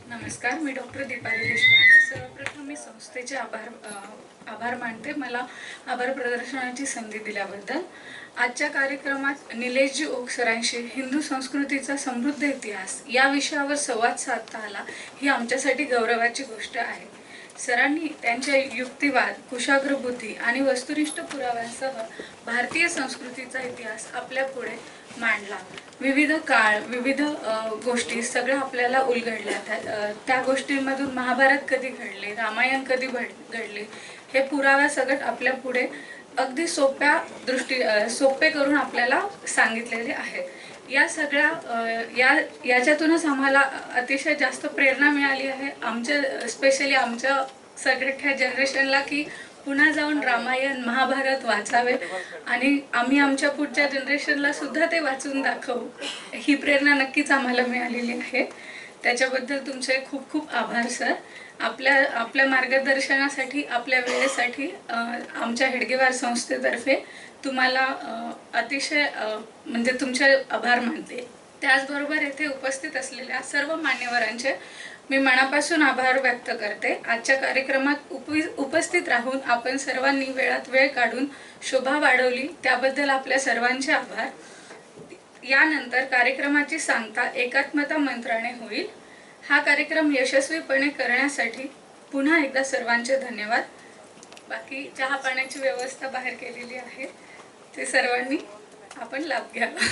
नमस्कार. नमस्कार, मी डॉक्टर दीपाली देशपांडे. सर्वप्रथम मी संस्थेचे आभार मानते मला आभार प्रदर्शनाची संधी दिल्याबद्दल. आजच्या कार्यक्रमात निलेशजी ओक सरांशी हिंदू संस्कृतीचा समृद्ध इतिहास या विषयावर संवाद साधता आला ही आमच्यासाठी गौरवाची गोष्ट आहे. सरांनी त्यांच्या युक्तिवाद, कुशाग्र बुद्धी आणि वस्तुनिष्ठ पुराव्यांसह भारतीय संस्कृतीचा इतिहास आपल्या पुढे मांडला. विविध काळ, विविध गोष्टी सगळ्या आपल्याला उलगडल्या. त्या गोष्टींमधून महाभारत कधी घडले, रामायण कधी घडले हे पुराव्यासकट आपल्या पुढे अगदी सोपे करून आपल्याला सांगितलेले आहे. या सगळ्या याच्यातूनच आम्हाला अतिशय जास्त प्रेरणा मिळाली आहे, स्पेशली आमच्या सगळ्या जनरेशनला, की पुन्हा जाऊन रामायण महाभारत वाचावे आणि आम्ही आमच्या पुढच्या जनरेशनला सुद्धा ते वाचून दाखवू. ही प्रेरणा नक्कीच आम्हाला मिळालेली आहे. त्याच्याबद्दल तुमचे खूप खूप आभार सर. आपल्या मार्गदर्शनासाठी, आपल्या वेळेसाठी आमच्या हेडगेवार संस्थेतर्फे तुम्हाला अतिशय म्हणजे तुमचे आभार मानते. त्याचबरोबर येथे उपस्थित असलेल्या सर्व मान्यवरांचे मी मनापासून आभार व्यक्त करते. आजच्या कार्यक्रमात उपस्थित राहून आपण सर्वांनी वेळात वेळ काढून शोभा वाढवली त्याबद्दल आपल्या सर्वांचे आभार. यानंतर कार्यक्रमाची सांगता एकात्मता मंत्राने होईल. हा कार्यक्रम यशस्वीपणे करण्यासाठी पुन्हा एकदा सर्वांचे धन्यवाद. बाकी चहा पाण्याची व्यवस्था बाहेर केलेली आहे, ते सर्वांनी आपण लाभ घ्यावा.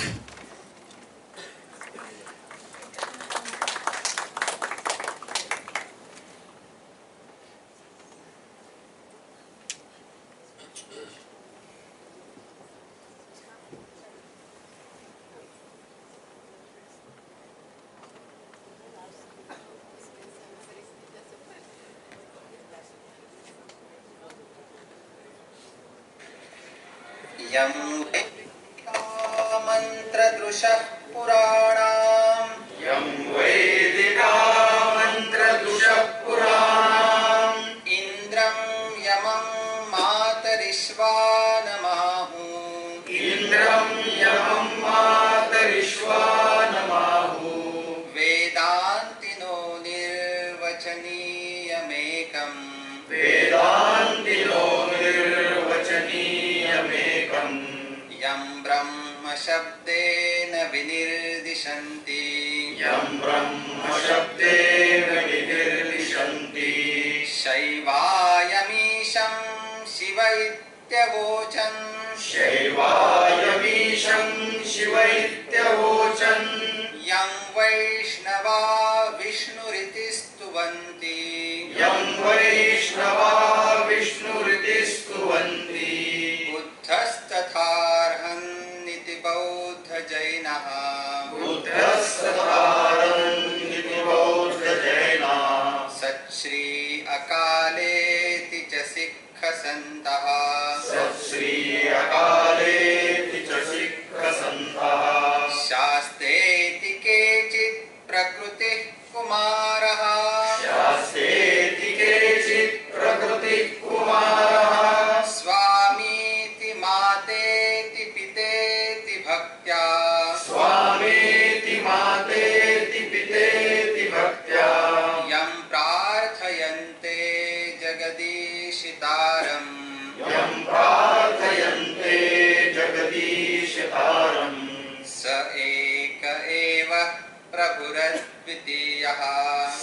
यं मंत्रदृशः पुराणाम् यं वैदिका मंत्रदृशः पुराणाम् इंद्रं यमं मातरिश्वानमाहु इंद्रं यमं मातरिश्वानमाहु वेदान्तिनो निर्वचनीयमेकम् वेदान्तिनो निर्वचनीयमेकम् यं ब्रह्म शब्देन विनिर्दिशन्ति यं ब्रह्म शब्देन विनिर्दिशन्ति शैवायमीशं शिव इत्यवोचन् शैवायमीशं शिव इत्यवोचन् यं वैष्णवा विष्णुरिति स्तुवन्ति यं वैष्णवा विष्णुरिति स्तुवन्ति बुद्धस्तथार्हन्निति बौद्धजैनः बुद्धस्तथार्हन्निति बौद्धजैनः सच्छ्री अकालेति च सिक्खसन्तः सच्छ्री अकालेति च सिक्खसन्तः शास्त्रेति केचित् प्रकृतिः कुमारः शास्त्रेति केचित् प्रकृतिः कुमारः स्वामीति मातेति पितेति भक्त्या स्वामीति मातेति पितेति भक्त्या यं प्रार्थयन्ते जगदीशितारम् यं प्रार्थयन्ते जगदीशितारम् स एक एव प्रभुरद्वितीयः स